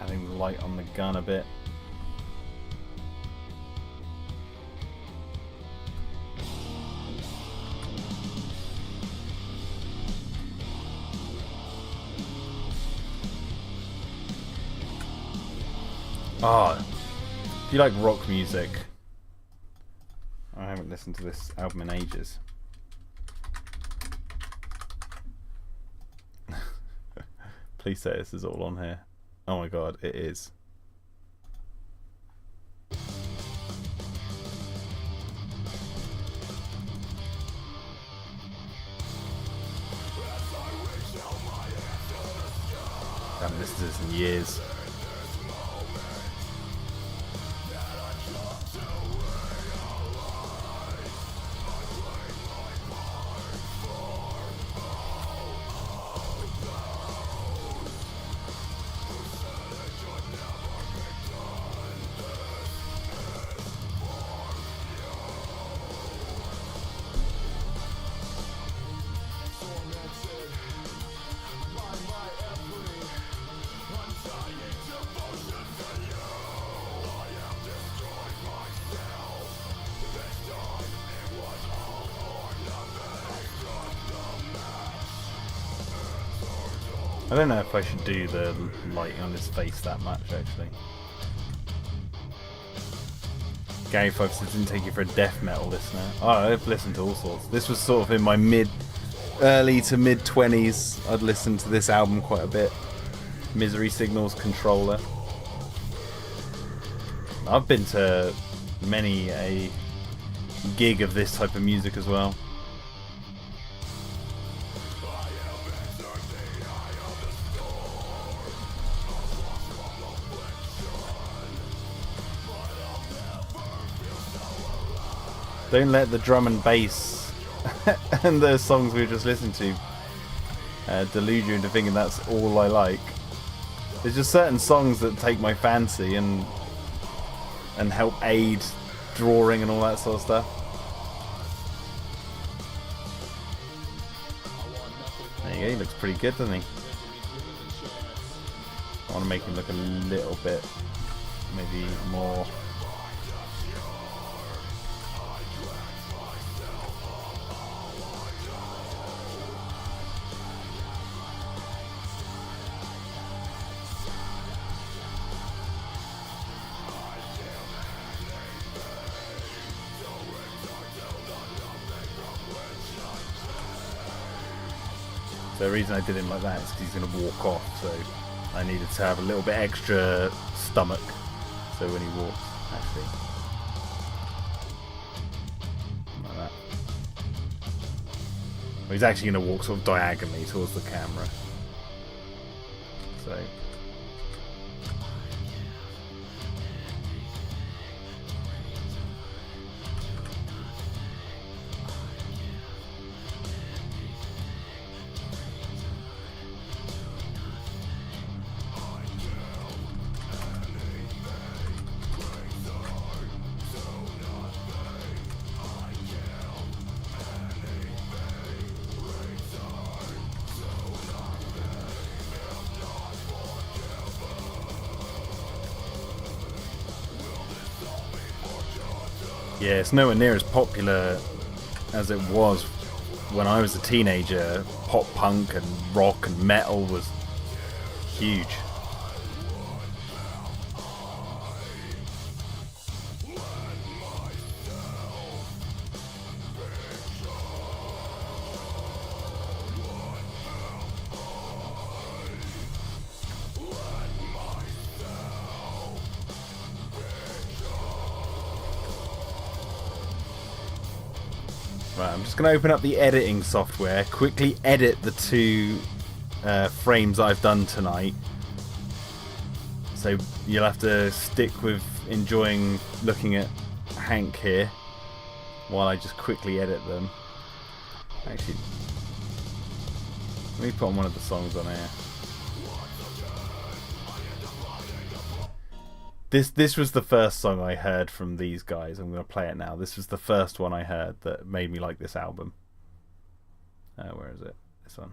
Adding the light on the gun a bit. Ah, if you like rock music, I haven't listened to this album in ages. Please say this is all on here. Oh my god, it is. I haven't listened to this in years. I don't know if I should do the lighting on his face that much, actually. Gary Fox didn't take you for a death metal listener. Oh, I've listened to all sorts. This was sort of in my early to mid 20s. I'd listened to this album quite a bit. Misery Signals, Controller. I've been to many a gig of this type of music as well. Don't let the drum and bass and the songs we just listened to delude you into thinking that's all I like. There's just certain songs that take my fancy and help aid drawing and all that sort of stuff. There you go, he looks pretty good, doesn't he? I want to make him look a little bit, maybe more. The reason I did him like that is because he's going to walk off, so I needed to have a little bit extra stomach, so when he walks, actually, like that. Well, he's actually going to walk sort of diagonally towards the camera, so. Yeah, it's nowhere near as popular as it was when I was a teenager. Pop punk and rock and metal was huge. Right, I'm just going to open up the editing software, quickly edit the two frames I've done tonight. So you'll have to stick with enjoying looking at Hank here. while I just quickly edit them. Actually, let me put on one of the songs on here. This was the first song I heard from these guys. I'm going to play it now. This was the first one I heard that made me like this album. Where is it? This one.